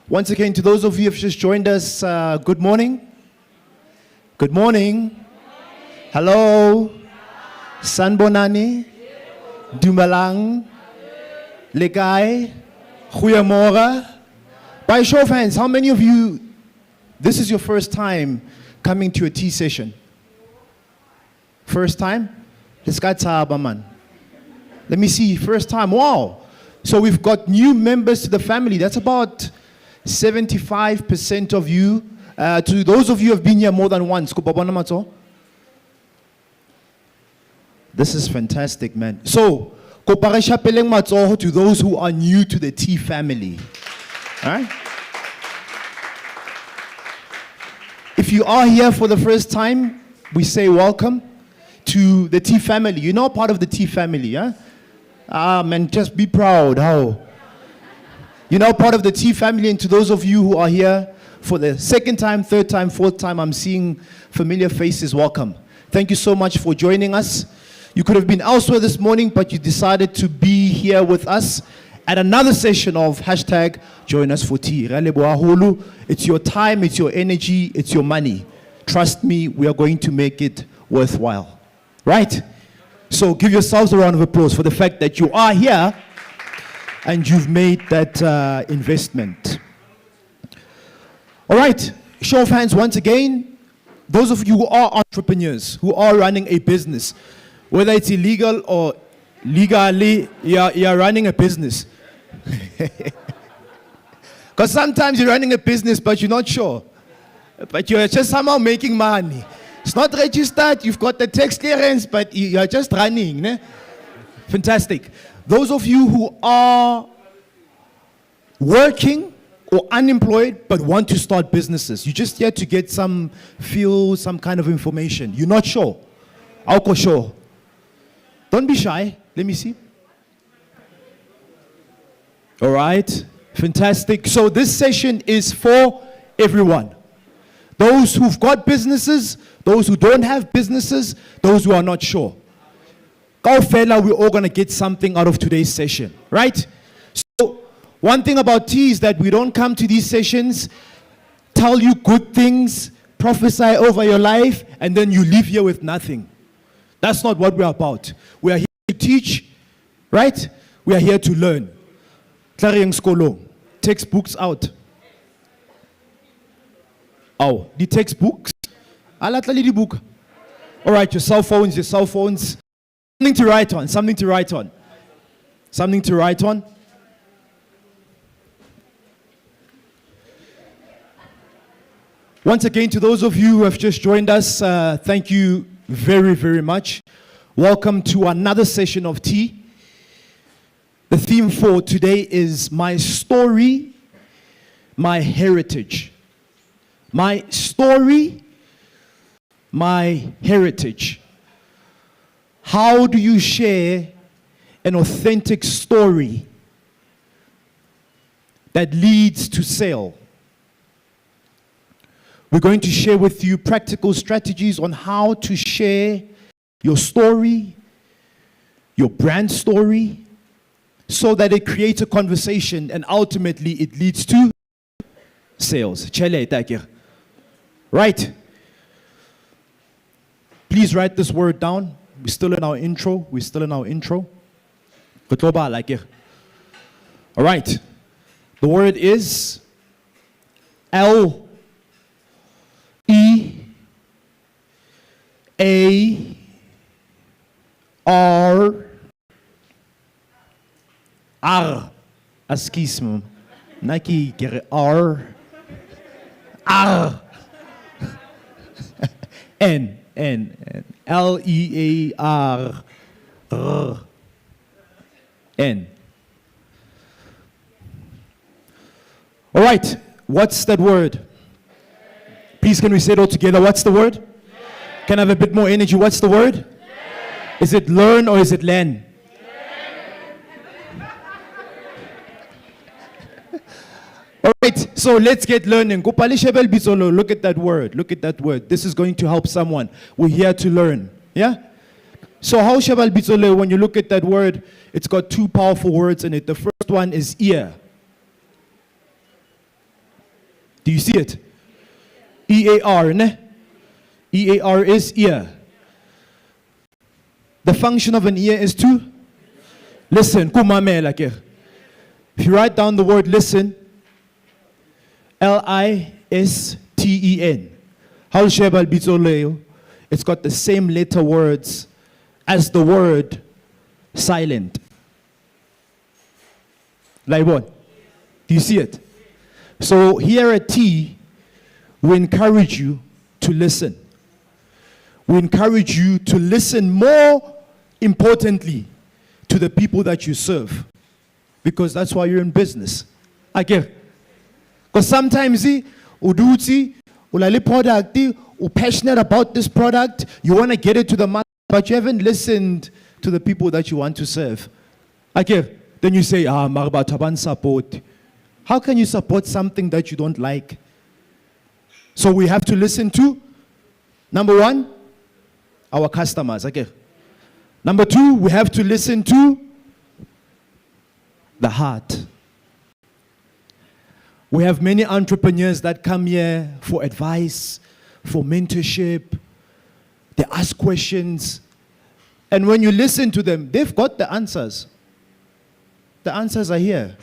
Once again, to those of you who have just joined us, good morning. Good morning. Hello. Sanbonani. Dumalang. Lekai. Goeiemorgen. By a show of hands, how many of you, this is your first time coming to a tea session? First time? Let me see, first time, wow. So we've got new members to the family. That's about 75% of you. To those of you who have been here more than once. This is fantastic, man. So, to those who are new to the tea family. All right? If you are here for the first time, we say welcome to the tea family. You're not part of the tea family, huh? Man, just be proud. How? You're now part of the tea family, and to those of you who are here for the second time, third time, fourth time, I'm seeing familiar faces. Welcome. Thank you so much for joining us. You could have been elsewhere this morning, but you decided to be here with us at another session of hashtag Join Us for Tea. It's your time, it's your energy, it's your money. Trust me, we are going to make it worthwhile. Right? So give yourselves a round of applause for the fact that you are here and you've made that investment. All right, show of hands once again. Those of you who are entrepreneurs, who are running a business, whether it's illegal or legally, you're running a business. Because sometimes you're running a business, but you're not sure. But you're just somehow making money. It's not registered, you've got the tax clearance, but you're just running. Ne? Fantastic. Those of you who are working or unemployed but want to start businesses, you're just here to get some kind of information. You're not sure. I'll sure. Don't be shy. Let me see. All right. Fantastic. So this session is for everyone. Those who've got businesses, those who don't have businesses, those who are not sure. Kaufela, we're all going to get something out of today's session, right? So one thing about tea is that we don't come to these sessions, tell you good things, prophesy over your life, and then you leave here with nothing. That's not what we're about. We are here to teach, right? We are here to learn. Clariang Skolo, textbooks out. Oh, the textbooks? Alatali the book. All right, your cell phones. Something to write on. Something to write on. Once again, to those of you who have just joined us, thank you very, very much. Welcome to another session of tea. The theme for today is my story, my heritage. My story, my heritage. How do you share an authentic story that leads to sale? We're going to share with you practical strategies on how to share your story, your brand story, so that it creates a conversation and ultimately it leads to sales. Right? Please write this word down. We're still in our intro. All right. The word is L-E-A-R R. Askism. Nike R. R. N. L-E-A-R. N. All right. What's that word? Please, can we say it all together? What's the word? Can I have a bit more energy? What's the word? Is it learn or is it learn? All right, so let's get learning. Look at that word. This is going to help someone. We're here to learn. Yeah? So how Shabal Bitsole, when you look at that word, it's got two powerful words in it. The first one is ear. Do you see it? E-A-R, ne? E-A-R is ear. The function of an ear is to listen. Kumamela ke. If you write down the word listen, L-I-S-T-E-N. It's got the same letter words as the word silent. Like what? Do you see it? So here at T, we encourage you to listen. We encourage you to listen more importantly to the people that you serve. Because that's why you're in business. Okay. Because sometimes, uduti, ulali product, you're passionate about this product, you want to get it to the market, but you haven't listened to the people that you want to serve. Okay. Then you say, Marabataban support. How can you support something that you don't like? So we have to listen to, number one, our customers. Okay. Number two, we have to listen to the heart. We have many entrepreneurs that come here for advice, for mentorship. They ask questions. And when you listen to them, they've got the answers. The answers are here.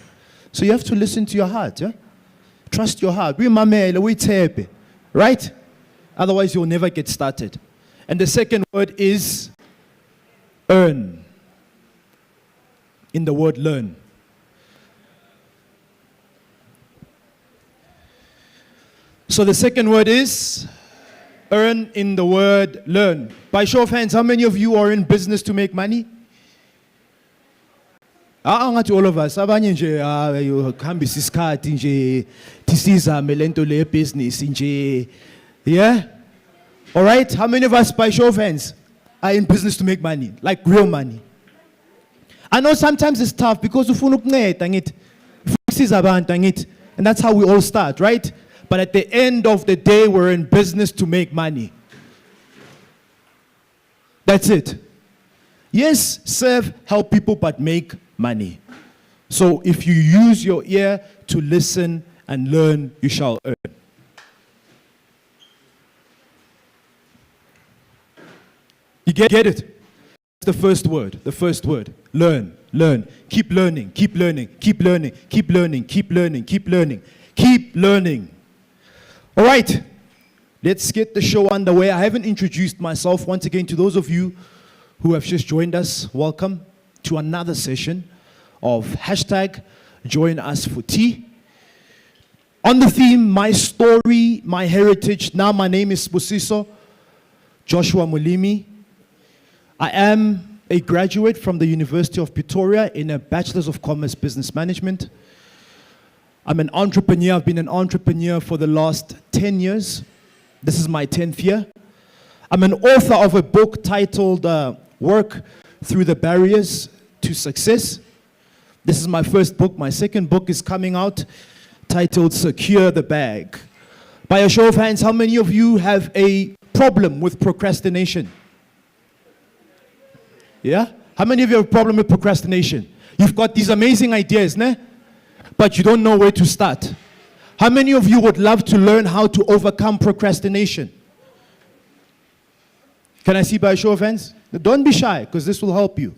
So you have to listen to your heart. Yeah? Trust your heart. Right? Otherwise, you'll never get started. And the second word is earn. In the word learn. So the second word is earn in the word learn. By show of hands, how many of you are in business to make money? Not all of us. Abanye nje yokuhambisa isikhathi nje tisizame lento le business nje. Yeah? All right? How many of us, by show of hands, are in business to make money? Like real money. I know sometimes it's tough because ufuna ukunceda ngithi. Ufuna ukusiza abantu ngithi. And that's how we all start, right? But at the end of the day, we're in business to make money. That's it. Yes, serve, help people, but make money. So if you use your ear to listen and learn, you shall earn. You get it? That's the first word. The first word. Learn. Learn. Keep learning. Keep learning. Keep learning. Keep learning. Keep learning. Keep learning. Keep learning. All right. Let's get the show underway. I haven't introduced myself. Once again, to those of you who have just joined us, welcome to another session of hashtag Join Us for Tea. On the theme, my story, my heritage. Now my name is Busiso Joshua Mulimi. I am a graduate from the University of Pretoria in a Bachelor's of Commerce Business Management. I'm an entrepreneur. I've been an entrepreneur for the last 10 years. This is my 10th year. I'm an author of a book titled Work Through the Barriers to Success. This is my first book. My second book is coming out titled Secure the Bag. By a show of hands, how many of you have a problem with procrastination? Yeah? How many of you have a problem with procrastination? You've got these amazing ideas, ne? But you don't know where to start. How many of you would love to learn how to overcome procrastination? Can I see by a show of hands? Don't be shy, because this will help you.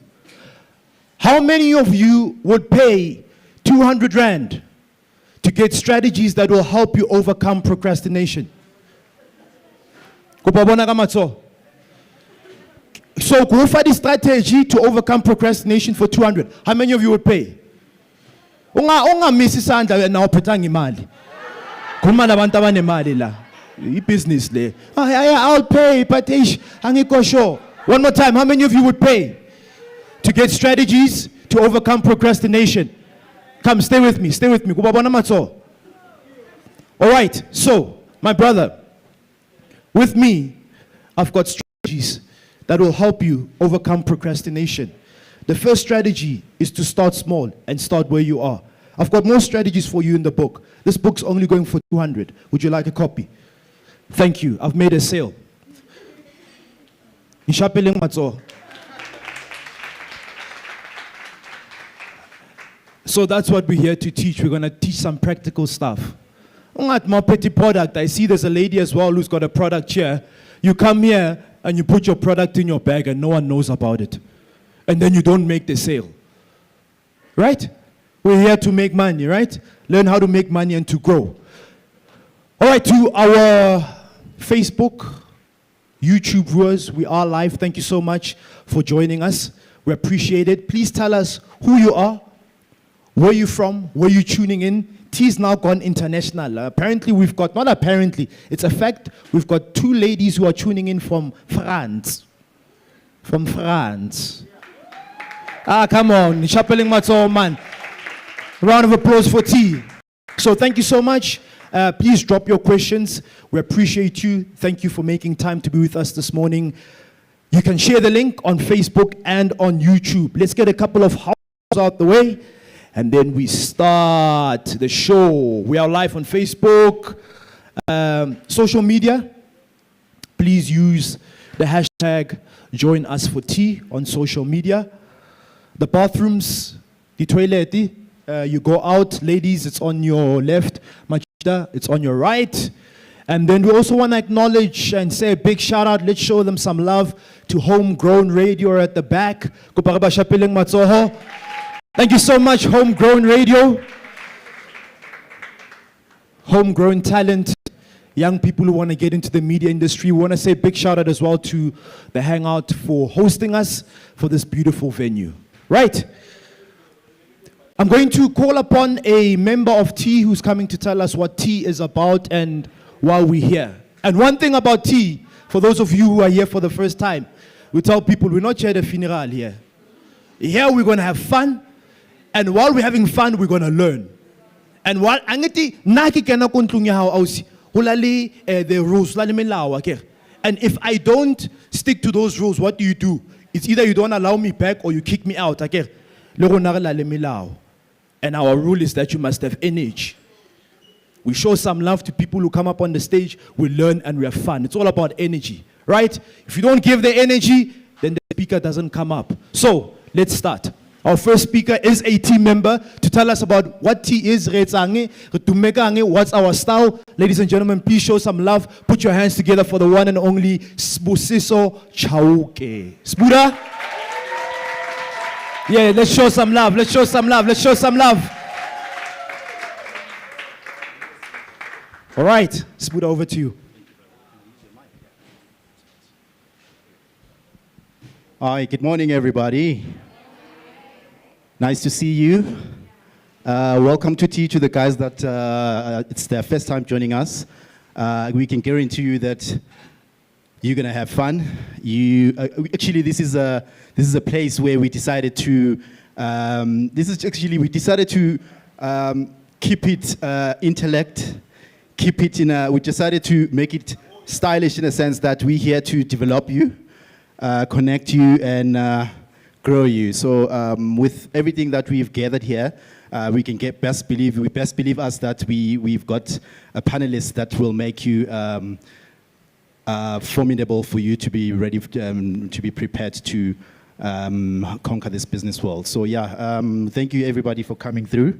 How many of you would pay 200 Rand to get strategies that will help you overcome procrastination? So go for the strategy to overcome procrastination for 200. How many of you would pay? Ungamisi isandla na uphethanga imali. Khuluma nabantu abanemali la. Business le. I'll pay, but angikho sure. One more time, how many of you would pay to get strategies to overcome procrastination? Come, stay with me, stay with me. All right, so, my brother, with me, I've got strategies that will help you overcome procrastination. The first strategy is to start small and start where you are. I've got more strategies for you in the book. This book's only going for 200. Would you like a copy? Thank you. I've made a sale. So that's what we're here to teach. We're going to teach some practical stuff. Ungat more petty product. I see there's a lady as well who's got a product here. You come here and you put your product in your bag and no one knows about it. And then you don't make the sale. Right? We're here to make money, right? Learn how to make money and to grow. All right, to our Facebook, YouTube viewers, we are live. Thank you so much for joining us. We appreciate it. Please tell us who you are, where you're from, where you're tuning in. T's now gone international. Apparently, we've got, not apparently, it's a fact, we've got 2 ladies who are tuning in from France. From France. Ah, come on. Chapeling Matso, man. Round of applause for T. So thank you so much. Please drop your questions. We appreciate you. Thank you for making time to be with us this morning. You can share the link on Facebook and on YouTube. Let's get a couple of houses out the way, and then we start the show. We are live on Facebook, social media. Please use the hashtag Join Us for Tea on social media. The bathrooms, the toilet, you go out, ladies, it's on your left. Machida, it's on your right. And then we also want to acknowledge and say a big shout out. Let's show them some love to Homegrown Radio at the back. Thank you so much, Homegrown Radio. Homegrown talent, young people who want to get into the media industry. We want to say a big shout out as well to the Hangout for hosting us for this beautiful venue. Right. I'm going to call upon a member of T who's coming to tell us what T is about and why we're here. And one thing about T, for those of you who are here for the first time, we tell people we're not here at a funeral here. Here we're going to have fun, and while we're having fun, we're going to learn. And while angeti naki kena kontlunya hao ausi, hulali the rules, lali melawa ke. And if I don't stick to those rules, what do? It's either you don't allow me back or you kick me out. Okay? And our rule is that you must have energy. We show some love to people who come up on the stage. We learn and we have fun. It's all about energy, right? If you don't give the energy, then the speaker doesn't come up. So let's start. Our first speaker is a team member to tell us about what tea is, what's our style. Ladies and gentlemen, please show some love. Put your hands together for the one and only Sbusiso Chauke. Spuda? Yeah, let's show some love. Let's show some love. Let's show some love. All right, Spuda, over to you. Hi, good morning, everybody. Nice to see you. Welcome to tea to the guys that it's their first time joining us. We can guarantee you that you're gonna have fun. Actually, this is a place where we decided to. We decided to keep it intellect, keep it in a. We decided to make it stylish in a sense that we're here to develop you, connect you, and grow you. So with everything that we've gathered here, we can best believe us that we've got a panelist that will make you formidable for you to be ready to be prepared to conquer this business world. So yeah, thank you everybody for coming through.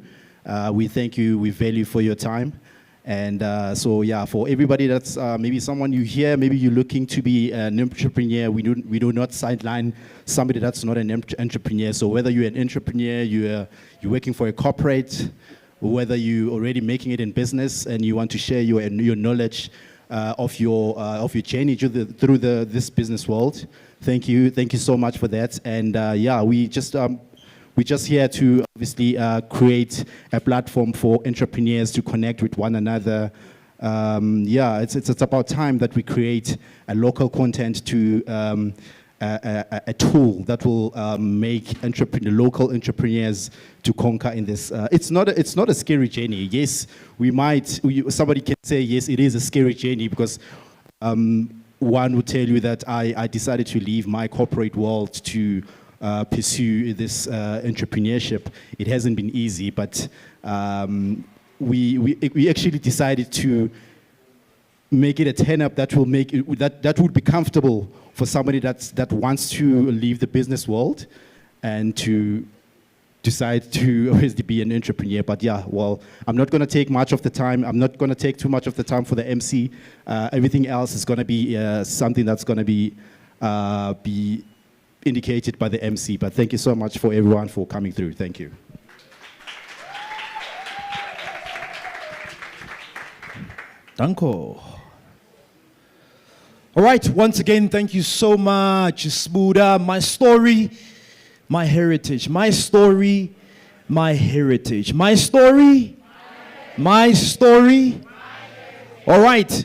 We thank you, we value for your time. And so yeah, for everybody that's maybe someone you hear, maybe you're looking to be an entrepreneur, we do not sideline somebody that's not an entrepreneur. So whether you're an entrepreneur, you're working for a corporate, or whether you're already making it in business and you want to share your knowledge of your journey through this business world, thank you so much for that. And yeah, we're just here to obviously create a platform for entrepreneurs to connect with one another. Yeah, it's about time that we create a local content to a tool that will make local entrepreneurs to conquer in this. It's not a scary journey. Yes, somebody can say yes, it is a scary journey because one would tell you that I decided to leave my corporate world to pursue this entrepreneurship. It hasn't been easy, but we actually decided to make it a turn-up that will that would be comfortable for somebody that wants to leave the business world and to decide to always be an entrepreneur. But yeah, well, I'm not going to take much of the time. I'm not going to take too much of the time for the MC. Everything else is going to be something that's going to be indicated by the MC. But thank you so much for everyone for coming through. Thank you. Danko. All right, once again, thank you so much, Sbuda. My story, my heritage. My story, my heritage. My story, my story. All right.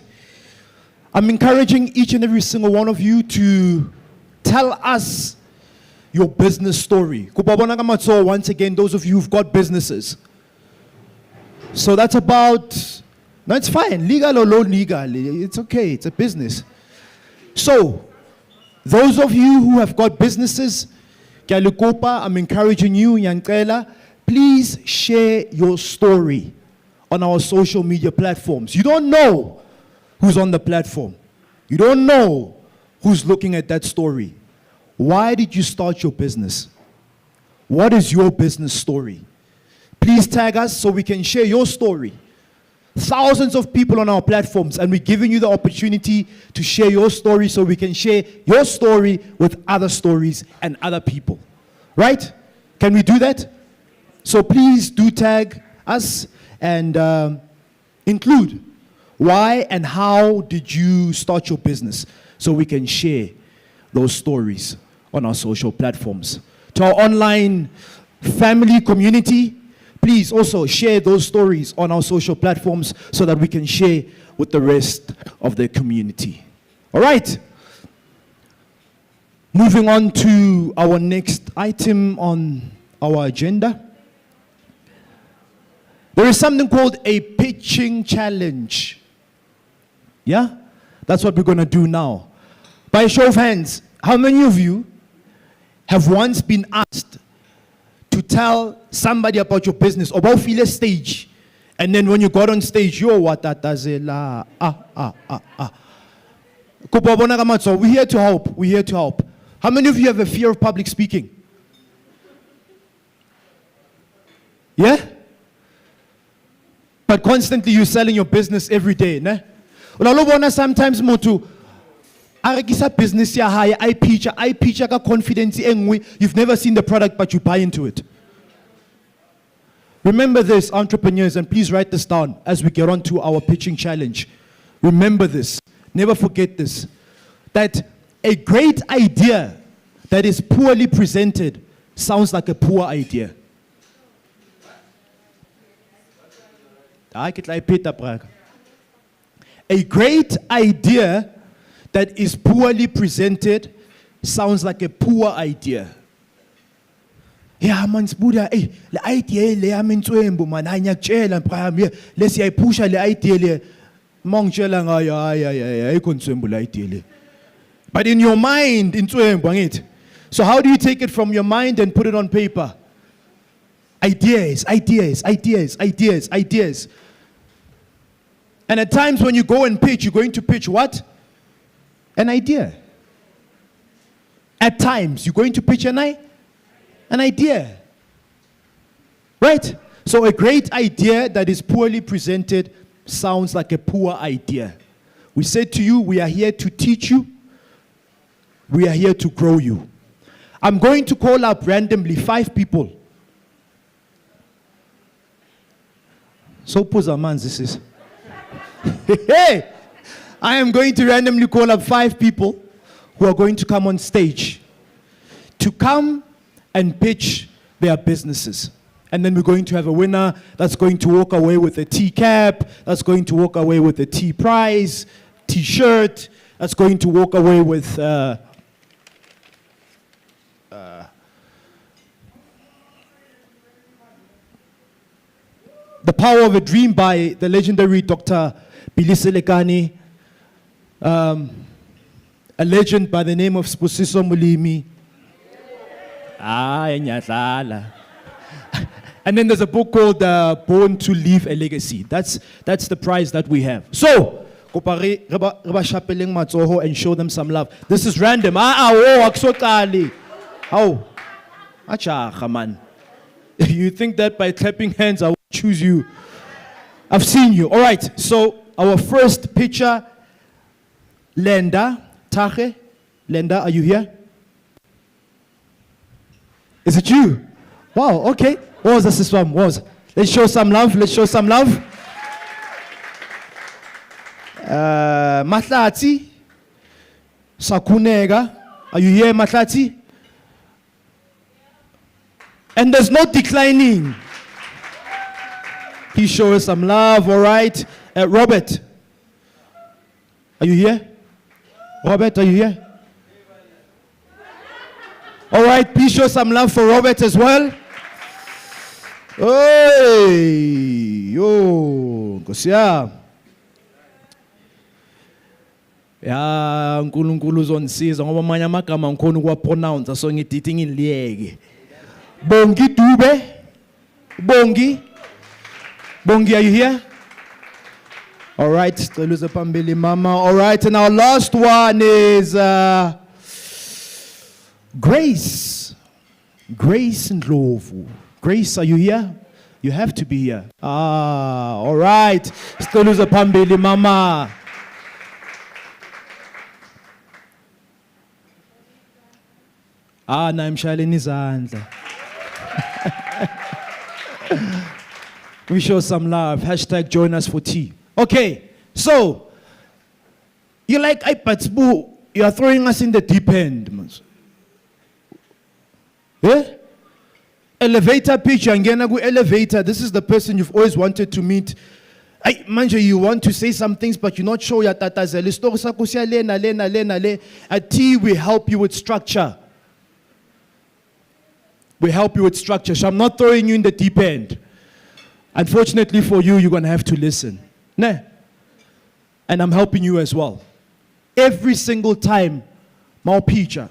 I'm encouraging each and every single one of you to tell us your business story. So once again, those of you who've got businesses. So that's about, no, it's fine. Legal or low legal, it's okay. It's a business. So, those of you who have got businesses, I'm encouraging you, Yankela, please share your story on our social media platforms. You don't know who's on the platform. You don't know who's looking at that story. Why did you start your business? What is your business story? Please tag us so we can share your story. Thousands of people on our platforms, and we're giving you the opportunity to share your story so we can share your story with other stories and other people. Right? Can we do that? So please do tag us and include why and how did you start your business so we can share those stories on our social platforms. To our online family community, please also share those stories on our social platforms so that we can share with the rest of the community. All right. Moving on to our next item on our agenda. There is something called a pitching challenge. Yeah? That's what we're going to do now. By a show of hands, how many of you have once been asked to tell somebody about your business, about feel a stage, and then when you got on stage, yo, what that does it? We're here to help. We're here to help. How many of you have a fear of public speaking? Yeah? But constantly you're selling your business every day, ne? Sometimes motu arekisa business ya high I pitch ka confidence engwe. You've never seen the product but you buy into it. Remember this, entrepreneurs, and please write this down as we get on to our pitching challenge. Remember this. Never forget this. That a great idea that is poorly presented sounds like a poor idea. A great idea that is poorly presented sounds like a poor idea. Yeah, man, Buddha, hey, the idea le amentswembu man anyakutshela mphakathi lesi yayiphusha le idea le mangitshela ngayo ayikho ntswembu le idea le. But in your mind intswembu angithi. So how do you take it from your mind and put it on paper? Ideas. And at times when you go and pitch, you're going to pitch what? An idea. At times, you're going to pitch an idea. Right? So a great idea that is poorly presented sounds like a poor idea. We said to you, we are here to teach you. We are here to grow you. I'm going to call up randomly 5 people. So Puzaman, this is. Hey! I am going to randomly call up 5 people who are going to come on stage to come and pitch their businesses. And then we're going to have a winner that's going to walk away with a tea cap, that's going to walk away with a tea prize, t-shirt, that's going to walk away with The Power of a Dream by the legendary Dr. Billy Selekani, a legend by the name of Spusiso Mulimi. And then there's a book called Born to Leave a Legacy. That's the prize that we have. So, and show them some love. This is random. Man. You think that by clapping hands I will choose you. I've seen you. All right, so our first picture, Lenda Tache. Lenda, are you here? Is it you? Wow, okay. What was this one? What was? Let's show some love. Let's show some love. Mahlati. Sakunega. Are you here, Mahlati? And there's no declining. Please show us some love, all right? Robert. Are you here? Robert, are you here? All right, please show some love for Robert as well. Hey, yo, Nkosia. Ya, uNkulunkulu uzonisiza ngoba amanye amagama ngikhona ukuwa-pronounce so ngidithi ngiliyeke. Bongi Dube. Bongi. Bongi, are you here? All right, Steluza Pambili Mama. All right, and our last one is Grace. Grace and Ndlovu. Grace, are you here? You have to be here. All right. Steluza Pambili Mama. Na imshaleni izandla. We show some love. Hashtag join us for tea. Okay, so you're like, but you are throwing us in the deep end. Yeah? Elevator picture, elevator. This is the person you've always wanted to meet. Manje, you want to say some things, but you're not sure. At tea, we help you with structure. We help you with structure. So I'm not throwing you in the deep end. Unfortunately for you, you're going to have to listen. Nah. And I'm helping you as well. Every single time, more picture.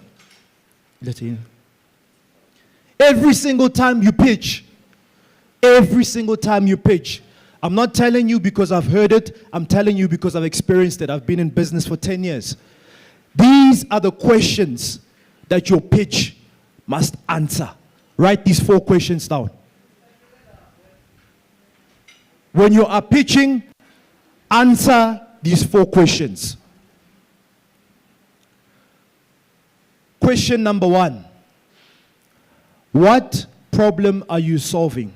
Every single time you pitch. Every single time you pitch. I'm not telling you because I've heard it. I'm telling you because I've experienced it. I've been in business for 10 years. These are the questions that your pitch must answer. Write these 4 questions down. When you are pitching, answer these 4 questions. Question number 1. What problem are you solving?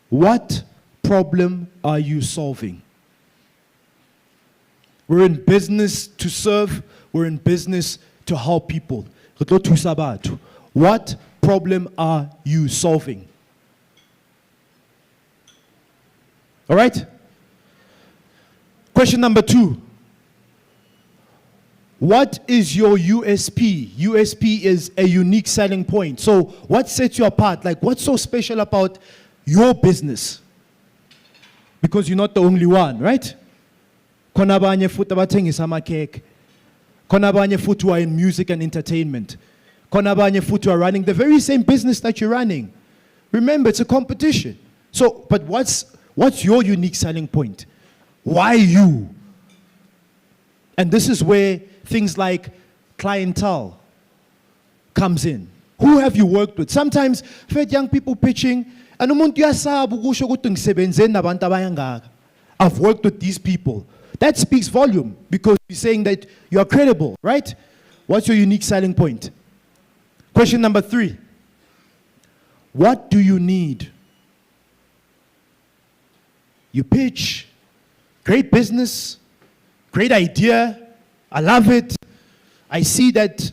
What problem are you solving? We're in business to serve. We're in business to help people. What problem are you solving? All right? Question number 2. What is your USP? USP is a unique selling point. So what sets you apart? Like, what's so special about your business? Because you're not the only one, right? Khona abanye futhi abathengisa amakhekhe. Khona abanye futhi who are in music and entertainment. Khona abanye futhi who are running the very same business that you're running. Remember, it's a competition. So, but what's your unique selling point? Why you? And this is where things like clientele comes in. Who have you worked with? Sometimes, I've young people pitching, and I've worked with these people. That speaks volume because you're saying that you are credible, right? What's your unique selling point? Question number 3. What do you need? You pitch, great business, great idea, I love it. I see that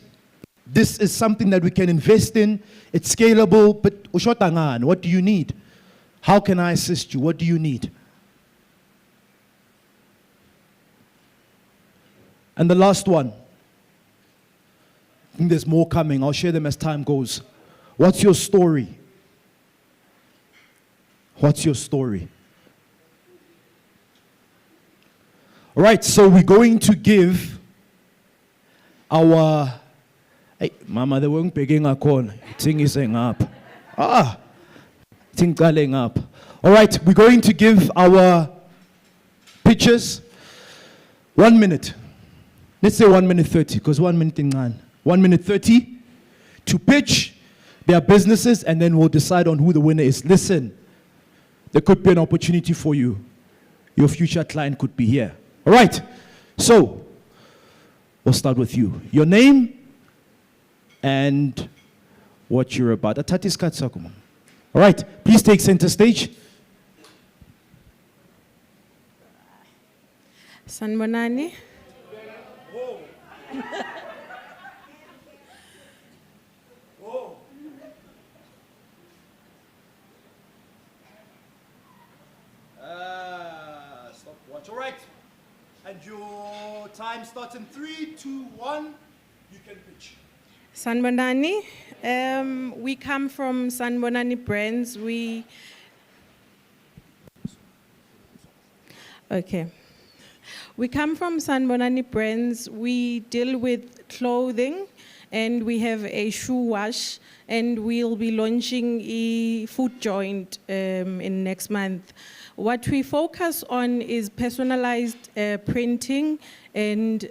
this is something that we can invest in. It's scalable, but ushotangan, what do you need? How can I assist you? What do you need? And the last one. I think there's more coming. I'll share them as time goes. What's your story? What's your story? All right, so we're going to give our... Hey, Mama, they weren't begging a corner. Thing is up. Thing calling up. All right, we're going to give our pitches 1 minute. Let's say 1 minute 30, because 1 minute in 1 minute 30 to pitch their businesses, and then we'll decide on who the winner is. Listen, there could be an opportunity for you. Your future client could be here. All right. So, we'll start with you. Your name and what you're about. Atatis Katsakum. All right. Please take center stage. Sanbonani. Stopwatch. All right. And your time starts in 3, 2, 1. You can pitch. Sanbonani. We come from Sanbonani Brands. Okay. We come from Sanbonani Brands. We deal with clothing, and we have a shoe wash, and we'll be launching a food joint in next month. What we focus on is personalized printing and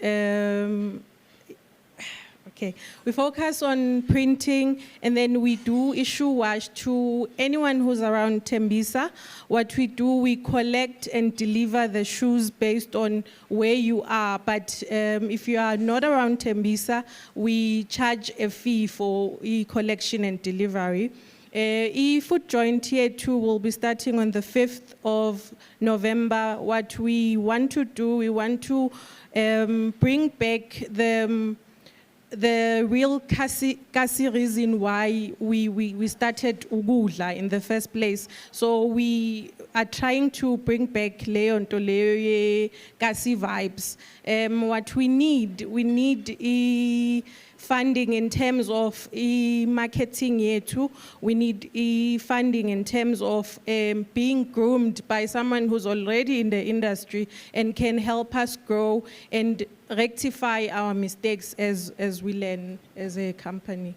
we focus on printing, and then we do issue wash to anyone who's around Tembisa. What we do, we collect and deliver the shoes based on where you are. But if you are not around Tembisa, we charge a fee for collection and delivery. Food joint here too will be starting on the 5th of November. What we want to do, we want to bring back the real kasi reason why we started ukudla in the first place. So we are trying to bring back Leon to kasi vibes. What we need funding in terms of marketing yetu. We need funding in terms of being groomed by someone who's already in the industry and can help us grow and rectify our mistakes as we learn as a company.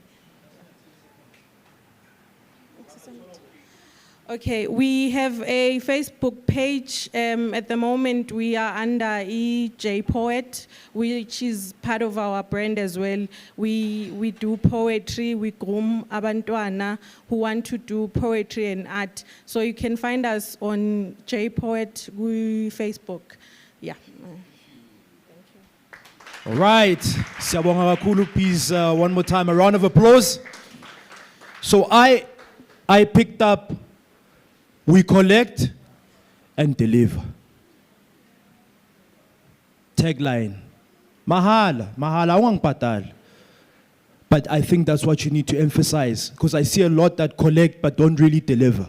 Okay, we have a Facebook page. At the moment, we are under EJ Poet, which is part of our brand as well. We do poetry, we groom abantwana who want to do poetry and art. So you can find us on J Poet Facebook. Yeah. All right. Siyabonga kakhulu. Please, one more time, a round of applause. So I picked up, we collect and deliver. Tagline. Mahala, awang patal. But I think that's what you need to emphasize, because I see a lot that collect but don't really deliver.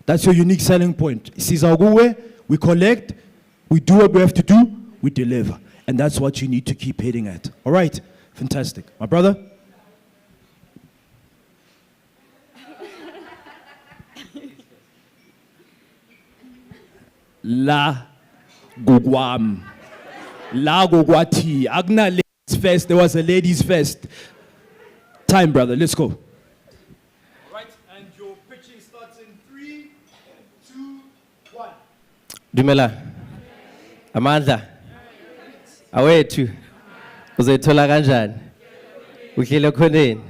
That's your unique selling point. Sizaguwe, we collect, we do what we have to do, we deliver. And that's what you need to keep hitting at. All right, fantastic. My brother? La gugwam. La gugwati. Agna ladies first. There was a ladies first. Time, brother. Let's go. All right, and your pitching starts in 3, 2, 1. Dumela. Amandla. Awethu. Uzayithola kanjani? Uhlele khoneni.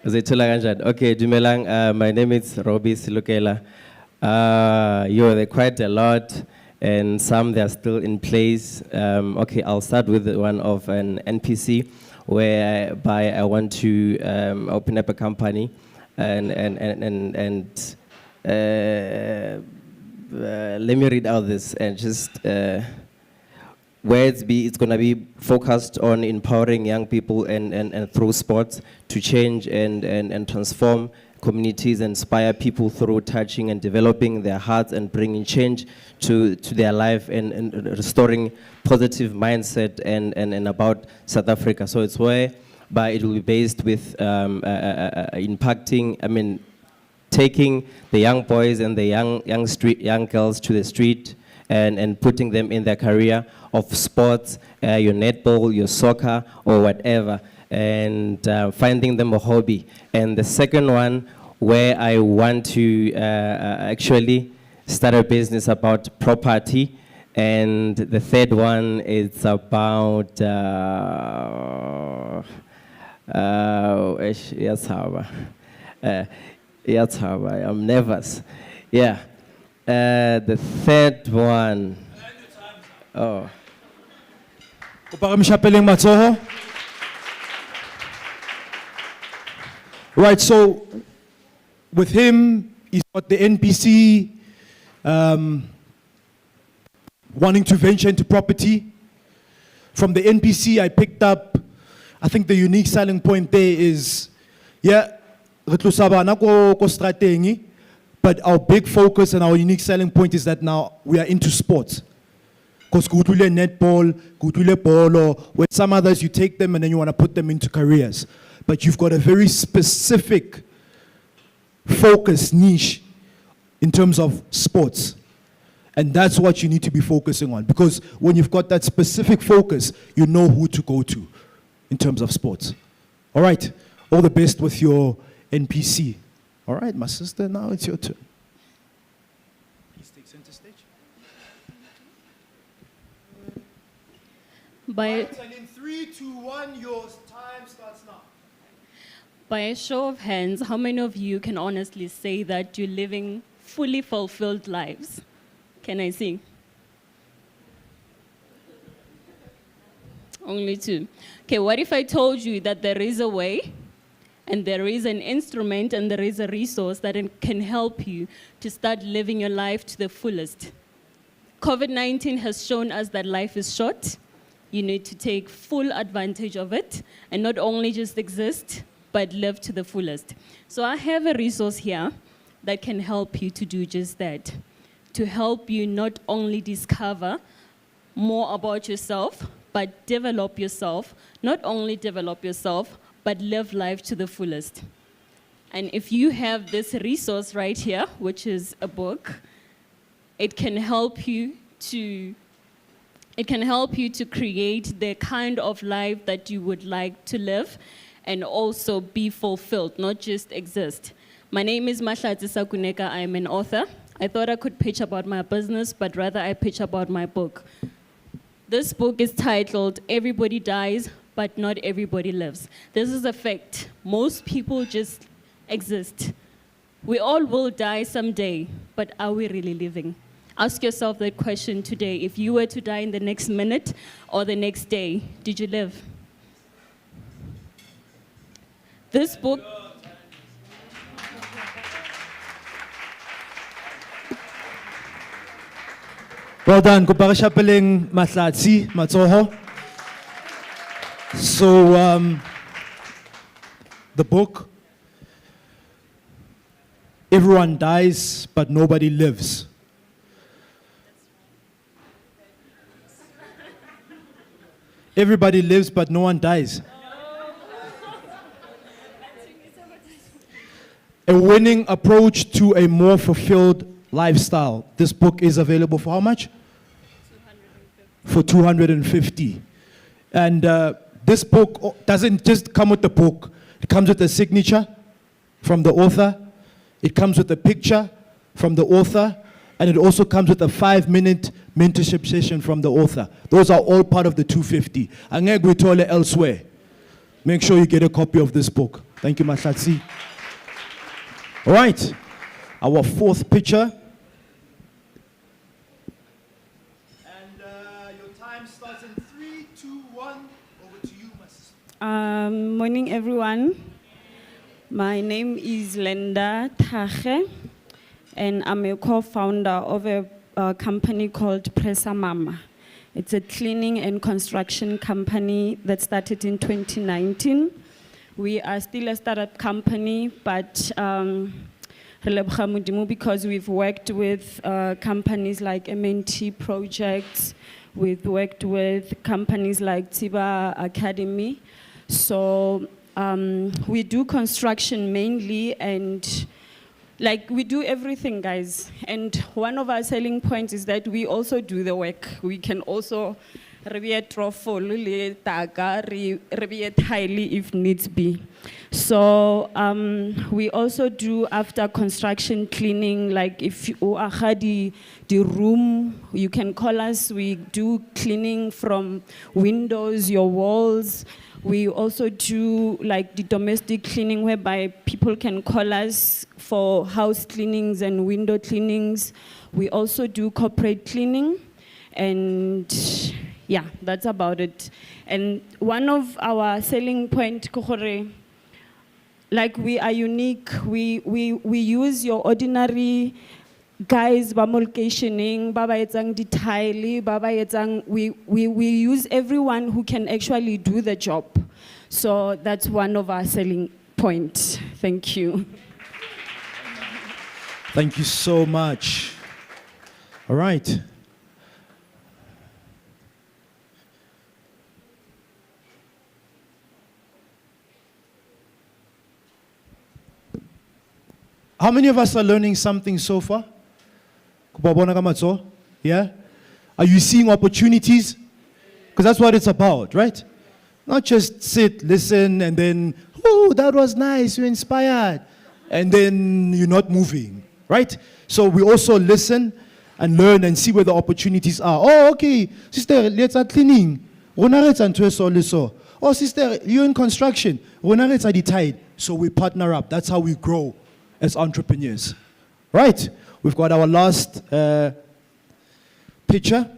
Uzayithola kanjani? Okay, Dumelang. My name is Robbie Silukela. There quite a lot, and some they are still in place. Okay, I'll start with the one of an NPC, whereby I want to open up a company, and let me read out this and just where it's going to be focused on empowering young people and through sports to change and transform communities, inspire people through touching and developing their hearts and bringing change to their life and restoring positive mindset and about South Africa. So it's whereby it will be based with impacting, taking the young boys and the young girls to the street and putting them in their career of sports, your netball, your soccer, or whatever, and finding them a hobby. And the second one, where I want to actually start a business about property. And the third one is about, Yeah, I'm nervous. Yeah. The third one. Oh. Upakamshapeleng matsoho. Right, so with him, he's got the NPC wanting to venture into property. From the NPC, I picked up, I think the unique selling point there is, yeah, but our big focus and our unique selling point is that now we are into sports. Because kutule netball, kutule polo, with some others you take them and then you want to put them into careers. But you've got a very specific focus niche in terms of sports. And that's what you need to be focusing on. Because when you've got that specific focus, you know who to go to in terms of sports. All right, all the best with your NPC. All right, my sister, now it's your turn. Please take center stage. And in 3, 2, 1, your time starts now. By a show of hands, how many of you can honestly say that you're living fully fulfilled lives? Can I see? Only 2. Okay, what if I told you that there is a way and there is an instrument and there is a resource that can help you to start living your life to the fullest? COVID-19 has shown us that life is short. You need to take full advantage of it and not only just exist, but live to the fullest. So I have a resource here that can help you to do just that, to help you not only discover more about yourself, but develop yourself, not only develop yourself, but live life to the fullest. And if you have this resource right here, which is a book, it can help you to create the kind of life that you would like to live and also be fulfilled, not just exist. My name is Mahlatsi Sakuneka. I am an author. I thought I could pitch about my business, but rather I pitch about my book. This book is titled, Everybody Dies, but Not Everybody Lives. This is a fact. Most people just exist. We all will die someday, but are we really living? Ask yourself that question today. If you were to die in the next minute or the next day, did you live? This book... Well done. Kupakashapeleng Mahlatsi Matsoho. So, the book, Everyone Dies, but Nobody Lives. Everybody lives, but no one dies. A winning approach to a more fulfilled lifestyle. This book is available for how much? 250. For 250. And this book doesn't just come with the book. It comes with a signature from the author. It comes with a picture from the author. And it also comes with a 5-minute mentorship session from the author. Those are all part of the 250. Angeke uyithole elsewhere. Make sure you get a copy of this book. Thank you, Mahlatsi. All right, our 4th picture. And your time starts in 3, 2, 1. Over to you, my sister. Morning, everyone. My name is Linda Tache, and I'm a co-founder of a company called Presa Mama. It's a cleaning and construction company that started in 2019. We are still a startup company, but because we've worked with companies like MNT Projects, we've worked with companies like Tiba Academy. So we do construction mainly, and like we do everything, guys. And one of our selling points is that we also do the work. We can also reviet highly if needs be. So we also do after construction cleaning, like if you are the room, you can call us. We do cleaning from windows, your walls, We also do like the domestic cleaning whereby people can call us for house cleanings and window cleanings. We also do corporate cleaning, and yeah, that's about it. And one of our selling point, like we are unique, we use your ordinary guys, ba mo locationing, ba ba etsang di-tile, ba ba etsang, we use everyone who can actually do the job. So that's one of our selling points. Thank you. Thank you so much. All right. How many of us are learning something so far? Kubabona ka matso? Yeah? Are you seeing opportunities? Because that's what it's about, right? Not just sit, listen, and then, oh, that was nice, you're inspired. And then you're not moving, right? So we also listen and learn and see where the opportunities are. Oh, okay, sister, let's start cleaning. Oh, sister, you're in construction. So we partner up. That's how we grow as entrepreneurs. Right? We've got our last picture.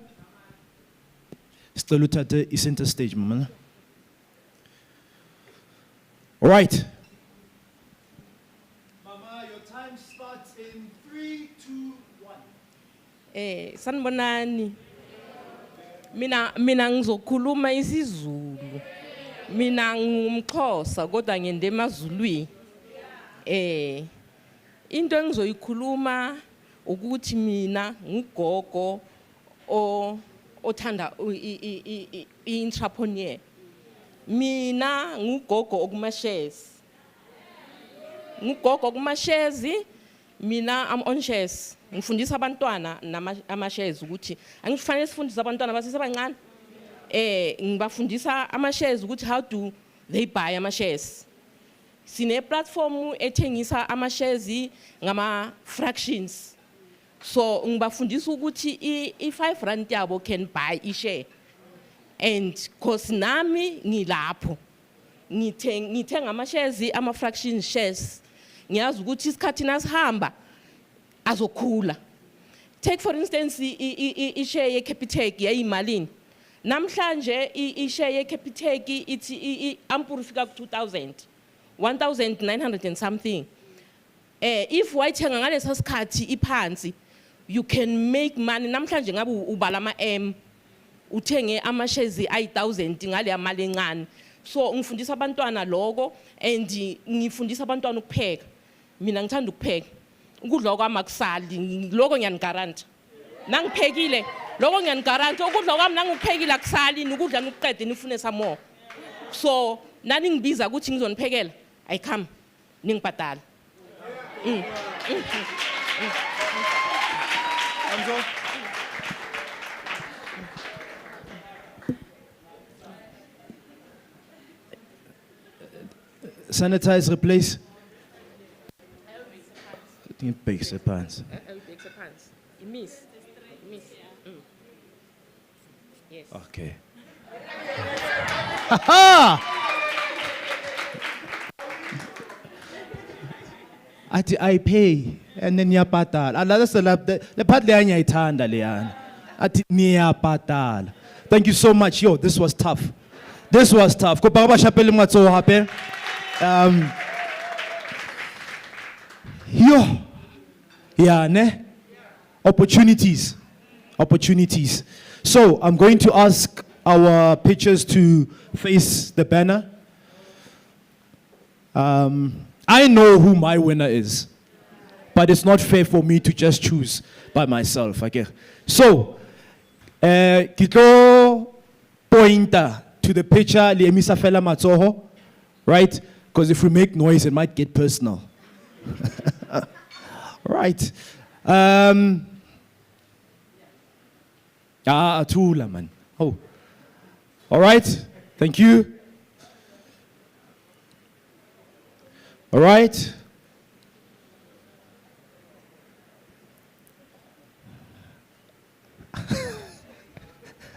Still look at the center stage, mama. All right. Mama, your time starts in 3, 2, 1. Sanibonani. Mina ngizokhuluma isiZulu. Mina ngumXhosa kodwa ngende emazulwini. Into engizoyikhuluma ukuthi mina ngugogo othanda i-entrepreneur. Mina ngugogo okumashezi. Ngugogo okumashezi, mina I'm on shares. Ngifundisa abantwana ama-shares ukuthi angifanele sifundise abantwana basesebancane. Ngibafundisa ama-shares ukuthi how do they buy ama-shares. Sine platform ethengisa ama-shares ngama-fractions. So ngibafundisa ukuthi i-5 rand yabo can buy i-share. And cause nami ngilapho. Ngithenga ama-shares, ama-fraction shares. Ngiyazi ukuthi isikhathi nasihamba azokhula. Take for instance i-share ye-Capitec yayimalini. Namhlanje i-share ye-Capitec ithi ampuru fika ku-2000. 1,900 and something. If wayithenga ngalesa sikhathi iphansi, you can make money. Namhlanje ngabe ubala ama-M, uthenge ama-shares ayi-1,000 ngale amali encane. So ngifundisa abantwana lokho and ngifundisa abantwana ukupheka. Mina ngithanda ukupheka. Ukudla kwami akusali, lokho ngiyanigaranta. Nangiphekile, lokho ngiyanigaranta. Ukudla kwami nangukuphekile akusali, ukudla nokuqede nifune some more. So nani ngibiza ukuthi ngizoniphekela. I come, ningibhadala. Sanitize, replace. I think it bakes the pants. Miss. Yes. Okay. I pay and then niyapatal. That's the part le ngiyayithanda leyana. Athi niyapatal. Thank you so much. Yo, this was tough. This was tough. Kopa ba shapele matso hape. Yo. Yeah, ne? Opportunities. Opportunities. So I'm going to ask our pitchers to face the banner. I know who my winner is, but it's not fair for me to just choose by myself. Okay. So, Kito pointer to the pitcher, Liemisa Fela Matsoho, right? Because if we make noise, it might get personal. Right. Atula, man. Oh. All right. Thank you. All right.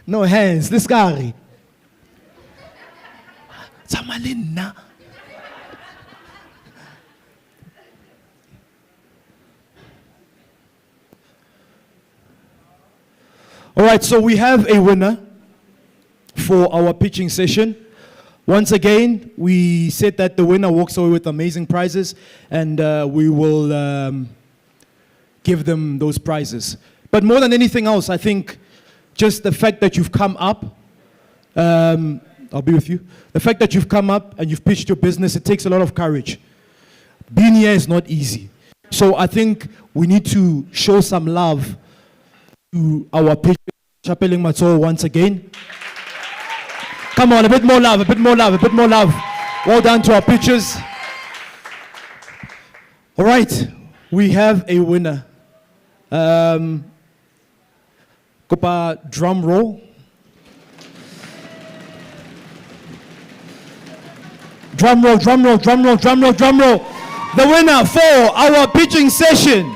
No hands. This guy. Tamalina. All right, so we have a winner for our pitching session. Once again, we said that the winner walks away with amazing prizes, and we will give them those prizes. But more than anything else, I think just the fact that you've come up, I'll be with you. The fact that you've come up and you've pitched your business, it takes a lot of courage. Being here is not easy. So I think we need to show some love to our pitch, Chapeling Matso, once again. Come on, a bit more love, a bit more love, a bit more love. Well done to our pitchers. All right, we have a winner. Kopa drum roll. Drum roll, drum roll, drum roll, drum roll, drum roll. The winner for our pitching session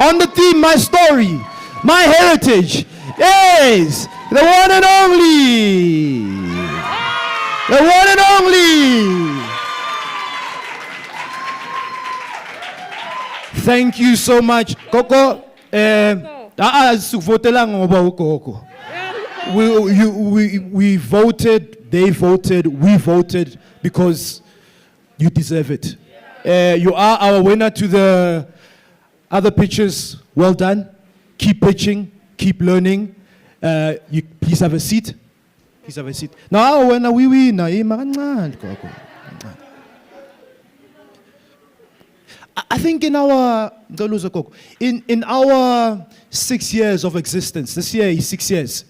on the theme My Story, My Heritage is the one and only. The one and only. Thank you so much. Koko, we voted, they voted, we voted because you deserve it. You are our winner. To the other pitchers, well done. Keep pitching, keep learning. You please have a seat. Please have a seat. Now, when we win, I think in our 6 years of existence, this year is 6 years,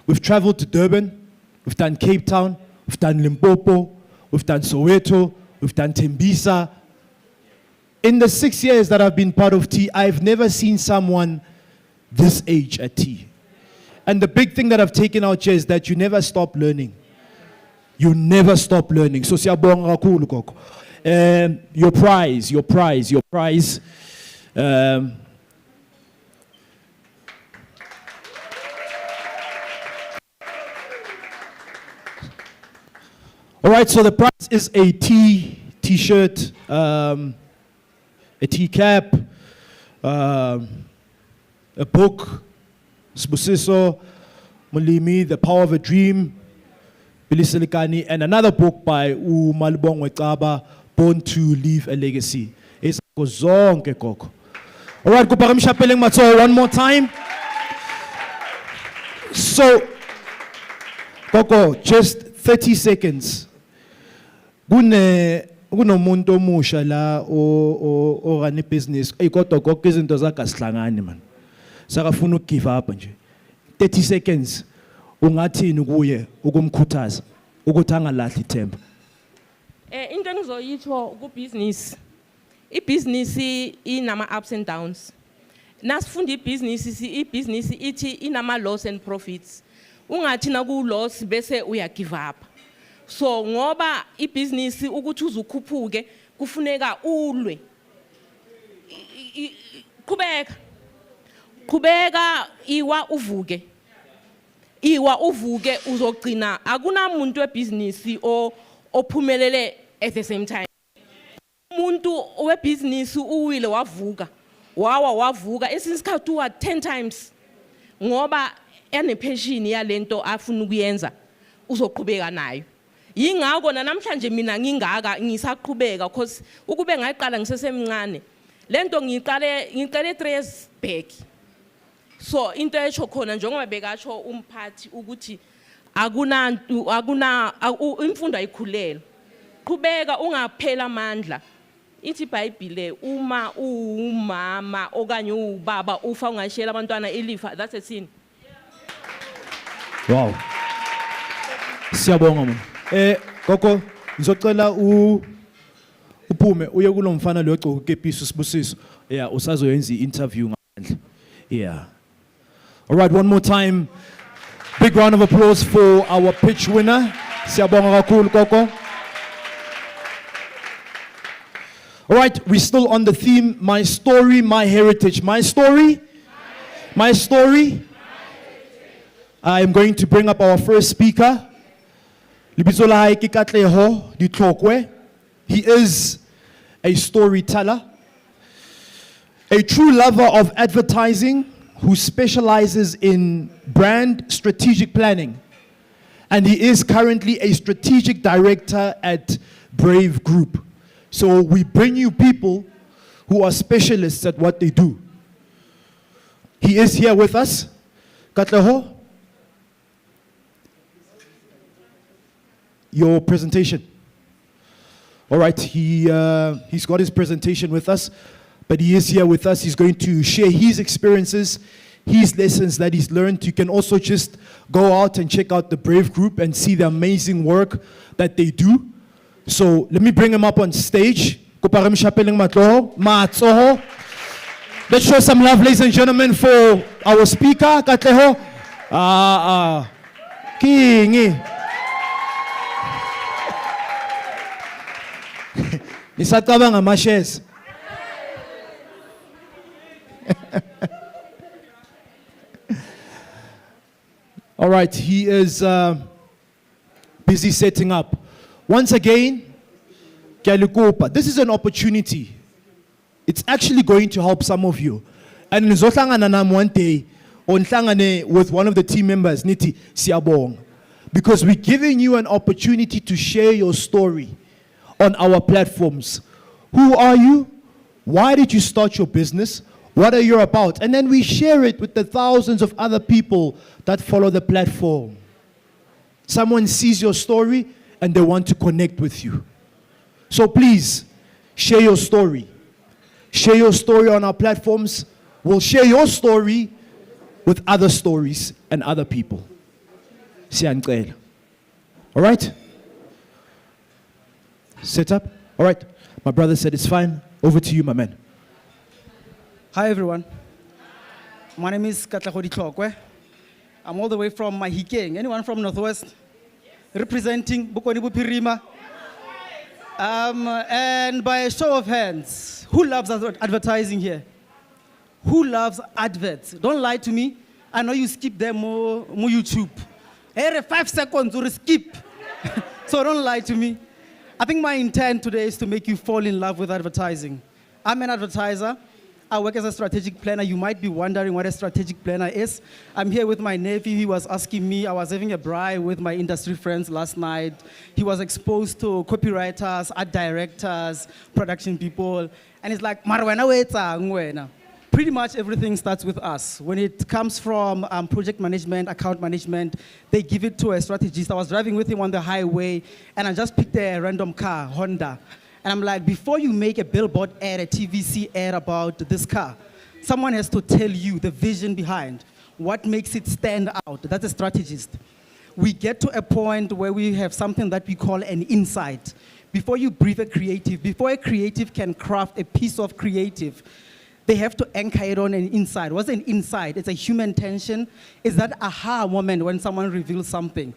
we've traveled to Durban, we've done Cape Town, we've done Limpopo, we've done Soweto, we've done Tembisa. In the 6 years that I've been part of T, I've never seen someone this age at T. And the big thing that I've taken out here is that you never stop learning. You never stop learning. So siyabonga kakhulu gogo. Your prize. All right, so the prize is a T-shirt, a T-cap, a book, Sbusiso Mulimi, The Power of a Dream, Billy Silikani, and another book by Malibongwe Xaba, Born to Leave a Legacy. It's zonke koko. All right, Kupagam Chapeling Matso one more time. So, Koko, just 30 seconds. Kunomuntu omusha la orane business. Kodwa konke izinto zakhe asihlangani man. Sakafuna give up nje. 30 seconds. Ungathini kuye ukumkhuthaza ukuthi angalahli ithemba. Into engizoyitsho ku-business, i-business inama ups and downs. Nasifunda i-business ithi inama loss and profits. Ungathi naku-loss bese uya-give up. So ngoba i-business ukuthi uzukhuphuke kufuneka ulwe. Qhubeka iwa uvuke uzogcina akunamuntu webusiness ophumelele at the same time. Umuntu webusiness uwile wavuka esinsikhathi 10 times ngoba enepassion yalento afuna ukuyenza uzoqhubeka nayo. Yingakho namhlanje mina ngingaka ngisaqhubeka because ukube ngayiqala ngisesemncane lento ngiqale 3 years back. So into esho khona njengoba bekatsho umphathi ukuthi imfundo ayikhulela. Qhubeka ungaphela amandla. Ithi iBhayibhile uma umama okanye ubaba ufa ungashela abantwana ilifa, that's a sin. Wow. Siyabonga mama. Gogo ngizocela uphume uye kulomfana lo ogcoka ikepisi Sibusiso. Yeah, usazoyenza i-interview ngaphandle. Yeah. All right, one more time. Big round of applause for our pitch winner. Siyabonga kakhulu Gogo. All right, we're still on the theme, My Story, My Heritage. My story? My story? I am going to bring up our first speaker. Lebitso la hae ke Katleho Ditlhokwe. He is a storyteller, a true lover of advertising who specializes in brand strategic planning. And he is currently a strategic director at Brave Group. So we bring you people who are specialists at what they do. He is here with us. Katleho, your presentation. All right, he's got his presentation with us, but he is here with us. He's going to share his experiences, his lessons that he's learned. You can also just go out and check out the Brave Group and see the amazing work that they do. So let me bring him up on stage. Let's show some love, ladies and gentlemen, for our speaker, Katleho. King. Nisacabanga ama-shares. All right, he is busy setting up. Once again, Kyalikopa, this is an opportunity. It's actually going to help some of you. And nizohlangana nami one day, or nihlangane with one of the team members, Niti Siyabong, because we're giving you an opportunity to share your story on our platforms. Who are you? Why did you start your business? What are you about? And then we share it with the thousands of other people that follow the platform. Someone sees your story and they want to connect with you. So please, share your story. Share your story on our platforms. We'll share your story with other stories and other people. Siyanicela. All right? Set up. All right. My brother said it's fine. Over to you, my man. Hi, everyone. My name is Katleho Ditlhokwe. I'm all the way from Mahikeng. Anyone from Northwest? Representing Bokoni Bophirima. And by a show of hands, who loves advertising here? Who loves adverts? Don't lie to me. I know you skip them more YouTube. Every 5 seconds you skip. So don't lie to me. I think my intent today is to make you fall in love with advertising. I'm an advertiser. I work as a strategic planner. You might be wondering what a strategic planner is. I'm here with my nephew. He was asking me, I was having a braai with my industry friends last night. He was exposed to copywriters, art directors, production people. And it's like, pretty much everything starts with us. When it comes from project management, account management, they give it to a strategist. I was driving with him on the highway, and I just picked a random car, Honda. And I'm like, before you make a billboard ad, a TVC ad about this car, someone has to tell you the vision behind, what makes it stand out. That's a strategist. We get to a point where we have something that we call an insight. Before you brief a creative, before a creative can craft a piece of creative, they have to anchor it on an insight. What's an insight? It's a human tension. It's that aha moment when someone reveals something.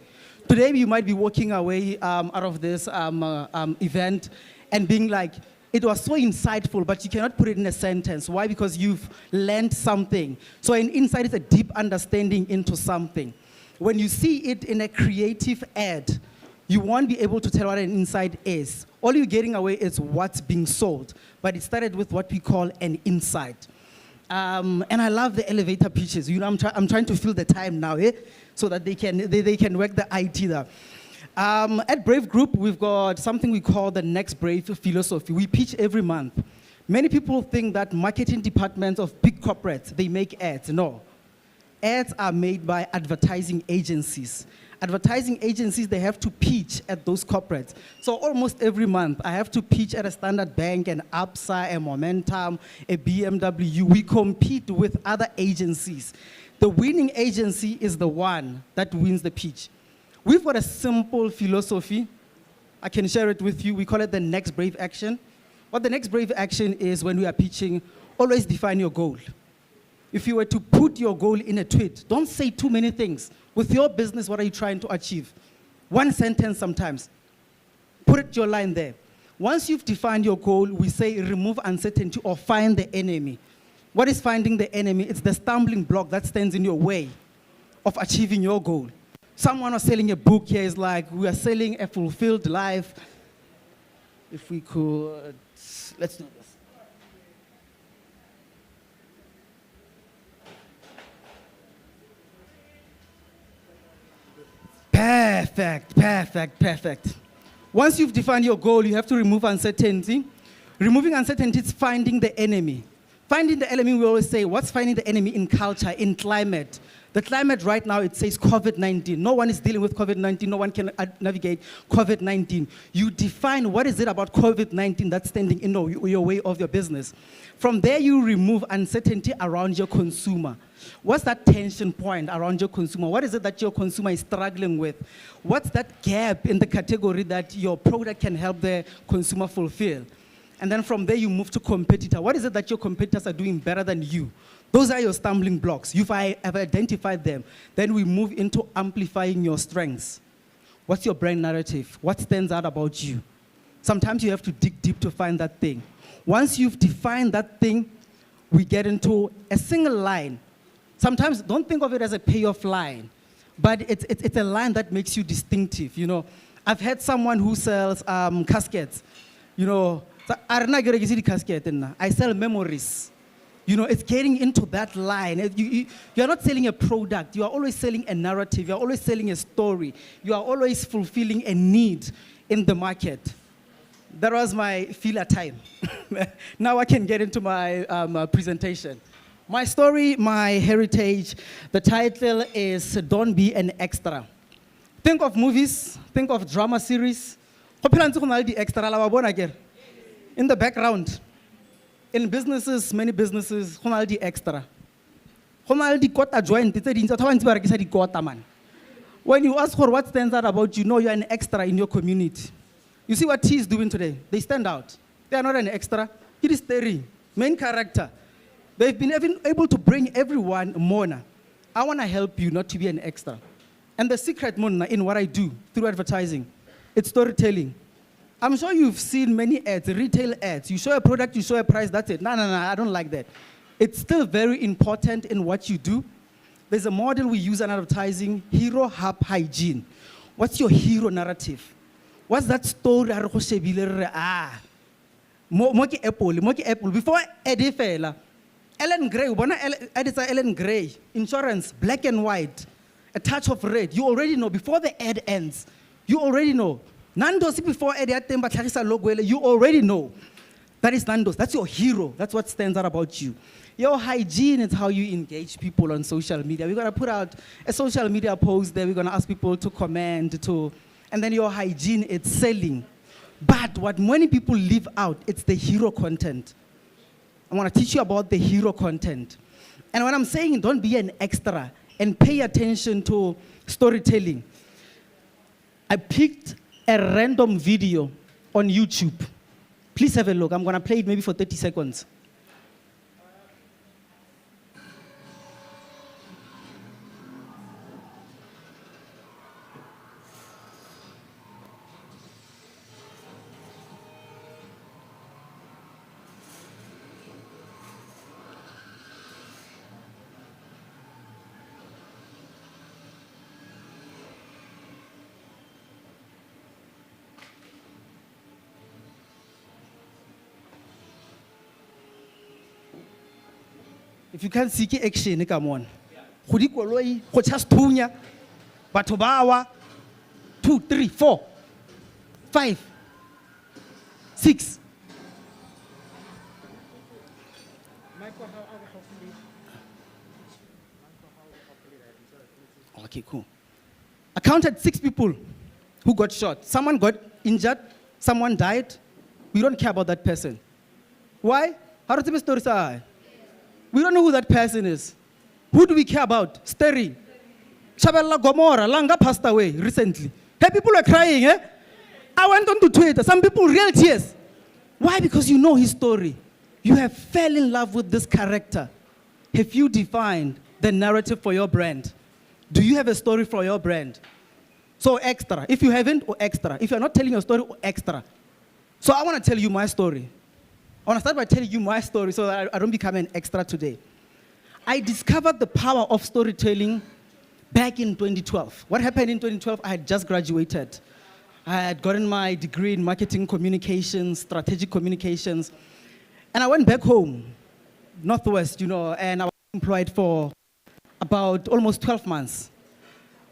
Today, you might be walking away out of this event and being like, it was so insightful, but you cannot put it in a sentence. Why? Because you've learned something. So an insight is a deep understanding into something. When you see it in a creative ad, you won't be able to tell what an insight is. All you're getting away is what's being sold. But it started with what we call an insight. And I love the elevator pitches. You know, I'm trying to fill the time now, so that they can work the IT there. At Brave Group, we've got something we call the Next Brave philosophy. We pitch every month. Many people think that marketing departments of big corporates, they make ads. No. Ads are made by advertising agencies. Advertising agencies, they have to pitch at those corporates. So almost every month, I have to pitch at a Standard Bank, an Absa, a Momentum, a BMW. We compete with other agencies. The winning agency is the one that wins the pitch. We've got a simple philosophy. I can share it with you. We call it the Next Brave Action. What the Next Brave Action is when we are pitching, always define your goal. If you were to put your goal in a tweet, don't say too many things. With your business, what are you trying to achieve? One sentence sometimes. Put it your line there. Once you've defined your goal, we say remove uncertainty or find the enemy. What is finding the enemy? It's the stumbling block that stands in your way of achieving your goal. Someone was selling a book here. It's like, we are selling a fulfilled life. If we could, let's do this. Perfect, perfect, perfect. Once you've defined your goal, you have to remove uncertainty. Removing uncertainty is finding the enemy. Finding the enemy, we always say, what's finding the enemy in culture, in climate? The climate right now, it says COVID-19. No one is dealing with COVID-19. No one can navigate COVID-19. You define what is it about COVID-19 that's standing in your way of your business. From there, you remove uncertainty around your consumer. What's that tension point around your consumer? What is it that your consumer is struggling with? What's that gap in the category that your product can help the consumer fulfill? And then from there, you move to competitor. What is it that your competitors are doing better than you? Those are your stumbling blocks. If I have identified them, then we move into amplifying your strengths. What's your brand narrative? What stands out about you? Sometimes you have to dig deep to find that thing. Once you've defined that thing, we get into a single line. Sometimes don't think of it as a payoff line, but it's a line that makes you distinctive. You know, I've had someone who sells caskets. You know, I sell memories. You know, it's getting into that line. You're not selling a product. You are always selling a narrative. You're always selling a story. You are always fulfilling a need in the market. That was my filler time. Now I can get into my presentation. My story, my heritage, the title is Don't Be an Extra. Think of movies, think of drama series. In the background, in businesses, many businesses, extra. When you ask for what stands out about you, know you're an extra in your community. You see what T is doing today? They stand out. They are not an extra. It is Terry, main character. They've been able to bring everyone Mona. I want to help you not to be an extra. And the secret, Mona, in what I do through advertising, it's storytelling. I'm sure you've seen many ads, retail ads. You show a product, you show a price, that's it. No, I don't like that. It's still very important in what you do. There's a model we use in advertising, Hero Hub Hygiene. What's your hero narrative? What's that story? Moki Apple. Before Eddie Fela, Ellen Gray, Ellen Gray, insurance, black and white, a touch of red. You already know, before the ad ends, you already know. Nando's before logo, you already know. That is Nando's. That's your hero. That's what stands out about you. Your hygiene is how you engage people on social media. We're going to put out a social media post there. We're going to ask people to comment, and then your hygiene, it's selling. But what many people leave out, it's the hero content. I want to teach you about the hero content. And when I'm saying don't be an extra and pay attention to storytelling, I picked a random video on YouTube. Please have a look. I'm going to play it maybe for 30 seconds. If you can't see action, come on. Khudi koloi, go just tunya. Batho bawa 2, 3, 4, 5, 6. Okay, cool. I counted 6 people who got shot. Someone got injured, someone died. We don't care about that person. Why? How does the story say? We don't know who that person is. Who do we care about? Steri. Chabella Gomorrah, Langa passed away recently. Hey, people are crying, eh? I went on to Twitter. Some people real tears. Why? Because you know his story. You have fell in love with this character. Have you defined the narrative for your brand? Do you have a story for your brand? So extra. If you haven't, or extra. If you're not telling your story, or extra. So I want to tell you my story. I want to start by telling you my story so that I don't become an extra today. I discovered the power of storytelling back in 2012. What happened in 2012? I had just graduated. I had gotten my degree in marketing communications, strategic communications. And I went back home, Northwest, and I was employed for about almost 12 months.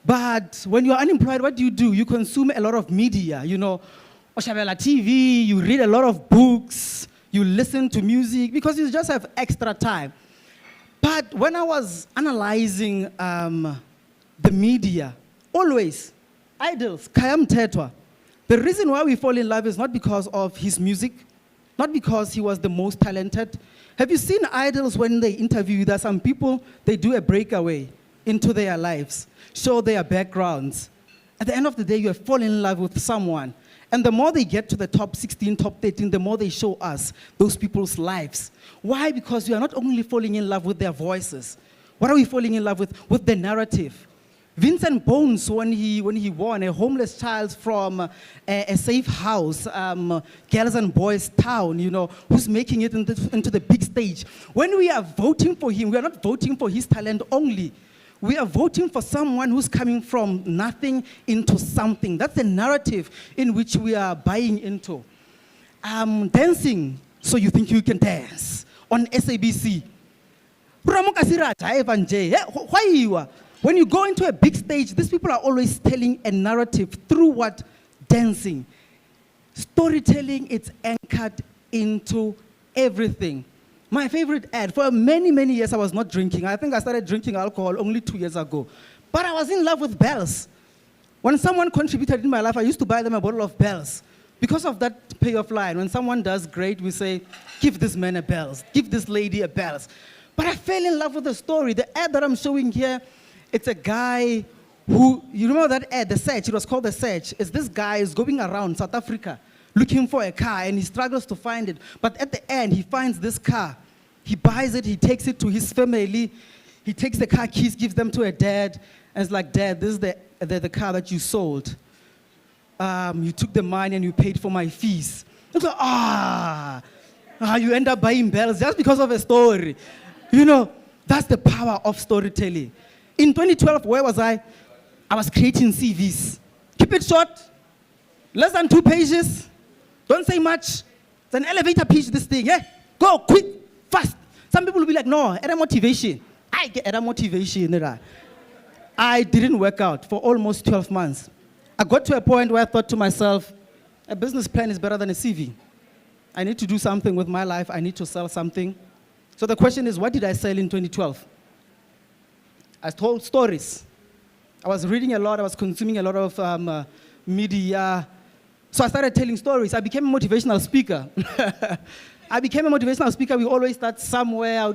But when you're unemployed, what do? You consume a lot of media, Oshabela TV, you read a lot of books, you listen to music, because you just have extra time. But when I was analyzing the media, always, idols, Kayam Tetwa, the reason why we fall in love is not because of his music, not because he was the most talented. Have you seen idols when they interview? There are some people, they do a breakaway into their lives, show their backgrounds. At the end of the day, you have fallen in love with someone. And the more they get to the top 16, top 13, the more they show us those people's lives. Why? Because we are not only falling in love with their voices. What are we falling in love with? With the narrative. Vincent Bones, when he won a homeless child from a safe house, girls and boys town, who's making it into the big stage. When we are voting for him, we are not voting for his talent only. We are voting for someone who's coming from nothing into something. That's the narrative in which we are buying into. Dancing, so you think you can dance on SABC. When you go into a big stage, these people are always telling a narrative through what? Dancing. Storytelling, it's anchored into everything. My favorite ad, for many, many years I was not drinking. I think I started drinking alcohol only 2 years ago. But I was in love with bells. When someone contributed in my life, I used to buy them a bottle of bells. Because of that payoff line, when someone does great, we say, give this man a bells, give this lady a bells. But I fell in love with the story. The ad that I'm showing here, it's a guy who, you remember that ad, The Search, it was called The Search. It's this guy is going around South Africa looking for a car and he struggles to find it. But at the end, he finds this car. He buys it, he takes it to his family. He takes the car keys, gives them to a dad, and it's like, Dad, this is the car that you sold. You took the money and you paid for my fees. It's like, you end up buying bells just because of a story. That's the power of storytelling. In 2012, where was I? I was creating CVs. Keep it short, less than 2 pages. Don't say much. It's an elevator pitch, this thing. Yeah? Go quick, fast. Some people will be like, no, add a motivation. I get a motivation. I didn't work out for almost 12 months. I got to a point where I thought to myself, a business plan is better than a CV. I need to do something with my life. I need to sell something. So the question is, what did I sell in 2012? I told stories. I was reading a lot. I was consuming a lot of media. So I started telling stories. I became a motivational speaker. We always start somewhere.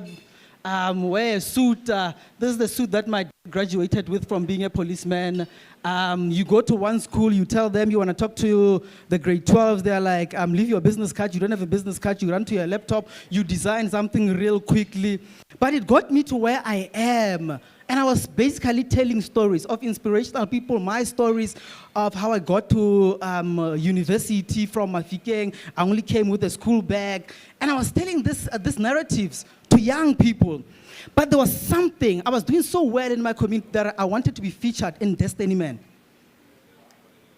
I would wear a suit. This is the suit that my dad graduated with from being a policeman. You go to one school, you tell them you want to talk to the grade 12s. They're like, leave your business card. You don't have a business card. You run to your laptop. You design something real quickly. But it got me to where I am. And I was basically telling stories of inspirational people, my stories of how I got to university from Mafikeng. I only came with a school bag. And I was telling these narratives to young people. But there was something, I was doing so well in my community that I wanted to be featured in Destiny Man.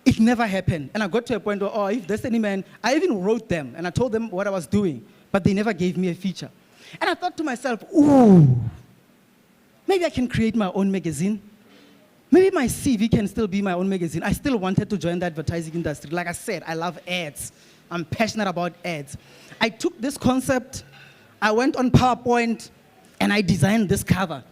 It never happened. And I got to a point where, if Destiny Man, I even wrote them and I told them what I was doing, but they never gave me a feature. And I thought to myself, maybe I can create my own magazine. Maybe my CV can still be my own magazine. I still wanted to join the advertising industry. Like I said, I love ads. I'm passionate about ads. I took this concept, I went on PowerPoint, and I designed this cover.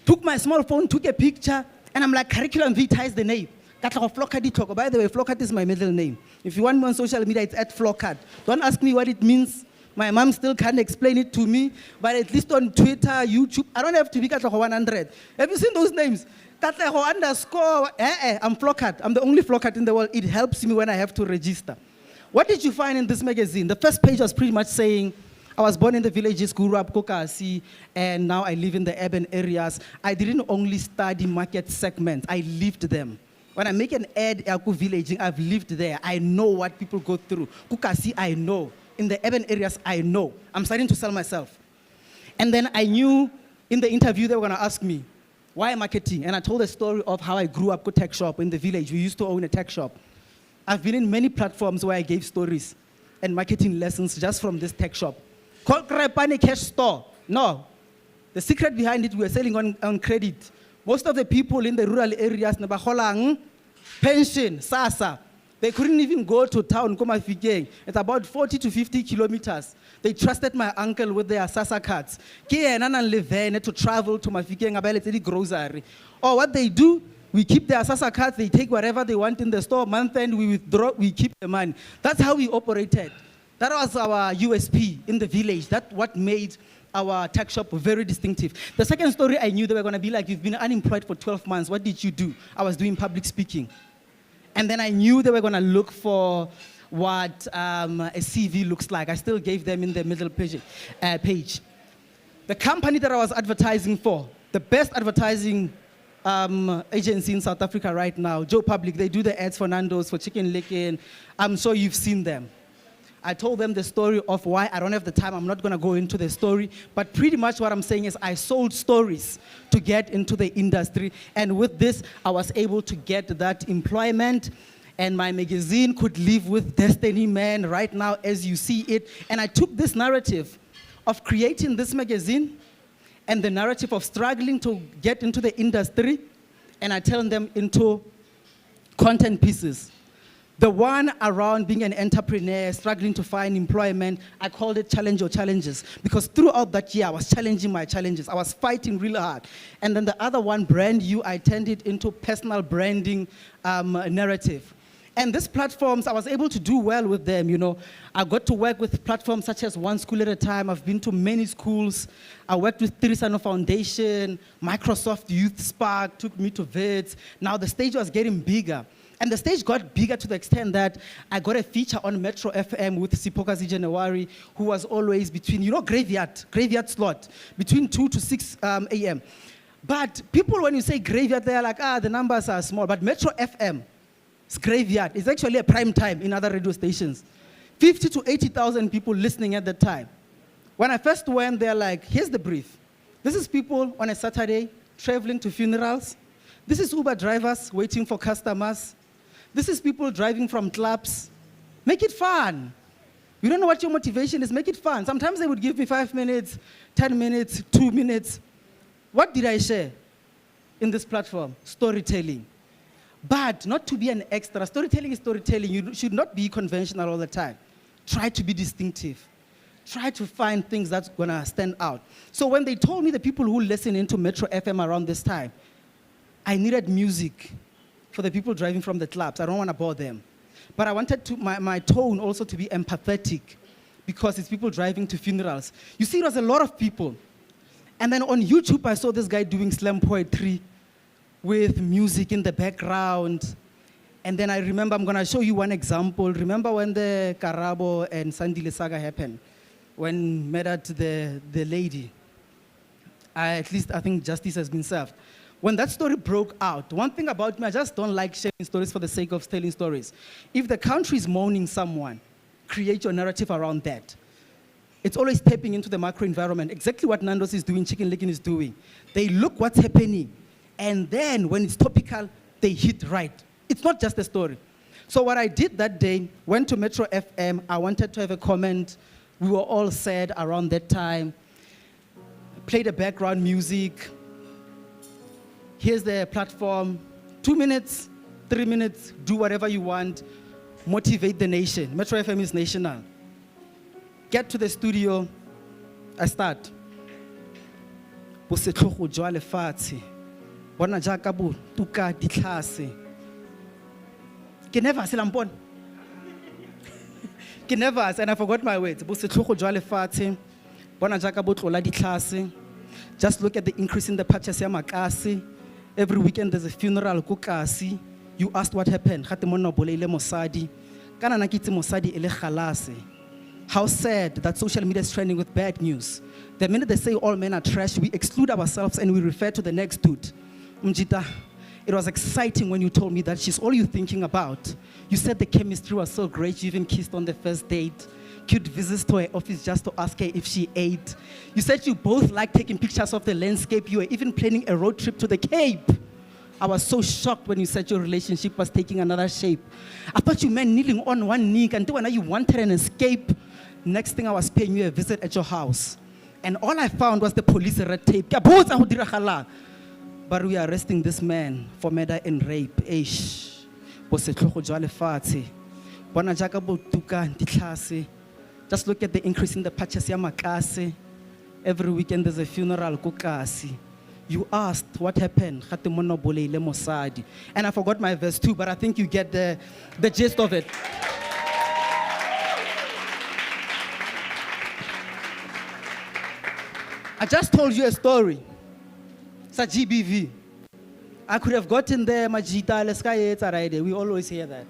Took my small phone, took a picture, and I'm like, Curriculum Vitae is the name. By the way, Flockhart is my middle name. If you want me on social media, it's @Flockhart. Don't ask me what it means. My mom still can't explain it to me, but at least on Twitter, YouTube, I don't have to be Katlaho 100. Have you seen those names? Katlaho underscore, I'm Flockhart. I'm the only Flockhart in the world. It helps me when I have to register. What did you find in this magazine? The first page was pretty much saying, I was born in the villages, grew up Kokasi, and now I live in the urban areas. I didn't only study market segments, I lived them. When I make an ad at villaging, I've lived there. I know what people go through. Kokasi, I know. In the urban areas, I know. I'm starting to sell myself. And then I knew in the interview they were going to ask me, Why marketing? And I told a story of how I grew up with tech shop in the village. We used to own a tech shop. I've been in many platforms where I gave stories and marketing lessons just from this tech shop. Called Krepane Cash Store. No. The secret behind it, we were selling on credit. Most of the people in the rural areas, Nabaholang, pension, SASA, they couldn't even go to town, Komafikeng. It's about 40 to 50 kilometers. They trusted my uncle with their SASA cards. To travel to Mafikeng, about grocery. Or what they do, we keep their SASA cards, they take whatever they want in the store, month end, we withdraw, we keep the money. That's how we operated. That was our USP in the village. That's what made our tech shop very distinctive. The second story, I knew they were going to be like, you've been unemployed for 12 months. What did you do? I was doing public speaking. And then I knew they were going to look for what a CV looks like. I still gave them in the middle page. The company that I was advertising for, the best advertising agency in South Africa right now, Joe Public, they do the ads for Nando's, for Chicken Licken. I'm sure you've seen them. I told them the story of why I don't have the time. I'm not going to go into the story. But pretty much what I'm saying is I sold stories to get into the industry. And with this, I was able to get that employment. And my magazine could live with Destiny Man right now as you see it. And I took this narrative of creating this magazine and the narrative of struggling to get into the industry, and I turned them into content pieces. The one around being an entrepreneur, struggling to find employment, I called it Challenge Your Challenges, because throughout that year, I was challenging my challenges. I was fighting really hard. And then the other one, Brand You, I turned it into personal branding narrative. And these platforms, I was able to do well with them, you know. I got to work with platforms such as One School at a Time. I've been to many schools. I worked with Tirisano Foundation, Microsoft Youth Spark, took me to VETS. Now the stage was getting bigger. And the stage got bigger to the extent that I got a feature on Metro FM with Sipokazi January, who was always between, you know, graveyard slot, between 2 to 6 a.m. But people, when you say graveyard, they're like, the numbers are small. But Metro FM, it's graveyard. It's actually a prime time in other radio stations. 50 to 80,000 people listening at that time. When I first went, they're like, here's the brief. This is people on a Saturday traveling to funerals. This is Uber drivers waiting for customers. This is people driving from clubs. Make it fun. You don't know what your motivation is, make it fun. Sometimes they would give me 5 minutes, 10 minutes, 2 minutes. What did I share in this platform? Storytelling. But not to be an extra. Storytelling is storytelling. You should not be conventional all the time. Try to be distinctive. Try to find things that's gonna stand out. So when they told me the people who listen into Metro FM around this time, I needed music for the people driving from the clubs. I don't want to bore them. But I wanted to, my tone also to be empathetic, because it's people driving to funerals. You see, it was a lot of people. And then on YouTube, I saw this guy doing slam poetry with music in the background. And then I remember, I'm going to show you one example. Remember when the Karabo and Sandile saga happened? When Medat, the lady, at least I think justice has been served. When that story broke out, one thing about me, I just don't like sharing stories for the sake of telling stories. If the country is mourning someone, create your narrative around that. It's always tapping into the macro environment. Exactly what Nando's is doing, Chicken Licken is doing. They look what's happening, and then when it's topical, they hit right. It's not just a story. So what I did that day, went to Metro FM, I wanted to have a comment. We were all sad around that time. Played the background music. Here's the platform, 2 minutes, 3 minutes, do whatever you want, motivate the nation. Metro FM is national. Get to the studio, I start. Bosetlhogo jwa lefatshe, bona jaaka bo tuka ditlhase. Ke nervous, lampon. Ke nervous, and I forgot my words. Bosetlhogo jwa lefatshe, bona jaaka bo tlola ditlhase. Just look at the increase in the purchase ya makase. Every weekend there's a funeral ko Kasi. You asked what happened. Gate monna boleile mosadi. Kana na kitse mosadi ele khalase. How sad that social media is trending with bad news. The minute they say all men are trash, we exclude ourselves and we refer to the next dude. Mjita, it was exciting when you told me that she's all you're thinking about. You said the chemistry was so great, you even kissed on the first date. execute visits to her office just to ask her if she ate. You said you both like taking pictures of the landscape. You were even planning a road trip to the Cape. I was so shocked when you said your relationship was taking another shape. I thought you meant kneeling on one knee until when you wanted an escape. Next thing I was paying you a visit at your house. And all I found was the police red tape. But we are arresting this man for murder and rape. Eish. Just look at the increase in the patches ya makase. Every weekend there's a funeral ko kasi. You asked what happened. And I forgot my verse too, but I think you get the gist of it. I just told you a story. It's a GBV. I could have gotten there, Majita, let's go, it's already. We always hear that.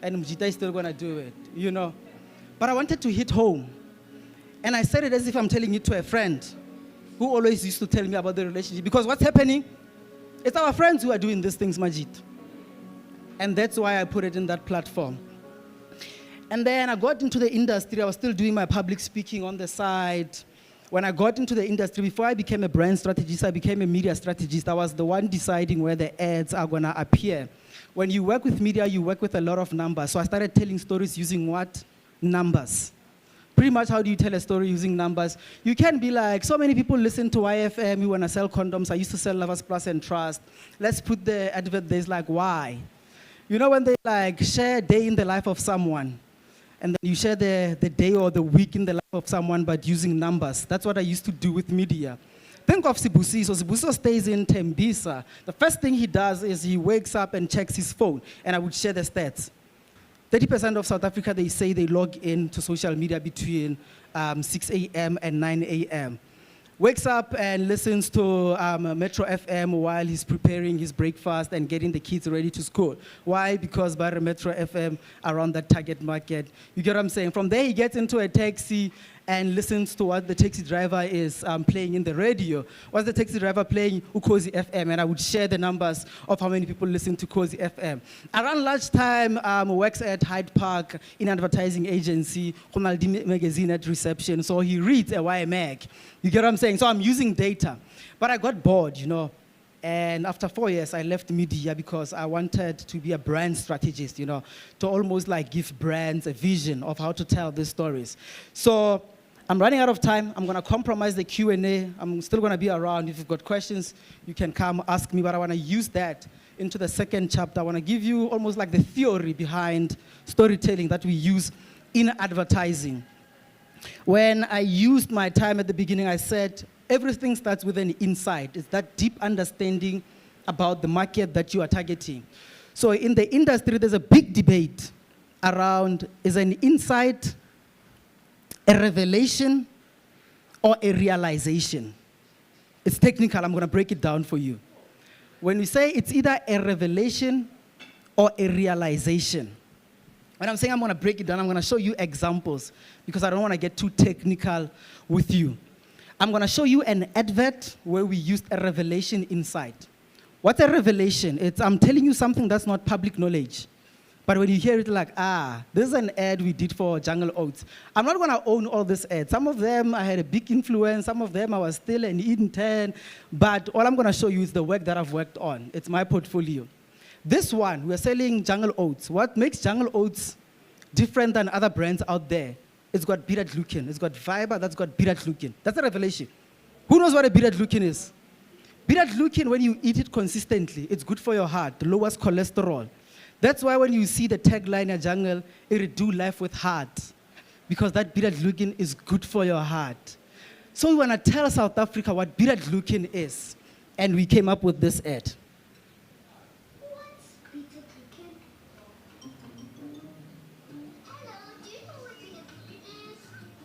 And Majita is still going to do it, you know. But I wanted to hit home. And I said it as if I'm telling it to a friend who always used to tell me about the relationship. Because what's happening? It's our friends who are doing these things, Majid. And that's why I put it in that platform. And then I got into the industry. I was still doing my public speaking on the side. When I got into the industry, before I became a brand strategist, I became a media strategist. I was the one deciding where the ads are going to appear. When you work with media, you work with a lot of numbers. So I started telling stories using what? Numbers. Pretty much, how do you tell a story using numbers? You can be like, so many people listen to YFM, you want to sell condoms. I used to sell Lovers Plus and Trust. Let's put the advert there, like, why? You know when they like share a day in the life of someone, and then you share the day or the week in the life of someone, but using numbers. That's what I used to do with media. Think of Sibusi. So Sibusi stays in Tembisa. The first thing he does is he wakes up and checks his phone, and I would share the stats. 30% of South Africa, they say they log in to social media between 6 a.m. and 9 a.m. Wakes up and listens to Metro FM while he's preparing his breakfast and getting the kids ready to school. Why? Because by Metro FM around that target market. You get what I'm saying? From there, he gets into a taxi and listens to what the taxi driver is playing in the radio. What's the taxi driver playing? Ukhozi FM. And I would share the numbers of how many people listen to Ukhozi FM. Around lunchtime, works at Hyde Park in an advertising agency, Ronaldi magazine at reception. So he reads a YMAG. You get what I'm saying? So I'm using data. But I got bored, you know. And after 4 years, I left media because I wanted to be a brand strategist, you know, to almost like give brands a vision of how to tell these stories. So I'm running out of time. I'm going to compromise the Q&A. I'm still going to be around. If you've got questions, you can come ask me. But I want to use that into the second chapter. I want to give you almost like the theory behind storytelling that we use in advertising. When I used my time at the beginning, I said, everything starts with an insight. It's that deep understanding about the market that you are targeting. So in the industry, there's a big debate around, is an insight a revelation or a realization? It's technical. I'm going to break it down for you. When we say it's either a revelation or a realization, when I'm saying I'm going to break it down, I'm going to show you examples because I don't want to get too technical with you. I'm going to show you an advert where we used a revelation insight. What's a revelation? It's I'm telling you something that's not public knowledge. But when you hear it like, this is an ad we did for Jungle Oats. I'm not going to own all these ads. Some of them I had a big influence. Some of them I was still an intern. But all I'm going to show you is the work that I've worked on. It's my portfolio. This one, we're selling Jungle Oats. What makes Jungle Oats different than other brands out there? It's got beta-glucan. It's got fiber that's got beta-glucan. That's a revelation. Who knows what a beta-glucan is? Beta-glucan, when you eat it consistently, it's good for your heart, lowers cholesterol. That's why when you see the tagline at Jungle, it do life with heart, because that beta-glucan is good for your heart. So we want to tell South Africa what beta-glucan is, and we came up with this ad. What's beta-glucan? Hello, do you know what beta-glucan is? What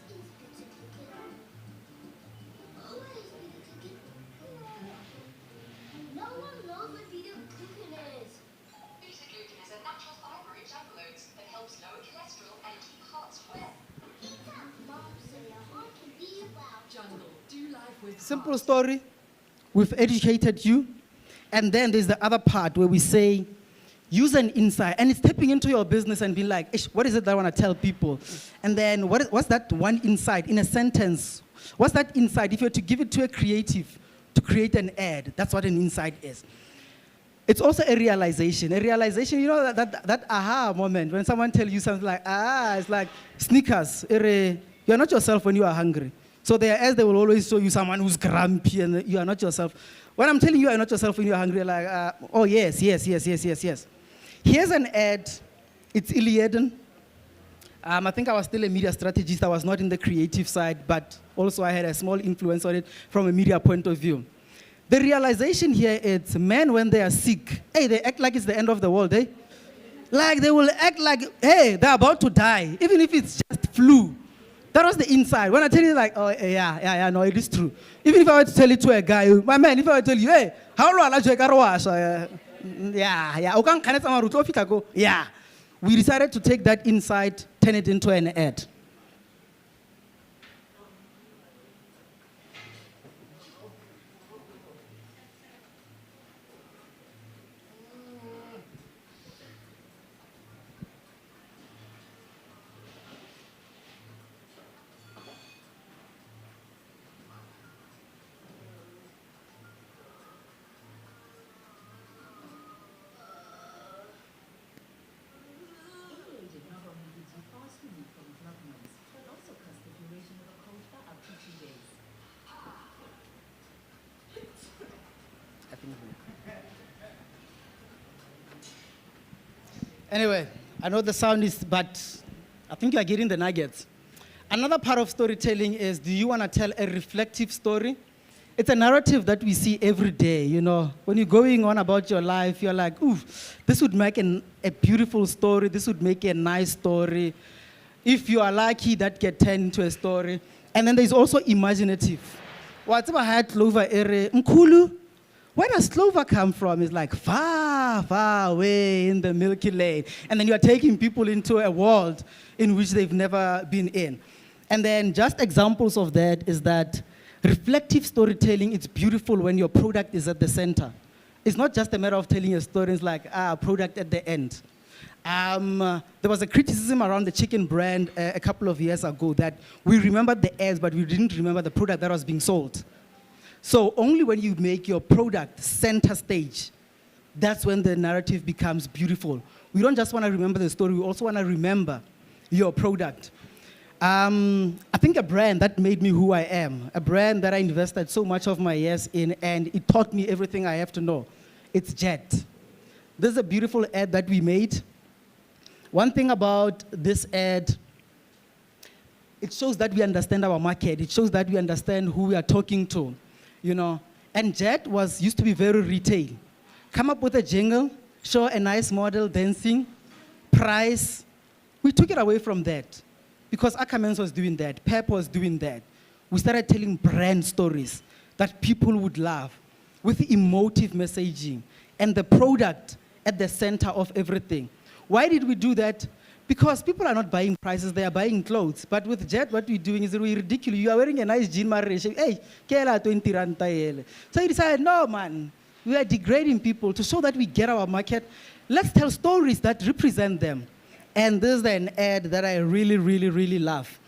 is beta-glucan? What is beta-glucan? No one knows what beta-glucan is. Beta-glucan is a natural fiber in Jungle Oats that helps lower cholesterol and keep hearts square. Pizza, Mom, so your heart can be loud. Jungle, do life with Simple story. We've educated you. And then there's the other part where we say, use an insight, and it's tapping into your business and being like, "Ish, what is it that I want to tell people? And then what's that one insight in a sentence? What's that insight? If you were to give it to a creative to create an ad, that's what an insight is. It's also a realization. A realization, you know, that aha moment when someone tells you something like, it's like sneakers. You're not yourself when you are hungry. So there, as they will always show you someone who's grumpy and you are not yourself. When I'm telling you are not yourself when you are hungry, like, oh yes. Here's an ad. It's Iliaden. I think I was still a media strategist. I was not in the creative side, but also I had a small influence on it from a media point of view. The realization here is men, when they are sick, they act like it's the end of the world, Like they will act like, they're about to die, even if it's just flu. That was the inside. When I tell you like, no, it is true. Even if I were to tell it to a guy, my man, if I were to tell you, hey, how long are you yeah. We decided to take that insight, turn it into an ad. Anyway, I know the sound is, but I think you are getting the nuggets. Another part of storytelling is, do you want to tell a reflective story? It's a narrative that we see every day, you know. When you're going on about your life, you're like, ooh, this would make a beautiful story. This would make a nice story. If you are lucky, that get turned into a story. And then there's also imaginative. Whatever I had Clover area, Mkulu, where does Clover come from? It's like far, far away in the Milky Way. And then you are taking people into a world in which they've never been in. And then just examples of that is that reflective storytelling, it's beautiful when your product is at the center. It's not just a matter of telling a story, it's like, product at the end. There was a criticism around the chicken brand a couple of years ago that we remembered the ads, but we didn't remember the product that was being sold. So only when you make your product center stage, that's when the narrative becomes beautiful. We don't just want to remember the story, we also want to remember your product. I think a brand that made me who I am, a brand that I invested so much of my years in, and it taught me everything I have to know. It's Jet. This is a beautiful ad that we made. One thing about this ad, it shows that we understand our market. It shows that we understand who we are talking to, you know. And Jet used to be very retail. Come up with a jingle, show a nice model dancing, price. We took it away from that because Ackermans was doing that, Pep was doing that. We started telling brand stories that people would love with emotive messaging and the product at the center of everything. Why did we do that? Because people are not buying prices, they are buying clothes. But with Jet, what we're doing is really ridiculous. You are wearing a nice jean, hey, kela 20 rand tayele. So you decided, no man, we are degrading people to show that we get our market. Let's tell stories that represent them. And this is an ad that I really, really, really love.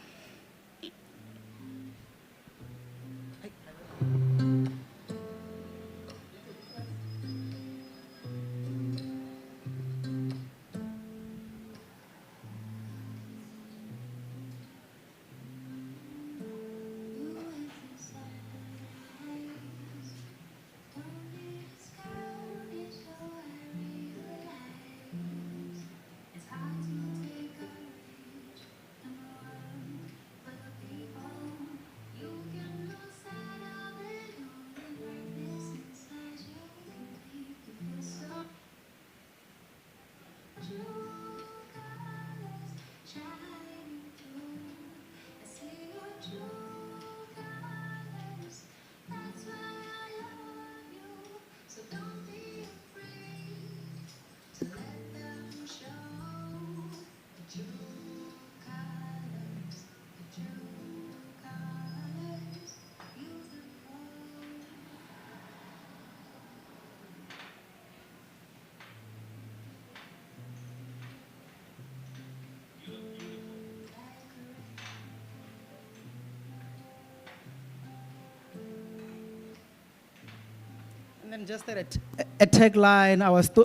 And then just a tagline,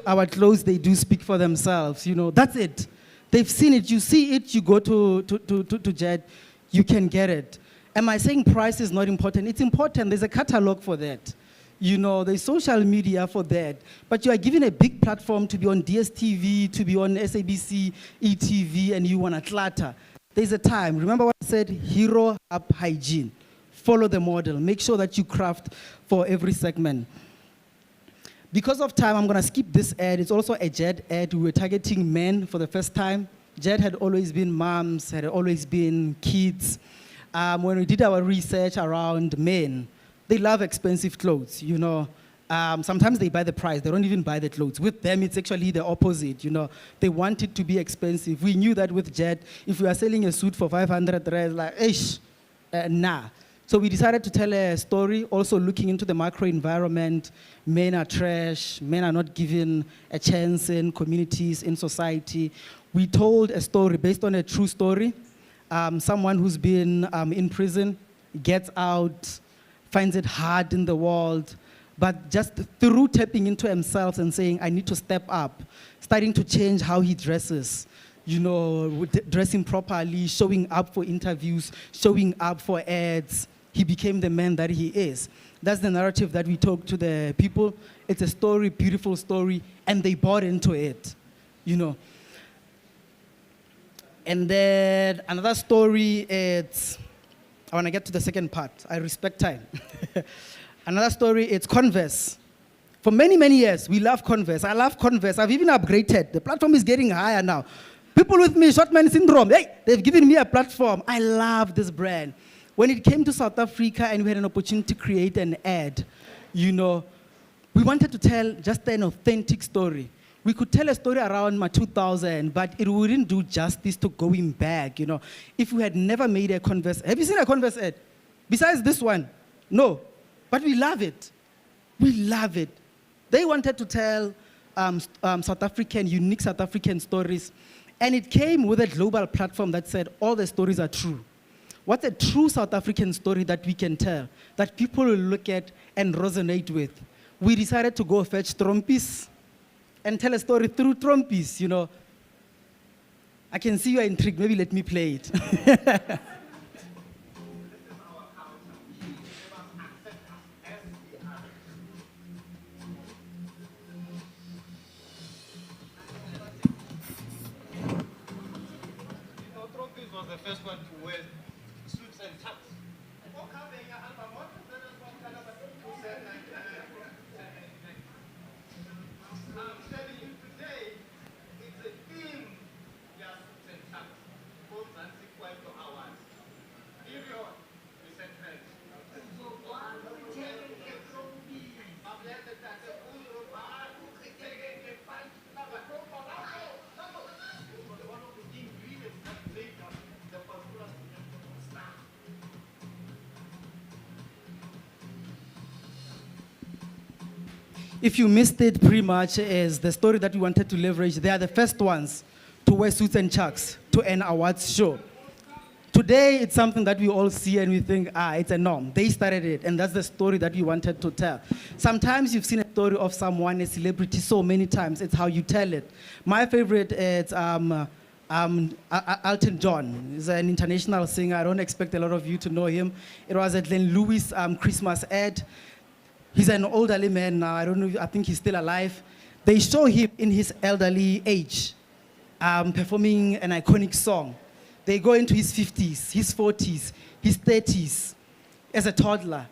our clothes, they do speak for themselves, you know, that's it. They've seen it, you see it, you go to Jed, you can get it. Am I saying price is not important? It's important, there's a catalog for that. You know, there's social media for that. But you are given a big platform to be on DSTV, to be on SABC, ETV, and you want to clatter. There's a time. Remember what I said? Hero up hygiene. Follow the model. Make sure that you craft for every segment. Because of time, I'm going to skip this ad. It's also a Jed ad. We were targeting men for the first time. Jed had always been moms, had always been kids. When we did our research around men, they love expensive clothes, you know. Sometimes they buy the price, they don't even buy the clothes. With them, it's actually the opposite, you know. They want it to be expensive. We knew that with Jed, if we are selling a suit for 500 rand, like, nah. So we decided to tell a story, also looking into the macro environment. Men are trash, men are not given a chance in communities, in society. We told a story based on a true story. Someone who's been in prison, gets out, finds it hard in the world, but just through tapping into himself and saying, I need to step up, starting to change how he dresses, you know, dressing properly, showing up for interviews, showing up for ads, he became the man that he is. That's the narrative that we talk to the people. It's a story, beautiful story, and they bought into it, you know. And then another story, it's, I want to get to the second part. I respect time. Another story, it's Converse. For many, many years, we love Converse. I love Converse. I've even upgraded. The platform is getting higher now. People with me, short man syndrome, hey, they've given me a platform. I love this brand. When it came to South Africa and we had an opportunity to create an ad, you know, we wanted to tell just an authentic story. We could tell a story around 2000, but it wouldn't do justice to going back, you know. If we had never made a Converse, have you seen a Converse ad? Besides this one? No. But we love it. We love it. They wanted to tell South African, unique South African stories. And it came with a global platform that said all the stories are true. What's a true South African story that we can tell, that people will look at and resonate with? We decided to go fetch Trompies and tell a story through Trompies, you know. I can see you are intrigued. Maybe let me play it. Was the first one to wear suits and tux. I'm telling you today, it's a theme, yeah, suits and tux. Homes and sequential hours. Period. We said friends. If you missed it, pretty much is the story that we wanted to leverage. They are the first ones to wear suits and chucks to an awards show. Today, it's something that we all see and we think, it's a norm. They started it, and that's the story that we wanted to tell. Sometimes you've seen a story of someone, a celebrity, so many times. It's how you tell it. My favorite is Elton John. He's an international singer. I don't expect a lot of you to know him. It was a Glenn Lewis Christmas ad. He's an elderly man now. I don't know, I think he's still alive. They show him in his elderly age performing an iconic song. They go into his 50s, his 40s, his 30s as a toddler.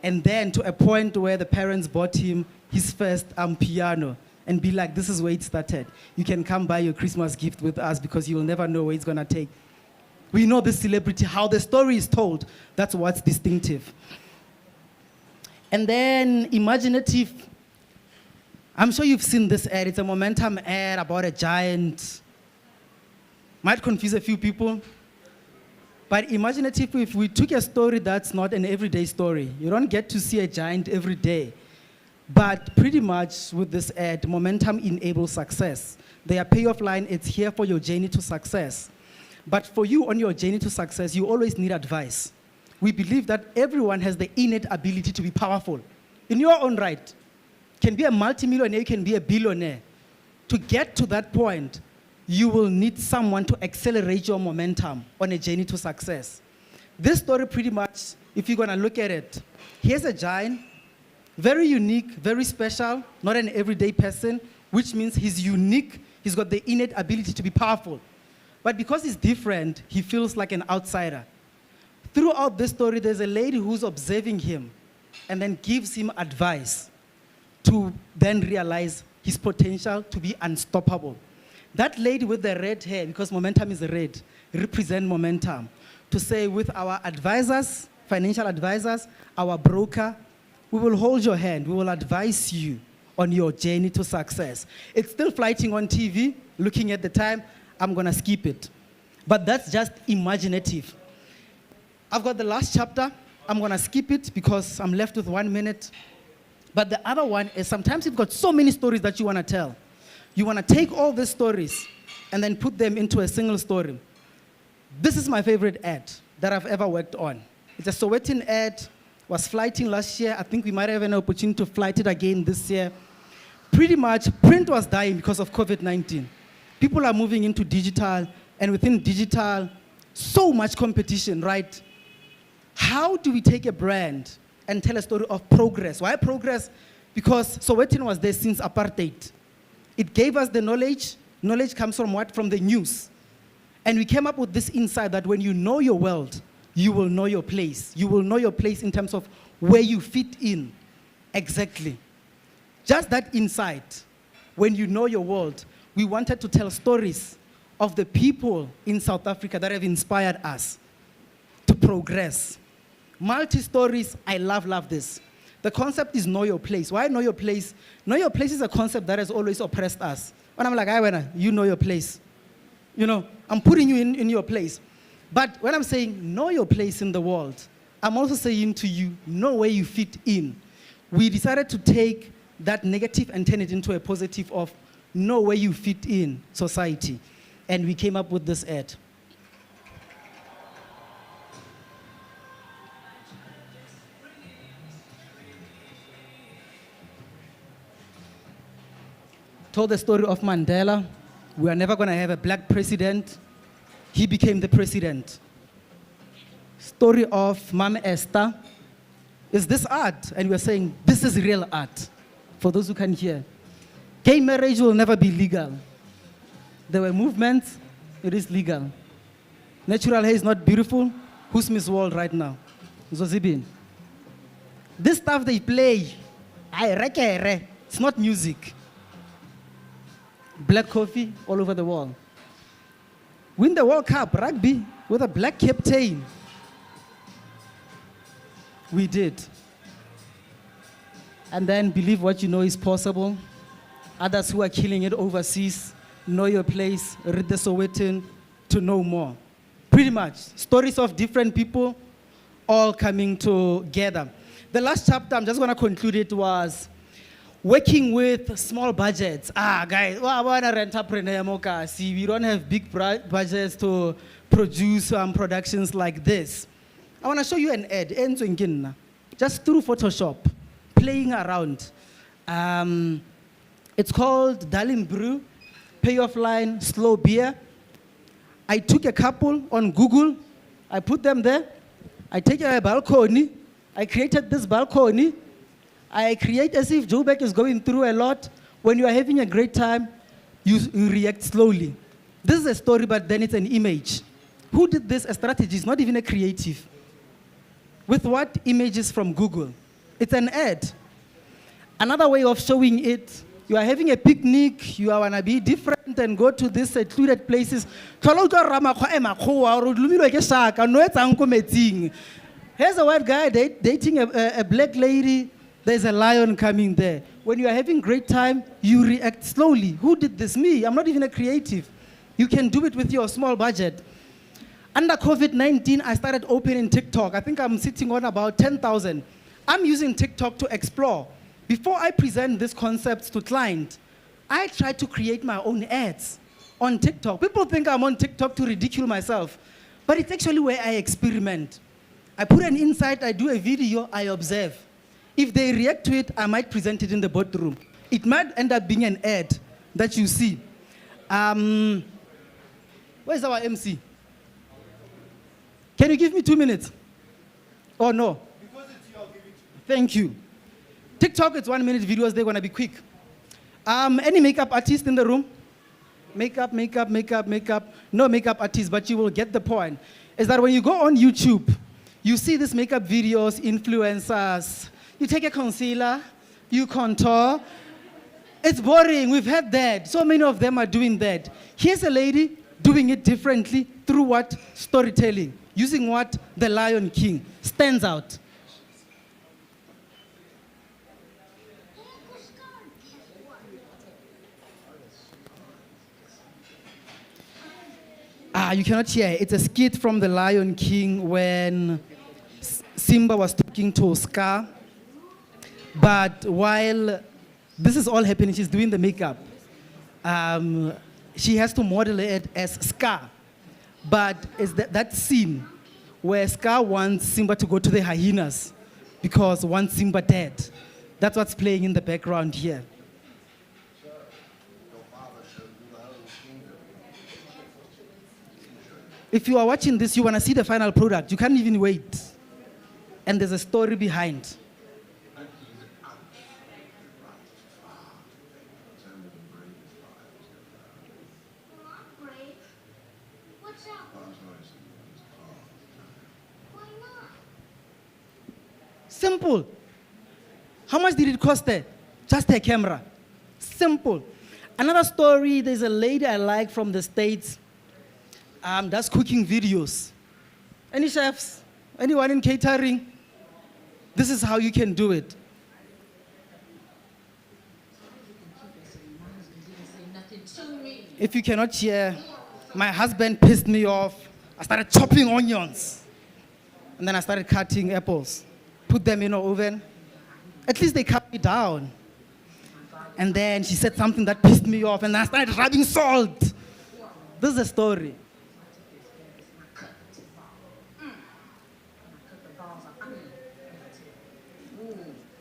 And then to a point where the parents bought him his first piano and be like, this is where it started. You can come buy your Christmas gift with us because you'll never know where it's gonna take. We know this celebrity, how the story is told. That's what's distinctive. And then imaginative. I'm sure you've seen this ad. It's a Momentum ad about a giant. Might confuse a few people. But imaginative, if we took a story that's not an everyday story, you don't get to see a giant every day. But pretty much with this ad, Momentum enables success. Their payoff line, it's here for your journey to success. But for you on your journey to success, you always need advice. We believe that everyone has the innate ability to be powerful in your own right. can be a multimillionaire, you can be a billionaire. To get to that point, you will need someone to accelerate your momentum on a journey to success. This story pretty much, if you're gonna look at it, here's a giant, very unique, very special, not an everyday person, which means he's unique, he's got the innate ability to be powerful. But because he's different, he feels like an outsider. Throughout this story, there's a lady who's observing him and then gives him advice to then realize his potential to be unstoppable. That lady with the red hair, because momentum is red, represent momentum. To say with our advisors, financial advisors, our broker, we will hold your hand, we will advise you on your journey to success. It's still flighting on TV, looking at the time, I'm gonna skip it. But that's just imaginative. I've got the last chapter, I'm gonna skip it because I'm left with 1 minute. But the other one is sometimes you've got so many stories that you wanna tell. You wanna take all these stories and then put them into a single story. This is my favorite ad that I've ever worked on. It's a Sowetan ad, was flighting last year. I think we might have an opportunity to flight it again this year. Pretty much, print was dying because of COVID-19. People are moving into digital, and within digital, so much competition, right? How do we take a brand and tell a story of progress? Why progress? Because Sowetan was there since apartheid. It gave us the knowledge. Knowledge comes from what? From the news. And we came up with this insight that when you know your world, you will know your place. You will know your place in terms of where you fit in. Exactly. Just that insight. When you know your world, we wanted to tell stories of the people in South Africa that have inspired us to progress. Multi-stories, I love this. The concept is know your place. Why know your place? Know your place is a concept that has always oppressed us. When I'm like, you know your place. You know, I'm putting you in your place. But when I'm saying know your place in the world, I'm also saying to you, know where you fit in. We decided to take that negative and turn it into a positive of know where you fit in society. And we came up with this ad. Told the story of Mandela. We are never going to have a black president. He became the president. Story of Mama Esther. Is this art? And we're saying this is real art. For those who can hear. Gay marriage will never be legal. There were movements, it is legal. Natural hair is not beautiful. Who's Miss World right now? Zozibin. This stuff they play, it's not music. Black coffee all over the wall. Win the World Cup, rugby, with a black captain. We did. And then believe what you know is possible. Others who are killing it overseas, know your place, read the Sowetan to know more. Pretty much, stories of different people all coming together. The last chapter, I'm just gonna conclude it, was working with small budgets. Guys, I want an entrepreneur. See, we don't have big budgets to produce productions like this. I want to show you an ad, just through Photoshop, playing around. It's called Darling Brew, Payoff Line, Slow Beer. I took a couple on Google, I put them there. I take a balcony, I created this balcony. I create as if Joburg is going through a lot. When you are having a great time, you react slowly. This is a story, but then it's an image. Who did this? A strategy, it's not even a creative. With what? Images from Google. It's an ad. Another way of showing it, you are having a picnic, you want to be different and go to these secluded places. Here's a white guy dating a black lady. There's a lion coming there. When you are having great time, you react slowly. Who did this? Me. I'm not even a creative. You can do it with your small budget. Under COVID-19, I started opening TikTok. I think I'm sitting on about 10,000. I'm using TikTok to explore. Before I present these concepts to clients, I try to create my own ads on TikTok. People think I'm on TikTok to ridicule myself, but it's actually where I experiment. I put an insight, I do a video, I observe. If they react to it, I might present it in the boardroom. It might end up being an ad that you see. Where's our MC? Can you give me 2 minutes? Oh, no? Because it's you, I'll give it to you. Thank you. TikTok, it's 1 minute videos. They're going to be quick. Any makeup artist in the room? Makeup. No makeup artist, but you will get the point. Is that when you go on YouTube, you see these makeup videos, influencers. You take a concealer, you contour. It's boring. We've had that. So many of them are doing that. Here's a lady doing it differently through what? Storytelling. Using what? The Lion King. Stands out. You cannot hear. It's a skit from The Lion King when Simba was talking to Scar. But while this is all happening, she's doing the makeup. She has to model it as Scar. But it's that scene where Scar wants Simba to go to the hyenas because wants Simba dead. That's what's playing in the background here. If you are watching this, you want to see the final product. You can't even wait. And there's a story behind. What's up? Why not? Simple. How much did it cost there? Just a camera. Simple. Another story, there's a lady I like from the States. Does cooking videos. Any chefs? Anyone in catering? This is how you can do it. If you cannot hear, my husband pissed me off. I started chopping onions. And then I started cutting apples. Put them in the oven. At least they cut me down. And then she said something that pissed me off. And then I started rubbing salt. This is a story.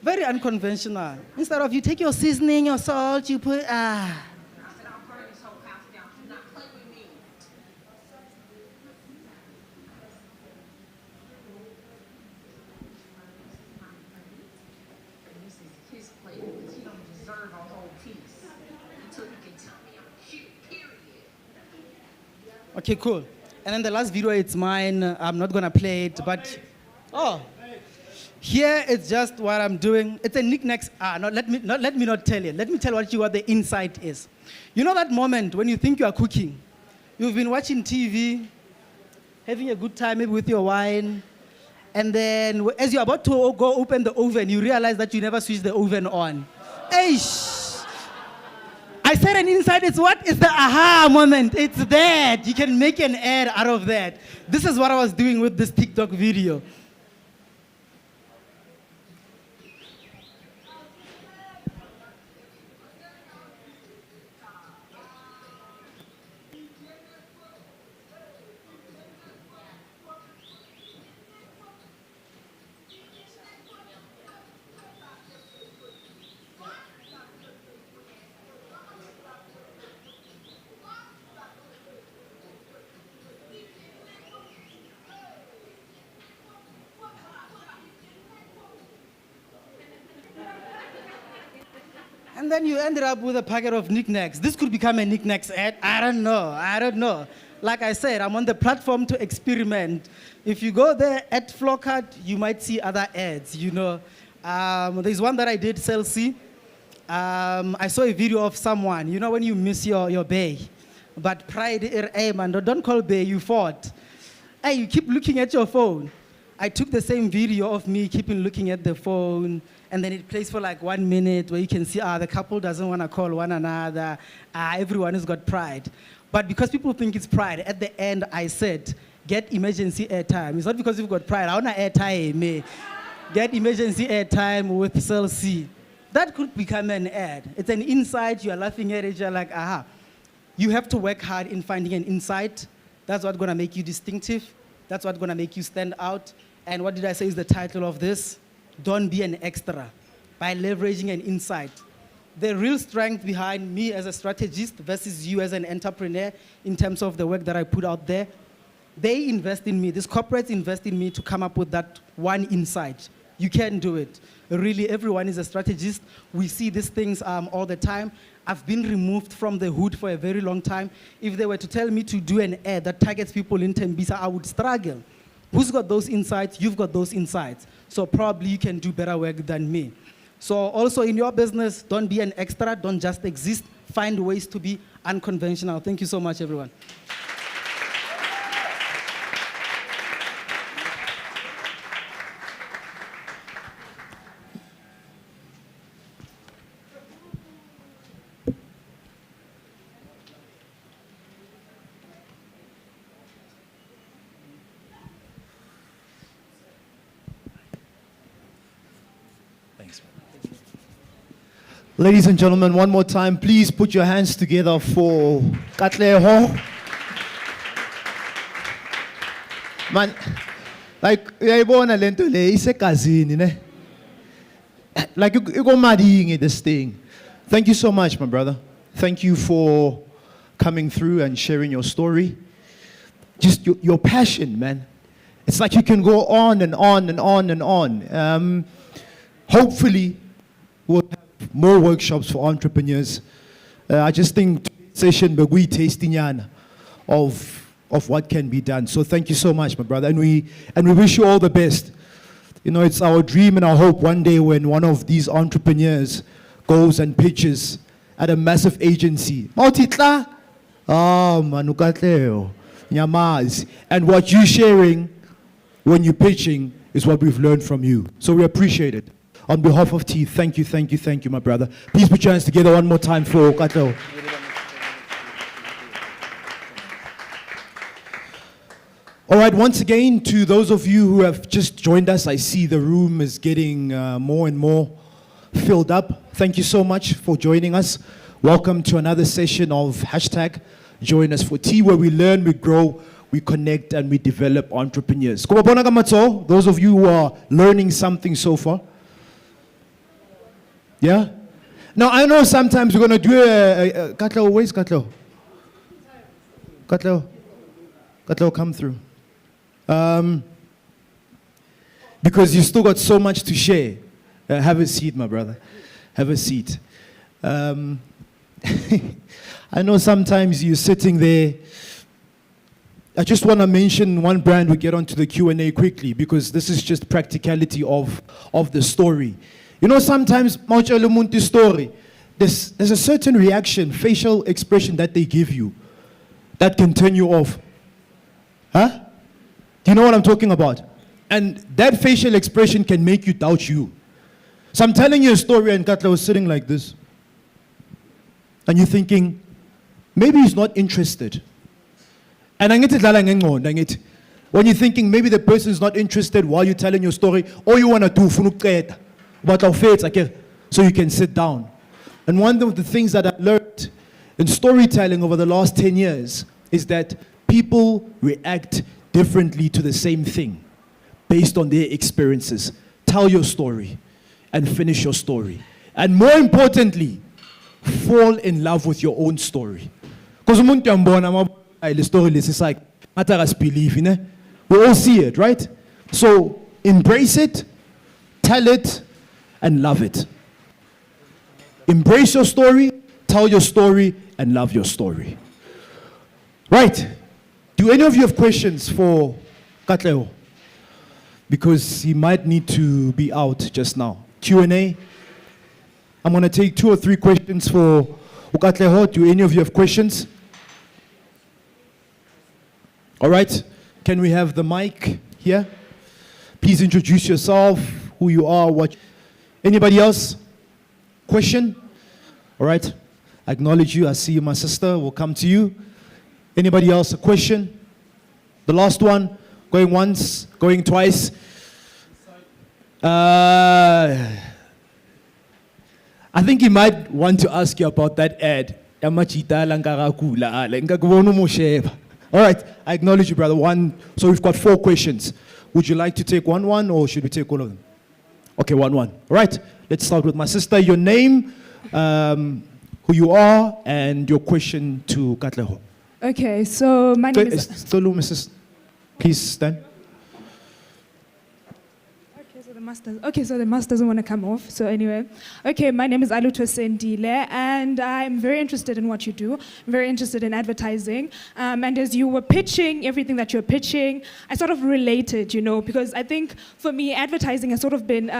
Very unconventional. Instead of you take your seasoning, your salt, you put, Okay, cool. And then the last video, it's mine. I'm not gonna play it, but here it's just what I'm doing. It's a knickknacks. Let me not tell you. Let me tell what the insight is. You know that moment when you think you are cooking, you've been watching TV, having a good time maybe with your wine, and then as you're about to go open the oven, you realize that you never switched the oven on. Eish! I said an insight, it's what? It's the aha moment. It's that. You can make an ad out of that. This is what I was doing with this TikTok video. And then you ended up with a packet of knickknacks. This could become a knickknacks ad. I don't know. Like I said, I'm on the platform to experiment. If you go there at Flowcard, you might see other ads, you know. There's one that I did, Celsi. I saw a video of someone, you know when you miss your bay. But pride, hey man, don't call bay, you fought. Hey, you keep looking at your phone. I took the same video of me keeping looking at the phone, and then it plays for like 1 minute where you can see, the couple doesn't want to call one another. Everyone has got pride. But because people think it's pride, at the end I said, get emergency airtime. It's not because you've got pride. I want airtime. Get emergency airtime with Cell C. That could become an ad. It's an insight. You are laughing at it. You're like, aha. You have to work hard in finding an insight. That's what's going to make you distinctive. That's what's going to make you stand out. And what did I say is the title of this? don't be an extra by leveraging an insight. The real strength behind me as a strategist versus you as an entrepreneur in terms of the work that I put out there, they invest in me. These corporates invest in me to come up with that one insight. You can do it. Really, everyone is a strategist. We see these things all the time. I've been removed from the hood for a very long time. If they were to tell me to do an ad that targets people in Tembisa, I would struggle. Who's got those insights? You've got those insights. So probably you can do better work than me. So also in your business, don't be an extra, don't just exist. Find ways to be unconventional. Thank you so much, everyone. Ladies and gentlemen, one more time, please put your hands together for Katleho. Man, like, uyayibona lento le isegazini ne. Like you go mading this thing. Thank you so much, my brother. Thank you for coming through and sharing your story. Just your passion, man. It's like you can go on and on and on and on. Hopefully, we'll have more workshops for entrepreneurs. I just think session but we tasting of what can be done. So thank you so much, my brother, and we wish you all the best. You know, it's our dream and our hope one day when one of these entrepreneurs goes and pitches at a massive agency. Mautitla, manukatleo, nyamaz, and what you're sharing when you're pitching is what we've learned from you. So we appreciate it. On behalf of T, thank you, my brother. Please put your hands together one more time for Kato. All right, once again, to those of you who have just joined us, I see the room is getting more and more filled up. Thank you so much for joining us. Welcome to another session of hashtag Join Us for T, where we learn, we grow, we connect, and we develop entrepreneurs. Those of you who are learning something so far. Yeah? Now, I know sometimes we're going to do a Katlo, where's Katlo? Katlo, come through. Because you still got so much to share. Have a seat, my brother. Have a seat. I know sometimes you're sitting there. I just want to mention one brand. We get onto the Q&A quickly because this is just practicality of the story. You know, sometimes, story, there's a certain reaction, facial expression that they give you that can turn you off. Huh? Do you know what I'm talking about? And that facial expression can make you doubt you. So I'm telling you a story and Katla was sitting like this. And you're thinking, maybe he's not interested. And when you're thinking maybe the person is not interested while you're telling your story, all you want to do, so you can sit down. And one of the things that I learned in storytelling over the last 10 years is that people react differently to the same thing based on their experiences. Tell your story and finish your story. And more importantly, fall in love with your own story. Because the story is like, we all see it, right? So embrace it, tell it, and love it. Embrace your story, tell your story, and love your story. Right. Do any of you have questions for Katleo? Because he might need to be out just now. Q&A. I'm going to take 2 or 3 questions for Katleo. Do any of you have questions? All right. Can we have the mic here? Please introduce yourself, who you are, what. Anybody else? Question? All right. I acknowledge you. I see you, my sister. We'll come to you. Anybody else? A question? The last one. Going once, going twice. I think he might want to ask you about that ad. All right. I acknowledge you, brother. So we've got 4 questions. Would you like to take one, or should we take all of them? Okay, 1-1. Right. Let's start with my sister. Your name, who you are, and your question to Katleho. Okay, so my name is... Still, Mrs. Please stand. Okay, so the mask doesn't want to come off. So anyway, okay, my name is Aluto Sendile, and I'm very interested in what you do. I'm very interested in advertising. And as you were pitching everything that you're pitching, I sort of related, you know, because I think for me, advertising has sort of been,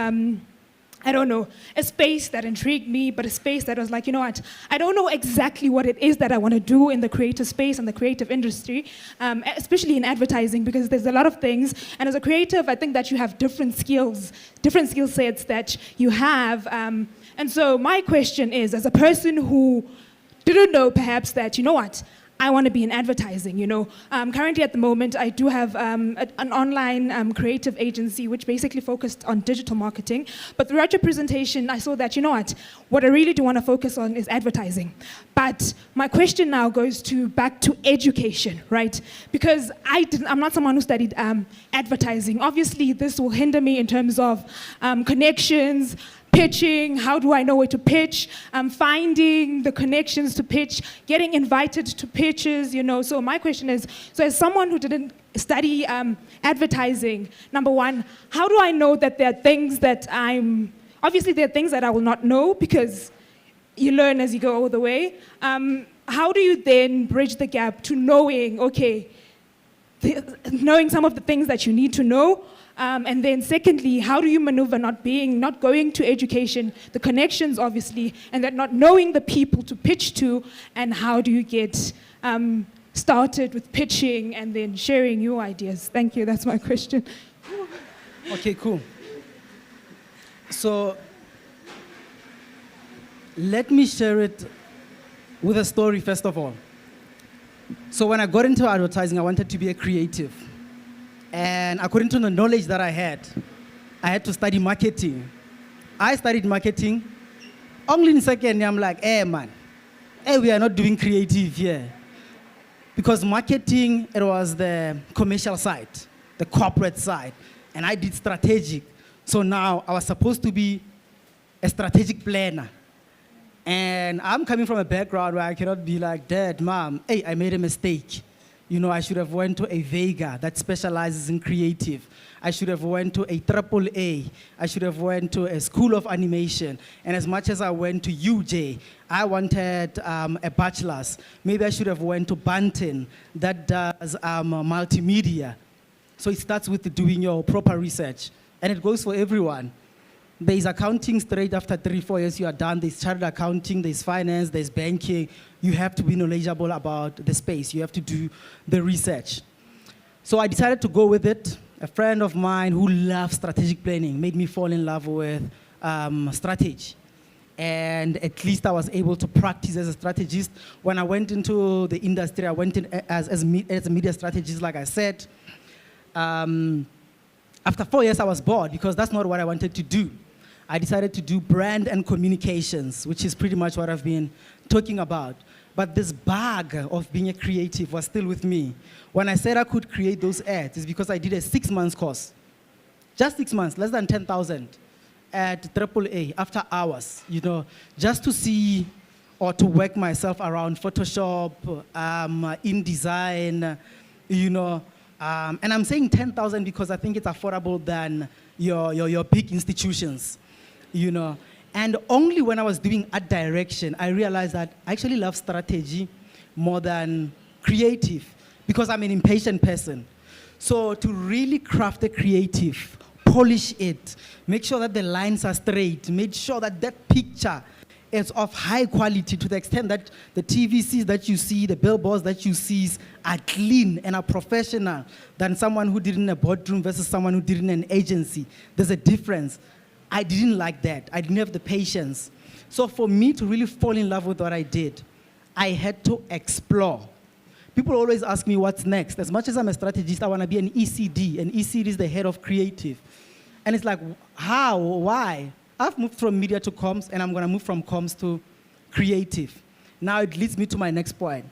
I don't know, a space that intrigued me, but a space that was like, you know what, I don't know exactly what it is that I want to do in the creative space and the creative industry, especially in advertising, because there's a lot of things. And as a creative, I think that you have different skill sets that you have. And so my question is, as a person who didn't know perhaps that, you know what, I want to be in advertising, you know. Currently at the moment, I do have an online creative agency which basically focused on digital marketing. But throughout your presentation, I saw that, you know what I really do want to focus on is advertising. But my question now goes back to education, right? Because I'm not someone who studied advertising. Obviously, this will hinder me in terms of connections, pitching, how do I know where to pitch, finding the connections to pitch, getting invited to pitches, you know. So my question is, so as someone who didn't study advertising, number one, how do I know that there are things that obviously there are things that I will not know because you learn as you go all the way. How do you then bridge the gap to knowing, okay, knowing some of the things that you need to know? And then secondly, how do you maneuver not going to education, the connections obviously, and that not knowing the people to pitch to, and how do you get started with pitching and then sharing your ideas? Thank you, that's my question. Okay, cool. So let me share it with a story first of all. So when I got into advertising, I wanted to be a creative. And according to the knowledge that I had to study marketing. I studied marketing. Only in second year, I'm like, hey man, we are not doing creative here. Because marketing, it was the commercial side, the corporate side. And I did strategic. So now I was supposed to be a strategic planner. And I'm coming from a background where I cannot be like, Dad, Mom, hey, I made a mistake. You know, I should have went to a Vega that specializes in creative. I should have went to a AAA. I should have went to a school of animation. And as much as I went to UJ, I wanted a bachelor's. Maybe I should have went to Banton that does multimedia. So it starts with doing your proper research. And it goes for everyone. There's accounting straight after 3-4 years you are done. There's chartered accounting, there's finance, there's banking. You have to be knowledgeable about the space. You have to do the research. So I decided to go with it. A friend of mine who loves strategic planning made me fall in love with strategy. And at least I was able to practice as a strategist. When I went into the industry, I went in as a media strategist, like I said. After 4 years, I was bored because that's not what I wanted to do. I decided to do brand and communications, which is pretty much what I've been talking about. But this bug of being a creative was still with me. When I said I could create those ads, it's because I did a 6-month course. Just 6 months, less than 10,000 at AAA after hours, you know, just to see or to work myself around Photoshop, InDesign, you know. And I'm saying 10,000 because I think it's affordable than your big institutions, you know. And only when I was doing art direction, I realized that I actually love strategy more than creative because I'm an impatient person. So to really craft a creative, polish it, make sure that the lines are straight, make sure that that picture is of high quality to the extent that the TVCs that you see, the billboards that you see are clean and are professional than someone who did it in a boardroom versus someone who did it in an agency. There's a difference. I didn't like that. I didn't have the patience. So for me to really fall in love with what I did, I had to explore. People always ask me what's next. As much as I'm a strategist, I want to be an ECD. An ECD is the head of creative. And it's like, how? Why? I've moved from media to comms, and I'm going to move from comms to creative. Now it leads me to my next point.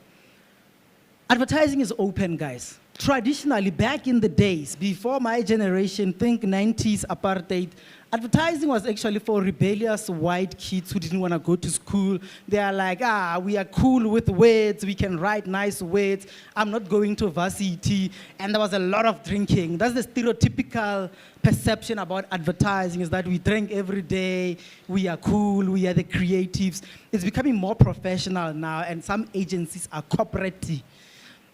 Advertising is open, guys. Traditionally, back in the days, before my generation, think 90s apartheid, Advertising was actually for rebellious white kids who didn't want to go to school. They are like, we are cool with words, we can write nice words, I'm not going to varsity. And there was a lot of drinking. That's the stereotypical perception about advertising, is that we drink every day, we are cool, we are the creatives. It's becoming more professional now, and some agencies are corporate.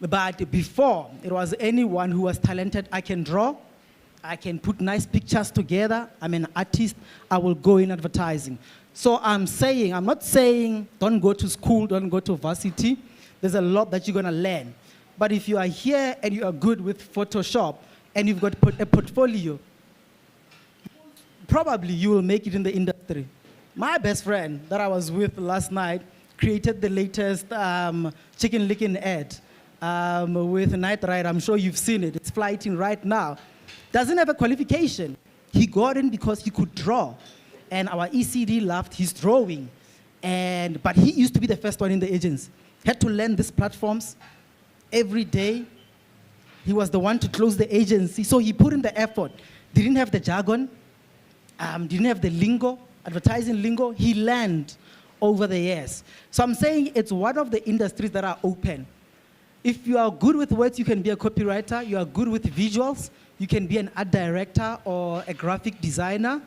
But before, it was anyone who was talented. I can draw, I can put nice pictures together, I'm an artist, I will go in advertising. So I'm not saying don't go to school, don't go to varsity. There's a lot that you're gonna learn. But if you are here and you are good with Photoshop and you've got a portfolio, probably you will make it in the industry. My best friend that I was with last night created the latest chicken licking ad with Night Ride. I'm sure you've seen it, it's flighting right now. Doesn't have a qualification. He got in because he could draw. And our ECD loved his drawing. But he used to be the first one in the agency. Had to learn these platforms every day. He was the one to close the agency. So he put in the effort. Didn't have the jargon, didn't have the lingo, advertising lingo. He learned over the years. So I'm saying it's one of the industries that are open. If you are good with words, you can be a copywriter. You are good with visuals, you can be an art director or a graphic designer.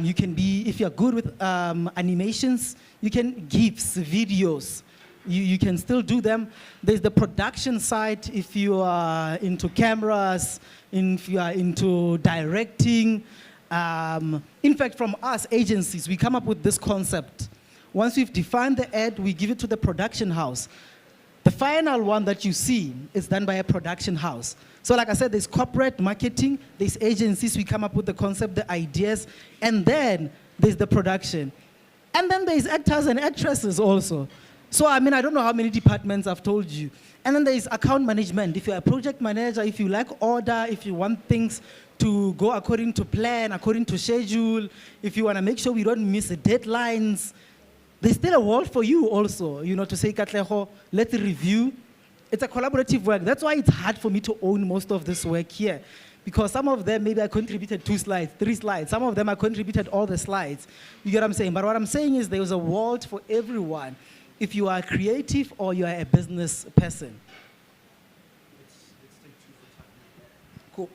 You can be, if you're good with animations, you can GIFs, videos. You can still do them. There's the production side if you are into cameras, if you are into directing. In fact, from us agencies, we come up with this concept. Once we've defined the ad, we give it to the production house. The final one that you see is done by a production house. So like I said, there's corporate marketing, there's agencies, we come up with the concept, the ideas, and then there's the production. And then there's actors and actresses also. So I mean, I don't know how many departments I've told you. And then there's account management. If you're a project manager, if you like order, if you want things to go according to plan, according to schedule, if you want to make sure we don't miss the deadlines, there's still a world for you also, you know, to say, Katleho, let's review. It's a collaborative work. That's why it's hard for me to own most of this work here. Because some of them, maybe I contributed 2 slides, 3 slides. Some of them I contributed all the slides. You get what I'm saying? But what I'm saying is there's a world for everyone, if you are creative or you are a business person. Cool.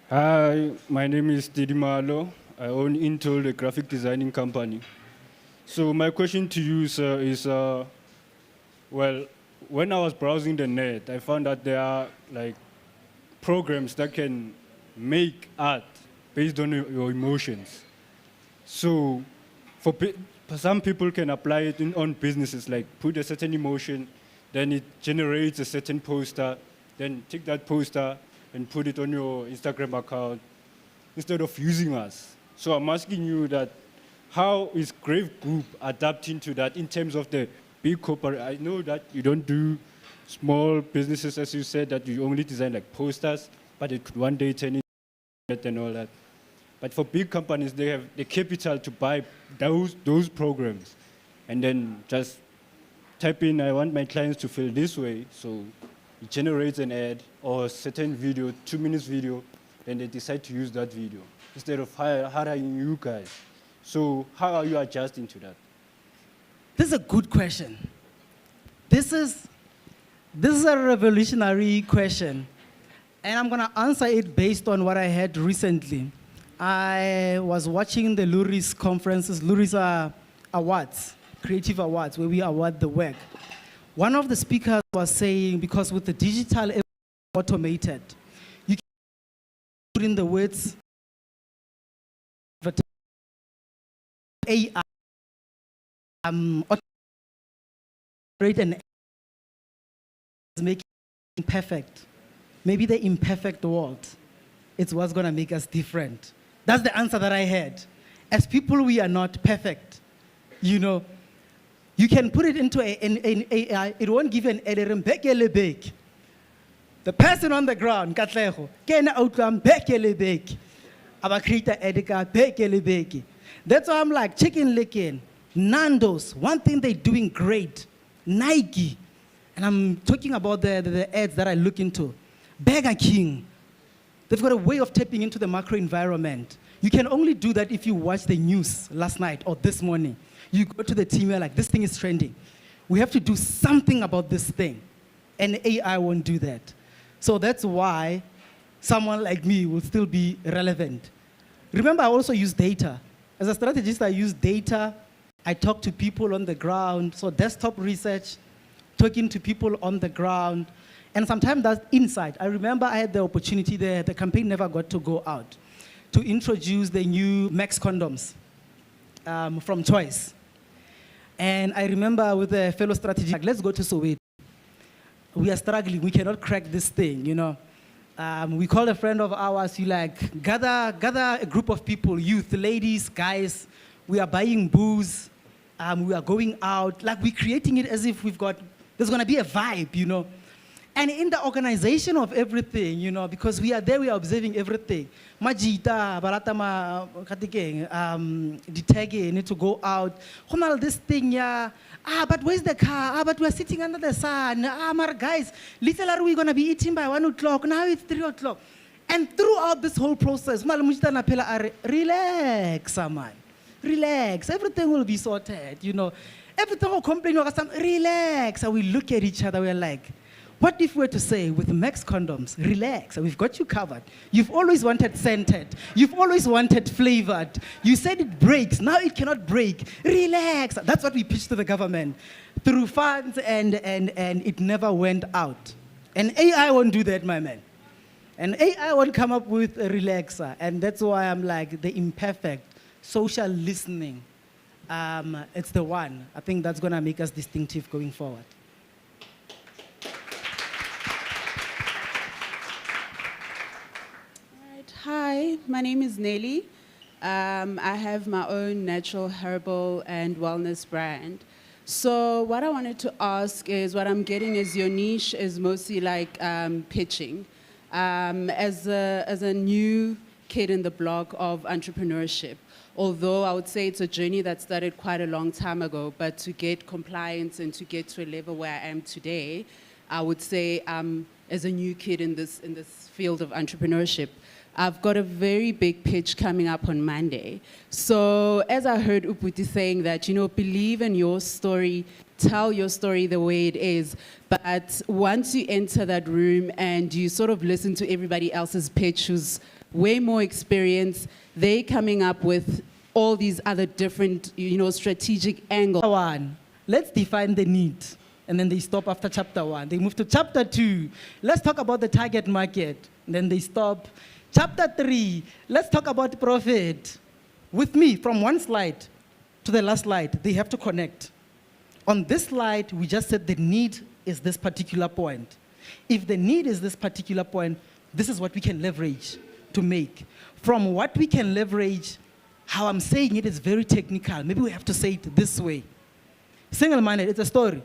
Hi, my name is Didi Malo. I own Intel, the graphic designing company. So my question to you, sir, is, well, when I was browsing the net, I found that there are like programs that can make art based on your emotions. So for some people can apply it on businesses, like put a certain emotion, then it generates a certain poster, then take that poster and put it on your Instagram account instead of using us. So I'm asking you that, how is Grave Group adapting to that in terms of the big corporate? I know that you don't do small businesses, as you said, that you only design like posters, but it could one day turn into it and all that. But for big companies, they have the capital to buy those programs and then just type in, I want my clients to feel this way. So it generates an ad or a certain video, 2 minutes video, and they decide to use that video instead of hiring you guys. So how are you adjusting to that? This is a good question. This is a revolutionary question. And I'm gonna answer it based on what I had recently. I was watching the Luris conferences, Luris awards, creative awards, where we award the work. One of the speakers was saying, because with the digital automated, you can put in the words AI, automate and make it imperfect. Maybe the imperfect world, it's what's gonna make us different. That's the answer that I had. As people, we are not perfect. You know, you can put it into an AI, it won't give you an error, the person on the ground, Katleho, can outcome, our creator Edeka, that's why I'm like, chicken licking, Nando's, one thing they're doing great, Nike, and I'm talking about the ads that I look into, Burger King, They've got a way of tapping into the macro environment. You can only do that if you watch the news last night or this morning. You go to the team, you're like, this thing is trending. We have to do something about this thing. And AI won't do that. So that's why someone like me will still be relevant. Remember, I also use data. As a strategist, I use data. I talk to people on the ground. So desktop research, talking to people on the ground. And sometimes that's insight. I remember I had the opportunity there, the campaign never got to go out, to introduce the new Max condoms from Choice. And I remember with a fellow strategist, like, let's go to Soweto. We are struggling, we cannot crack this thing, you know. We called a friend of ours, you like, gather a group of people, youth, ladies, guys. We are buying booze, we are going out. Like, we're creating it as if there's gonna be a vibe, you know. And in the organization of everything, you know, because we are there, we are observing everything. Majita, baratama, katikeng, ditege, need to go out. Homal this thing, yeah. But where's the car? But we're sitting under the sun. My guys, little are we gonna be eating by 1 o'clock? Now it's 3 o'clock. And throughout this whole process, relax, man. Relax. Everything will be sorted, you know. Everything will complain, relax. And we look at each other, we're like, what if we were to say, with Max condoms, relax, we've got you covered. You've always wanted scented. You've always wanted flavored. You said it breaks. Now it cannot break. Relax. That's what we pitched to the government through funds, and it never went out. And AI won't do that, my man. And AI won't come up with a relaxer. And that's why I'm like, the imperfect social listening. It's the one. I think that's going to make us distinctive going forward. Hi, my name is Nelly. I have my own natural herbal and wellness brand. So what I wanted to ask is, what I'm getting is your niche is mostly like pitching. As a new kid in the block of entrepreneurship, although I would say it's a journey that started quite a long time ago, but to get compliance and to get to a level where I am today, I would say as a new kid in this field of entrepreneurship, I've got a very big pitch coming up on Monday. So as I heard Uputi saying that, you know, believe in your story, tell your story the way it is. But once you enter that room and you sort of listen to everybody else's pitch who's way more experienced, they coming up with all these other different, you know, strategic angles. One, let's define the need. And then they stop after chapter 1. They move to chapter 2. Let's talk about the target market. And then they stop. Chapter 3, let's talk about profit. With me, from one slide to the last slide, they have to connect. On this slide, we just said the need is this particular point. If the need is this particular point, this is what we can leverage to make. From what we can leverage, how I'm saying it is very technical. Maybe we have to say it this way. Single-minded, it's a story.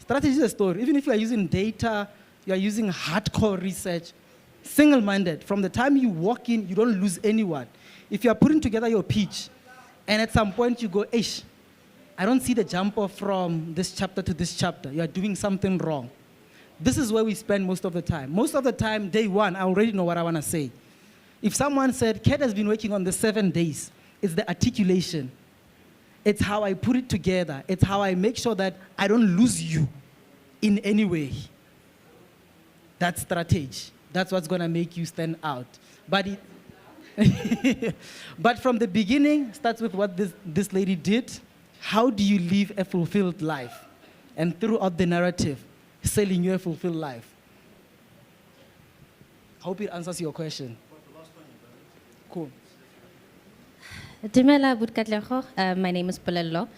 Strategy is a story. Even if you are using data, you are using hardcore research, single-minded. From the time you walk in, you don't lose anyone. If you are putting together your pitch, and at some point you go, ish, I don't see the jump off from this chapter to this chapter. You are doing something wrong. This is where we spend most of the time. Most of the time, day one, I already know what I want to say. If someone said, Kat has been working on the 7 days, it's the articulation. It's how I put it together. It's how I make sure that I don't lose you in any way. That's strategy. That's what's going to make you stand out. But but from the beginning, starts with what this lady did. How do you live a fulfilled life? And throughout the narrative, selling you a fulfilled life. I hope it answers your question. Cool. Dumela Budkatlego. My name is Polelo.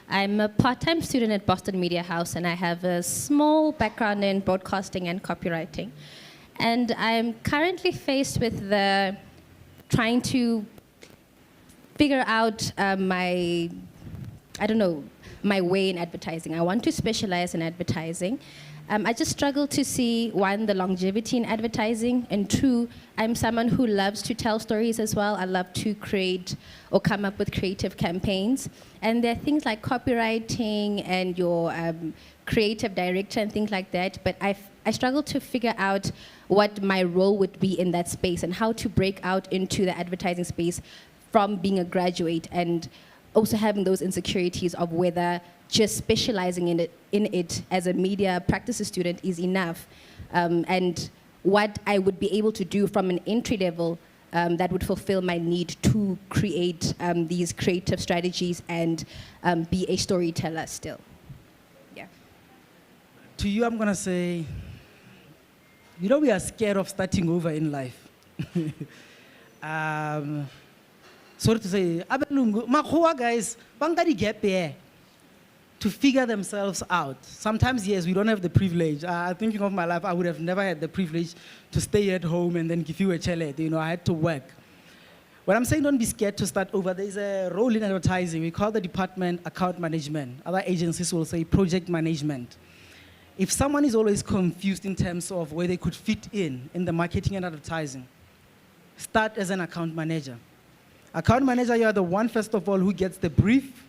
I'm a part-time student at Boston Media House, and I have a small background in broadcasting and copywriting. And I'm currently faced with trying to figure out my way in advertising. I want to specialize in advertising. I just struggle to see, one, the longevity in advertising, and two, I'm someone who loves to tell stories as well. I love to create or come up with creative campaigns. And there are things like copywriting and your creative director and things like that, but I struggled to figure out what my role would be in that space and how to break out into the advertising space from being a graduate, and also having those insecurities of whether just specializing in it as a media practices student is enough, and what I would be able to do from an entry level that would fulfill my need to create these creative strategies and be a storyteller still. Yeah. To you, I'm gonna say, we are scared of starting over in life. Sorry to say, abelungu, makhoa guys, bangadi gap here to figure themselves out. Sometimes, yes, we don't have the privilege. Thinking of my life, I would have never had the privilege to stay at home and then give you a chalet. I had to work. When I'm saying don't be scared to start over, there's a role in advertising. We call the department account management. Other agencies will say project management. If someone is always confused in terms of where they could fit in the marketing and advertising, start as an account manager. Account manager, you are the one, first of all, who gets the brief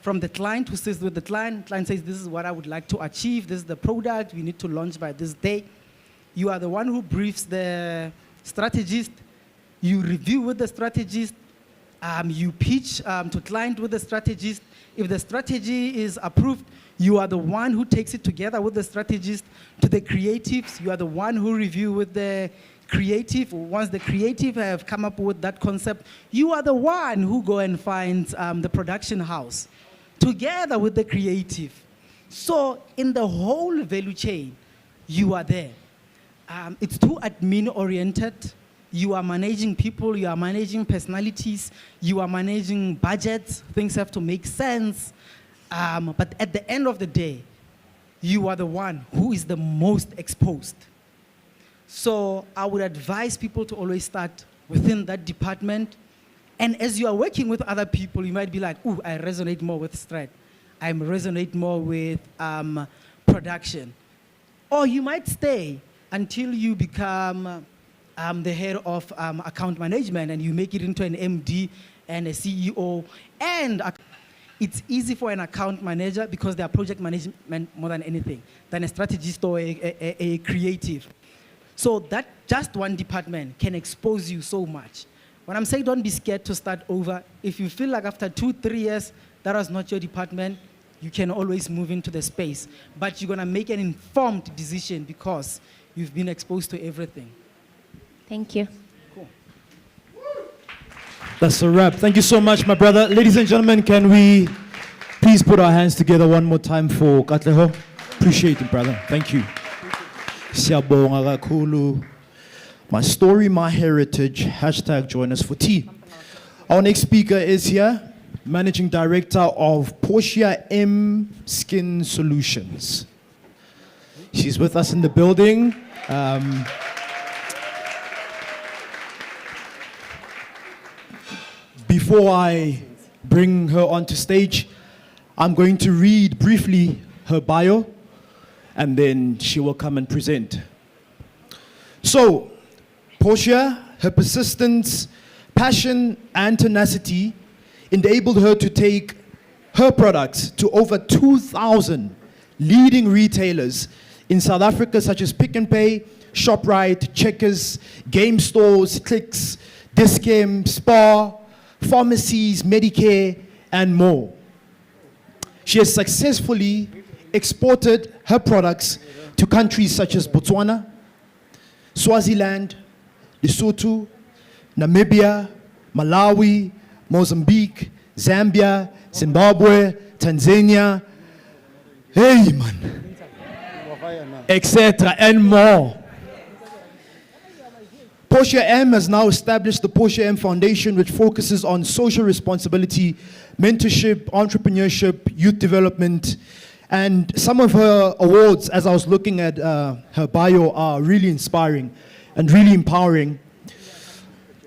from the client, who sits with the client. Client says, this is what I would like to achieve. This is the product we need to launch by this day. You are the one who briefs the strategist. You review with the strategist. You pitch to client with the strategist. If the strategy is approved, you are the one who takes it together with the strategist to the creatives. You are the one who review with the creative. Once the creative have come up with that concept, you are the one who go and find the production house together with the creative. So in the whole value chain, you are there. It's too admin oriented. You are managing people, you are managing personalities, you are managing budgets. Things have to make sense. But at the end of the day, you are the one who is the most exposed. So I would advise people to always start within that department. And as you are working with other people, you might be like, ooh, I resonate more with Strat. I resonate more with production. Or you might stay until you become the head of account management and you make it into an MD and a CEO. And it's easy for an account manager because they are project management more than anything, than a strategist or a creative. So that just one department can expose you so much. When I'm saying don't be scared to start over, if you feel like after 2-3 years that was not your department, you can always move into the space. But you're gonna make an informed decision because you've been exposed to everything. Thank you. Cool. That's a wrap. Thank you so much, my brother. Ladies and gentlemen, can we please put our hands together one more time for Katleho? Appreciate it, brother. Thank you. Siyabonga kakhulu. My story, my heritage. Hashtag join us for tea. Our next speaker is here, Managing Director of Portia M Skin Solutions. She's with us in the building. Before I bring her onto stage, I'm going to read briefly her bio, and then she will come and present. So, Portia, her persistence, passion, and tenacity enabled her to take her products to over 2,000 leading retailers in South Africa, such as Pick n Pay, Shoprite, Checkers, game stores, Clicks, Dis-Chem, Spar, pharmacies, Medicare, and more. She has successfully exported her products to countries such as Botswana, Swaziland, Lesotho, Namibia, Malawi, Mozambique, Zambia, Zimbabwe, Tanzania, hey man, etc. and more. Portia M has now established the Portia M Foundation, which focuses on social responsibility, mentorship, entrepreneurship, youth development, and some of her awards, as I was looking at her bio, are really inspiring and really empowering.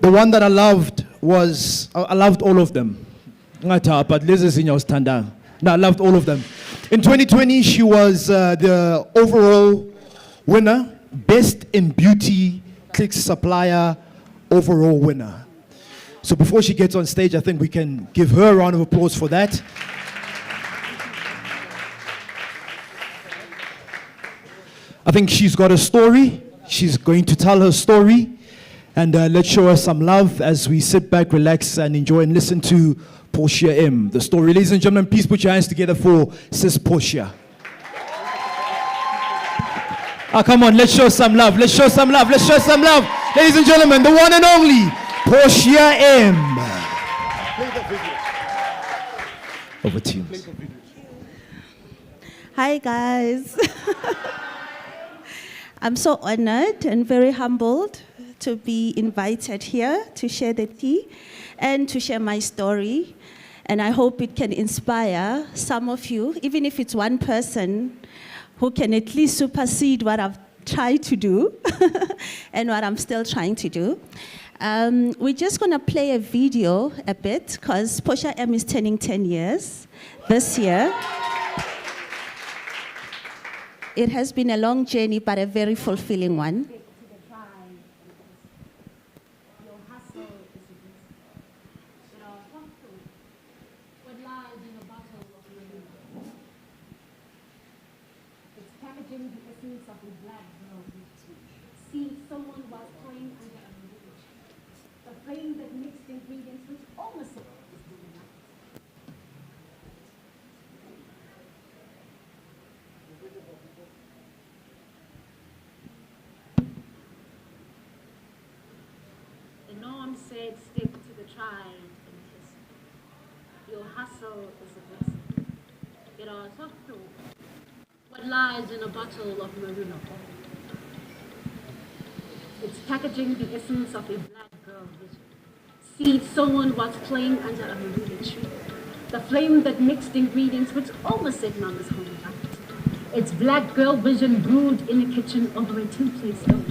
The one that I loved was, I loved all of them. But I loved all of them. In 2020, she was the overall winner, Best in Beauty Clicks Supplier overall winner. So before she gets on stage, I think we can give her a round of applause for that. I think she's got a story. She's going to tell her story. And let's show her some love as we sit back, relax, and enjoy and listen to Portia M. The story. Ladies and gentlemen, please put your hands together for Sis Portia. Ah, come on, let's show some love. Let's show some love. Let's show some love. Ladies and gentlemen, the one and only Portia M. Over to you. Hi, guys. I'm so honored and very humbled to be invited here to share the tea and to share my story. And I hope it can inspire some of you, even if it's one person who can at least supersede what I've tried to do and what I'm still trying to do. We're just going to play a video a bit because Portia M is turning 10 years this year. It has been a long journey, but a very fulfilling one. See, someone was playing under a bridge. The flame that mixed ingredients was almost the norm said stick to the tried and tested. Your hustle is a blessing. It also true. What lies in a bottle of Marula? It's packaging the essence of a black girl vision. See, someone was playing under a marula tree. The flame that mixed ingredients which almost said mama's home life. It's black girl vision brewed in a kitchen over a two-plate stove,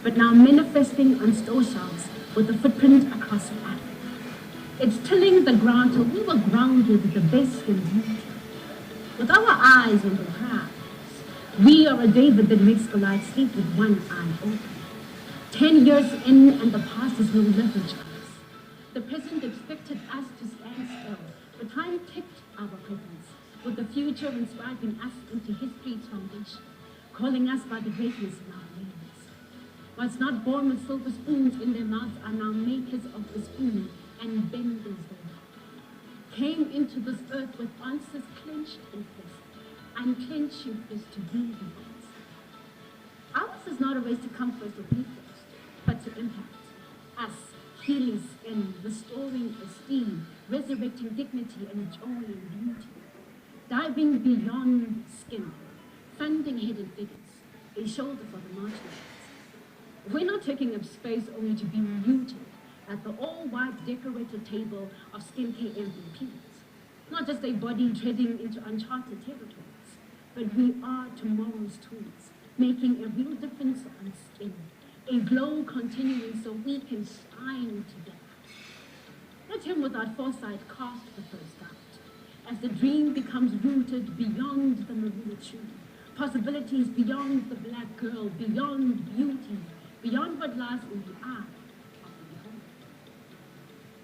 but now manifesting on store shelves with a footprint across the earth. It's tilling the ground till we were grounded with the best in beauty. With our eyes on the prize, we are a David that makes Goliath sleep with one eye open. 10 years in and the past is no leverage us. The present expected us to stand still, but time ticked our presence, with the future inscribing us into history's foundation, calling us by the greatness in our names. What's not born with silver spoons in their mouths are now makers of the spoon and benders thereof. Came into this earth with answers clenched and fist. Unclench your fist to be the best. Ours is not a race to come first or be first, but to impact us, healing skin, restoring esteem, resurrecting dignity and joy and beauty. Diving beyond skin, funding hidden figures, a shoulder for the marginalized. We're not taking up space only to be muted at the all-white decorated table of skincare MVPs. Not just a body treading into uncharted territories, but we are tomorrow's tools, making a real difference on skin, a glow continuing so we can shine together. Let him without foresight cast the first doubt, as the dream becomes rooted beyond the marula tree, possibilities beyond the black girl, beyond beauty, beyond what lies in the eye of the beholder.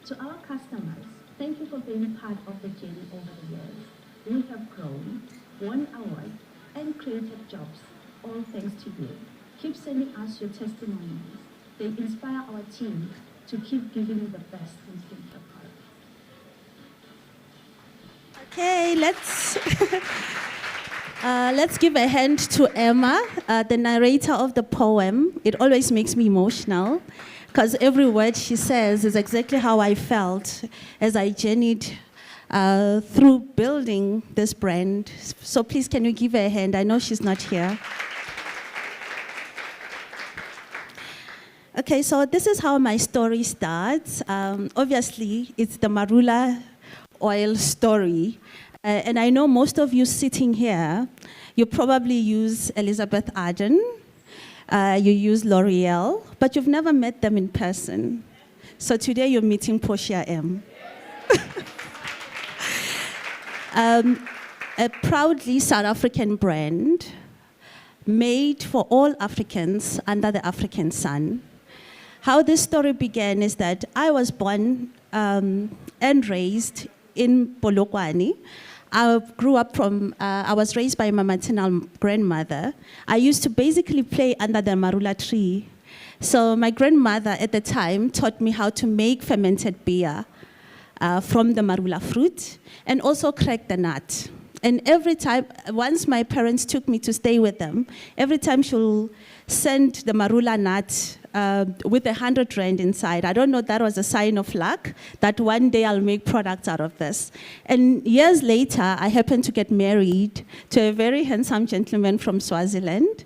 To our customers, thank you for being part of the journey over the years. We have grown, won awards, and created jobs, all thanks to you. Keep sending us your testimonies. They inspire our team to keep giving the best in skincare products. Okay, let's give a hand to Emma, the narrator of the poem. It always makes me emotional because every word she says is exactly how I felt as I journeyed through building this brand. So please, can you give her a hand? I know she's not here. Okay, so this is how my story starts. Obviously, it's the marula oil story. And I know most of you sitting here, you probably use Elizabeth Arden, you use L'Oreal, but you've never met them in person. So today you're meeting Portia M. A proudly South African brand made for all Africans under the African sun. How this story began is that I was born and raised in Polokwane. I grew up from, I was raised by my maternal grandmother. I used to basically play under the marula tree. So my grandmother at the time taught me how to make fermented beer from the marula fruit and also crack the nut. And every time, once my parents took me to stay with them, every time she'll send the marula nut with 100 rand inside. I don't know, that was a sign of luck, that one day I'll make products out of this. And years later, I happened to get married to a very handsome gentleman from Swaziland.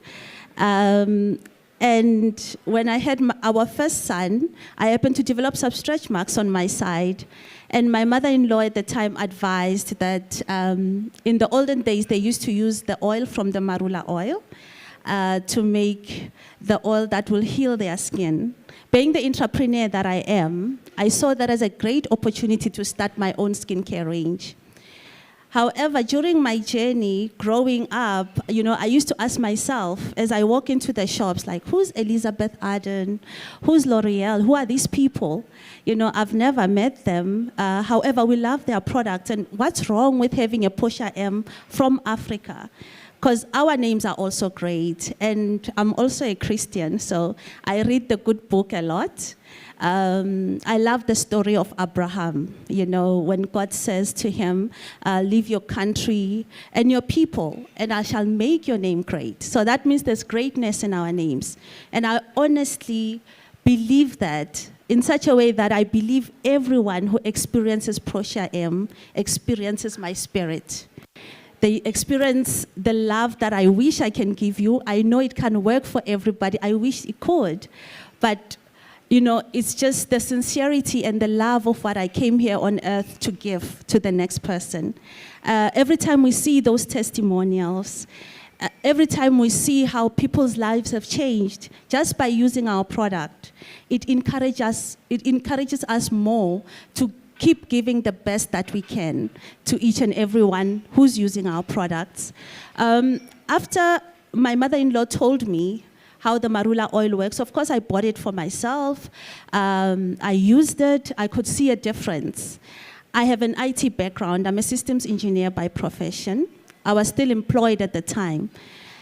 And when I had our first son, I happened to develop some stretch marks on my side. And my mother-in-law at the time advised that in the olden days, they used to use the oil from the marula oil to make the oil that will heal their skin. Being the entrepreneur that I am, I saw that as a great opportunity to start my own skincare range. However, during my journey growing up, I used to ask myself as I walk into the shops, like, who's Elizabeth Arden? Who's L'Oreal? Who are these people? I've never met them. However, we love their products. And what's wrong with having a Portia M from Africa? Because our names are also great. And I'm also a Christian, so I read the good book a lot. I love the story of Abraham, when God says to him, leave your country and your people, and I shall make your name great. So that means there's greatness in our names. And I honestly believe that in such a way that I believe everyone who experiences Portia M experiences my spirit. They experience the love that I wish I can give you. I know it can work for everybody. I wish it could. But it's just the sincerity and the love of what I came here on earth to give to the next person. Every time we see those testimonials, every time we see how people's lives have changed just by using our product, it encourages us more to keep giving the best that we can to each and everyone who's using our products. After my mother-in-law told me how the marula oil works, of course I bought it for myself. I used it, I could see a difference. I have an IT background, I'm a systems engineer by profession. I was still employed at the time.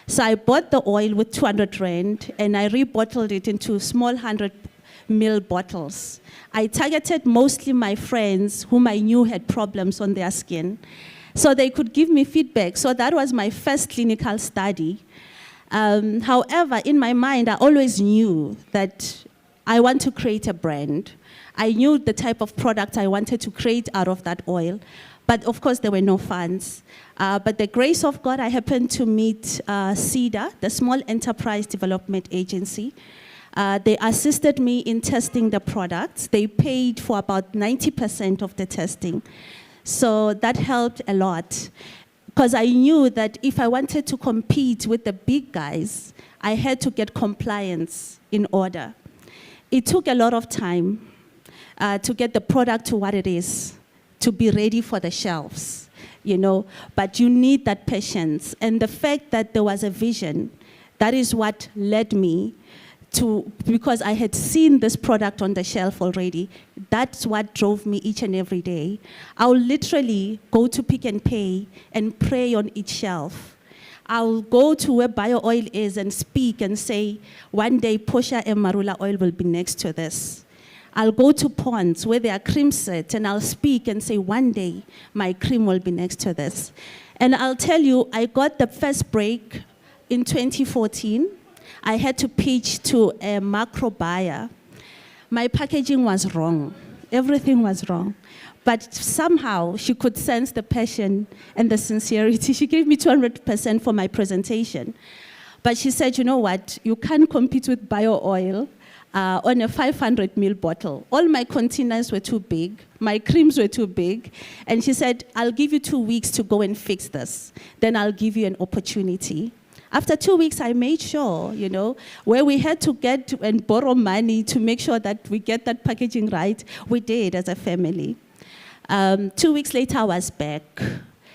So I bought the oil with 200 rand and I rebottled it into small 100 ml bottles. I targeted mostly my friends whom I knew had problems on their skin, so they could give me feedback. So that was my first clinical study. However, in my mind, I always knew that I want to create a brand. I knew the type of product I wanted to create out of that oil. But of course, there were no funds. But the grace of God, I happened to meet CEDA, the Small Enterprise Development Agency. They assisted me in testing the products. They paid for about 90% of the testing. So that helped a lot. Because I knew that if I wanted to compete with the big guys, I had to get compliance in order. It took a lot of time to get the product to what it is, to be ready for the shelves, but you need that patience. And the fact that there was a vision, that is what led me to, because I had seen this product on the shelf already, that's what drove me each and every day. I'll literally go to Pick n Pay and pray on each shelf. I'll go to where bio oil is and speak and say, one day Portia and marula oil will be next to this. I'll go to ponds where there are cream sets and I'll speak and say, one day my cream will be next to this. And I'll tell you, I got the first break in 2014. I had to pitch to a macro buyer. My packaging was wrong. Everything was wrong. But somehow she could sense the passion and the sincerity. She gave me 200% for my presentation. But she said, you know what, you can't compete with bio oil on a 500 ml bottle. All my containers were too big. My creams were too big. And she said, I'll give you 2 weeks to go and fix this. Then I'll give you an opportunity. After 2 weeks, I made sure, where we had to get and borrow money to make sure that we get that packaging right, we did as a family. 2 weeks later, I was back.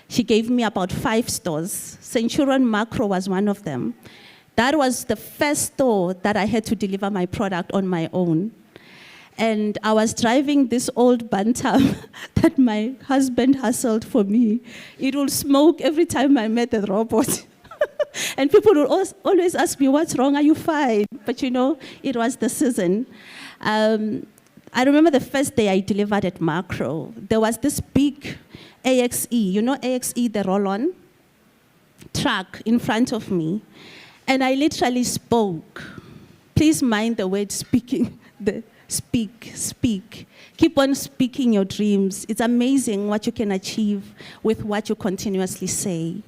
She gave me about 5 stores. Centurion Macro was one of them. That was the first store that I had to deliver my product on my own. And I was driving this old Bantam that my husband hustled for me. It would smoke every time I met the robot. And people would always ask me, what's wrong? Are you fine? But you know, it was the season. I remember the first day I delivered at Macro. There was this big AXE, you know AXE, the roll-on truck in front of me. And I literally spoke. Please mind the word speaking. Speak. Keep on speaking your dreams. It's amazing what you can achieve with what you continuously say.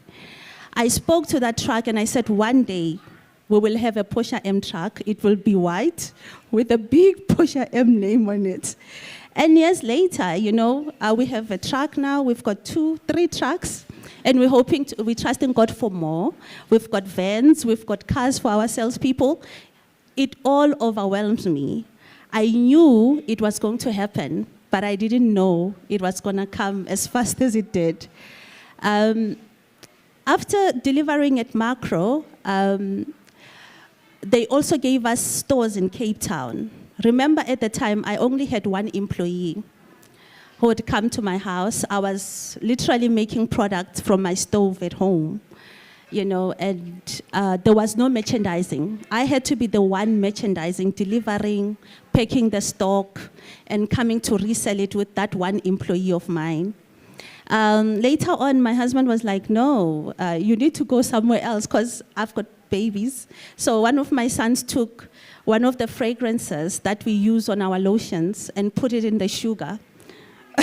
I spoke to that truck and I said, one day we will have a Porsche M truck. It will be white with a big Porsche M name on it. And years later, you know, we have a truck now. We've got 3 trucks. And we're trusting God for more. We've got vans, we've got cars for our salespeople. It all overwhelms me. I knew it was going to happen, but I didn't know it was going to come as fast as it did. After delivering at Macro, they also gave us stores in Cape Town. Remember, at the time, I only had 1 employee who would come to my house. I was literally making products from my stove at home, you know, and there was no merchandising. I had to be the one merchandising, delivering, packing the stock, and coming to resell it with that 1 employee of mine. Later on, my husband was like, no, you need to go somewhere else because I've got babies. So one of my sons took one of the fragrances that we use on our lotions and put it in the sugar.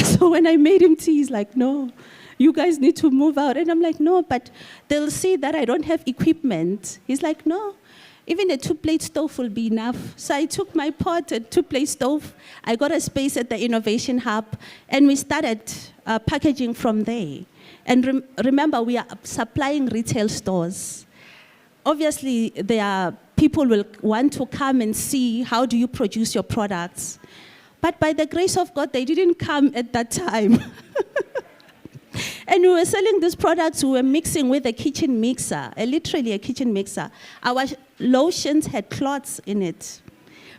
So when I made him tea, he's like, no, you guys need to move out. And I'm like, no, but they'll see that I don't have equipment. He's like, no, even a 2-plate stove will be enough. So I took my pot, a 2-plate stove. I got a space at the Innovation Hub, and we started packaging from there. And remember, we are supplying retail stores. Obviously, people will want to come and see how do you produce your products. But by the grace of God, they didn't come at that time. And we were selling these products, we were mixing with a kitchen mixer, literally a kitchen mixer. Our lotions had clots in it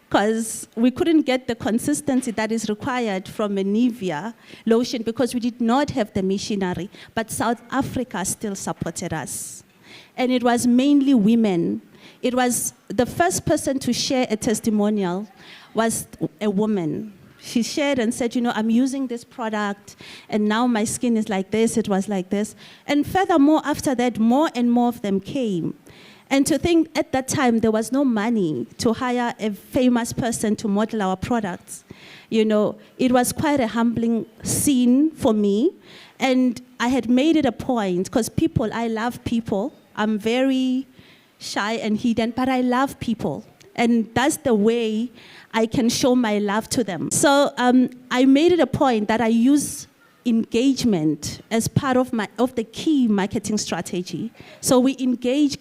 because we couldn't get the consistency that is required from a Nivea lotion because we did not have the machinery. But South Africa still supported us. And it was mainly women. It was the first person to share a testimonial was a woman. She shared and said, you know, I'm using this product, and now my skin is like this, it was like this. And furthermore, after that, more and more of them came. And to think at that time, there was no money to hire a famous person to model our products. You know, it was quite a humbling scene for me. And I had made it a point, because I love people. I'm very shy and hidden, but I love people. And that's the way I can show my love to them. So I made it a point that I use engagement as part of the key marketing strategy. So we engage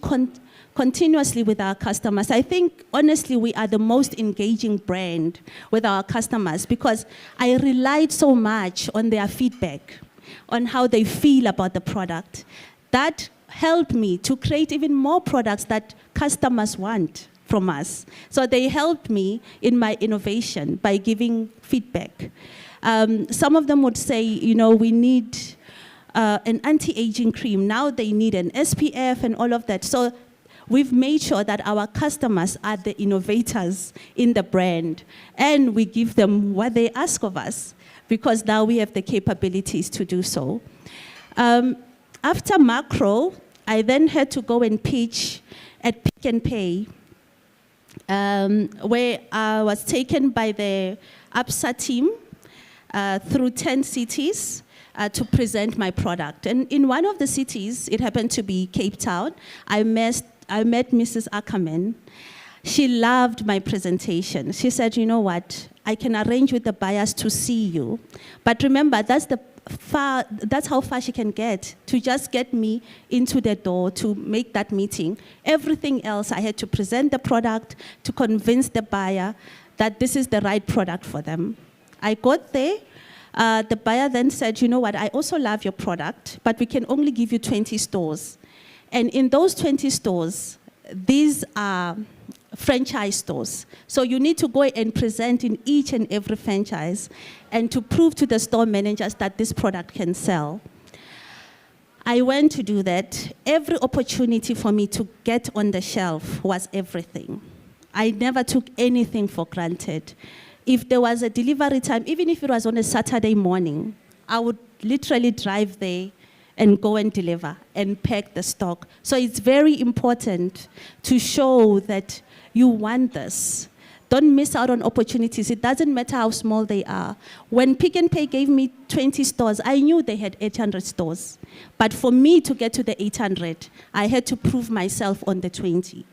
continuously with our customers. I think, honestly, we are the most engaging brand with our customers because I relied so much on their feedback, on how they feel about the product. That helped me to create even more products that customers want from us. So they helped me in my innovation by giving feedback. Some of them would say, you know, we need an anti-aging cream. Now they need an SPF and all of that. So we've made sure that our customers are the innovators in the brand, and we give them what they ask of us because now we have the capabilities to do so. After Macro, I then had to go and pitch at Pick n Pay, where I was taken by the ABSA team through 10 cities to present my product. And in one of the cities, it happened to be Cape Town, I met Mrs. Ackerman. She loved my presentation. She said, you know what, I can arrange with the buyers to see you. But remember, that's how far she can get, to just get me into the door to make that meeting. Everything else, I had to present the product to convince the buyer that this is the right product for them. I got there. The buyer then said, you know what, I also love your product, but we can only give you 20 stores. And in those 20 stores, these are franchise stores. So you need to go and present in each and every franchise and to prove to the store managers that this product can sell. I went to do that. Every opportunity for me to get on the shelf was everything. I never took anything for granted. If there was a delivery time, even if it was on a Saturday morning, I would literally drive there and go and deliver and pack the stock. So it's very important to show that you want this. Don't miss out on opportunities. It doesn't matter how small they are. When Pick n Pay gave me 20 stores, I knew they had 800 stores. But for me to get to the 800, I had to prove myself on the 20.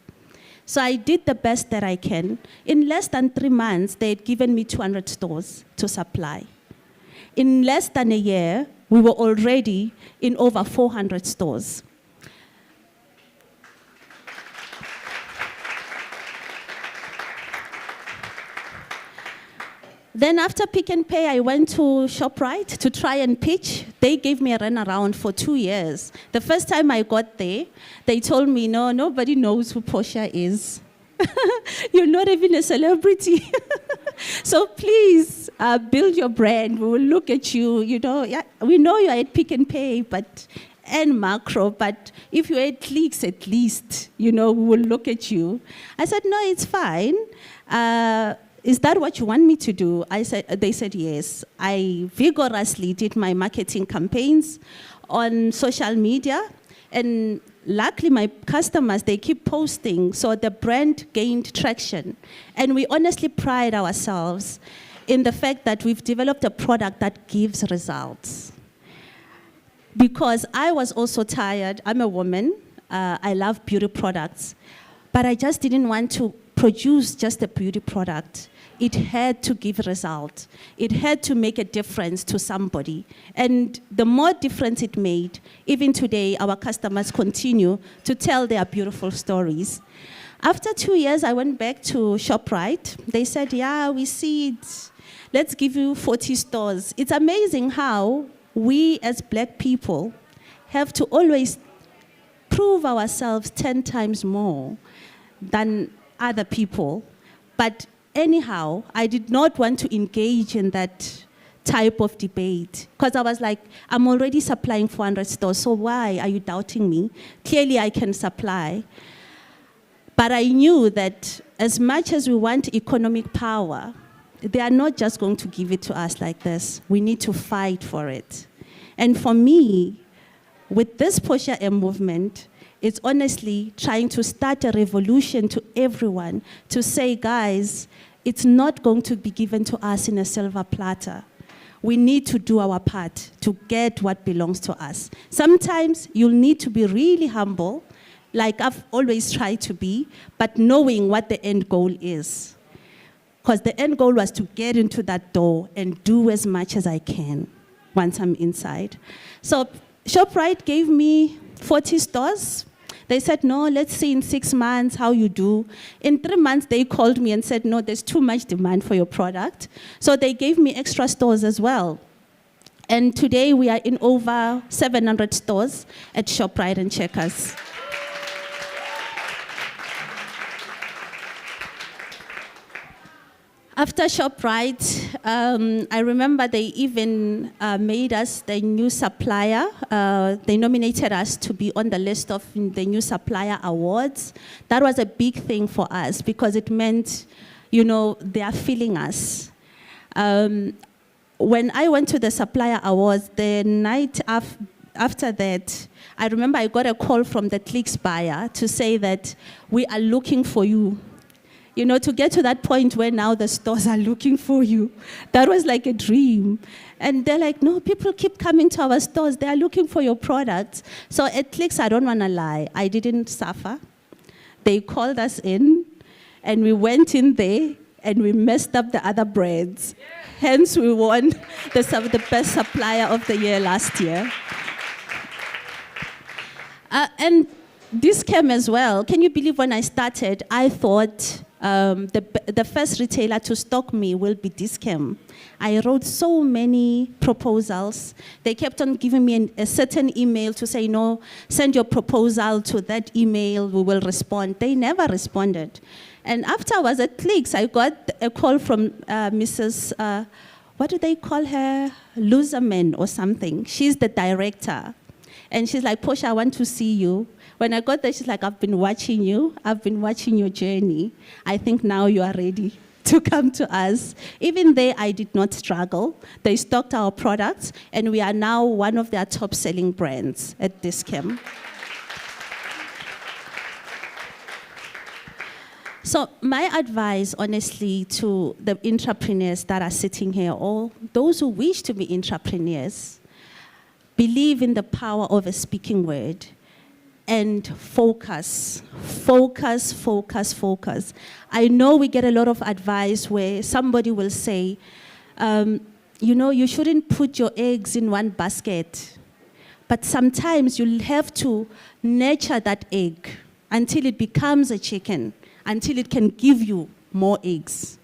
So I did the best that I can. In less than 3 months, they had given me 200 stores to supply. In less than a year, we were already in over 400 stores. Then after Pick n Pay, I went to ShopRite to try and pitch. They gave me a runaround for 2 years. The first time I got there, they told me, no, nobody knows who Portia is. You're not even a celebrity. So please build your brand. We will look at you. You know, yeah, we know you're at Pick n Pay, and Macro, but if you're at Clicks at least, you know, we will look at you. I said, no, it's fine. Is that what you want me to do? They said yes. I vigorously did my marketing campaigns on social media, and luckily my customers, they keep posting, so the brand gained traction. And we honestly pride ourselves in the fact that we've developed a product that gives results. Because I was also tired. I'm a woman. I love beauty products. But I just didn't want to produce just a beauty product. It had to give results. It had to make a difference to somebody. And the more difference it made, even today, our customers continue to tell their beautiful stories. After 2 years, I went back to ShopRite. They said, yeah, we see it. Let's give you 40 stores. It's amazing how we as black people have to always prove ourselves 10 times more than other people. But anyhow, I did not want to engage in that type of debate because I was like, I'm already supplying 400 stores, so why are you doubting me? Clearly I can supply. But I knew that as much as we want economic power, they are not just going to give it to us like this. We need to fight for it. And for me, with this Portia M movement, it's honestly trying to start a revolution to everyone to say, guys, it's not going to be given to us in a silver platter. We need to do our part to get what belongs to us. Sometimes you'll need to be really humble, like I've always tried to be, but knowing what the end goal is. Because the end goal was to get into that door and do as much as I can once I'm inside. So ShopRite gave me 40 stores. They said, no, let's see in 6 months how you do. In 3 months, they called me and said, no, there's too much demand for your product. So they gave me extra stores as well. And today we are in over 700 stores at ShopRite and Checkers. After ShopRite, I remember they even made us the new supplier. They nominated us to be on the list of the new supplier awards. That was a big thing for us because it meant, you know, they are feeling us. When I went to the supplier awards, the night after that, I remember I got a call from the Clicks buyer to say that we are looking for you. You know, to get to that point where now the stores are looking for you. That was like a dream. And they're like, no, people keep coming to our stores. They are looking for your products. So at Clicks, I don't want to lie, I didn't suffer. They called us in, and we went in there, and we messed up the other brands. Hence, we won the best supplier of the year last year. And this came as well. Can you believe when I started, I thought the first retailer to stock me will be Dis-Chem. I wrote so many proposals. They kept on giving me a certain email to say, no, send your proposal to that email, we will respond. They never responded. And after I was at Clicks, I got a call from Mrs. What do they call her? Loserman or something. She's the director. And she's like, Portia, I want to see you. When I got there, she's like, I've been watching you. I've been watching your journey. I think now you are ready to come to us. Even there, I did not struggle. They stocked our products, and we are now one of their top-selling brands at Dis-Chem. So my advice, honestly, to the entrepreneurs that are sitting here, or those who wish to be entrepreneurs, believe in the power of a speaking word and focus. Focus, focus, focus. I know we get a lot of advice where somebody will say, you shouldn't put your eggs in one basket. But sometimes you'll have to nurture that egg until it becomes a chicken, until it can give you more eggs.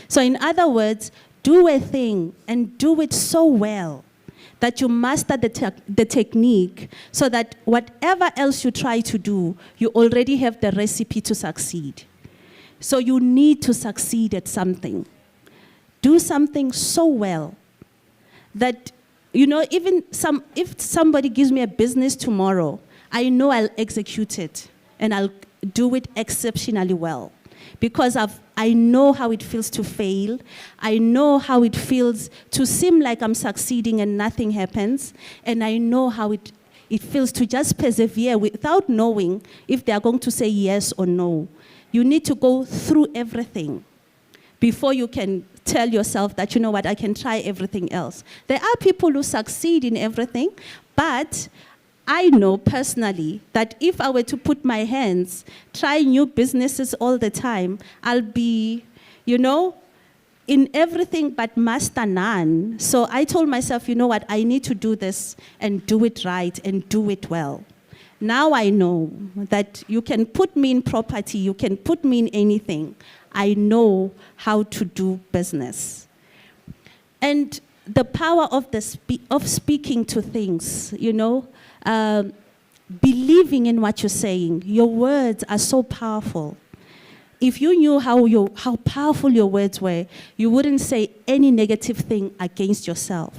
So in other words, do a thing and do it so well that you master the technique so that whatever else you try to do, you already have the recipe to succeed. So you need to succeed at something. Do something so well that, even if somebody gives me a business tomorrow, I know I'll execute it and I'll do it exceptionally well. Because I know how it feels to fail. I know how it feels to seem like I'm succeeding and nothing happens. And I know how it feels to just persevere without knowing if they are going to say yes or no. You need to go through everything before you can tell yourself that, you know what, I can try everything else. There are people who succeed in everything, but I know personally that if I were to put my hands, try new businesses all the time, I'll be, in everything but master none. So I told myself, you know what, I need to do this and do it right and do it well. Now I know that you can put me in property, you can put me in anything. I know how to do business. And the power of speaking to things, believing in what you're saying. Your words are so powerful. If you knew how powerful your words were, you wouldn't say any negative thing against yourself.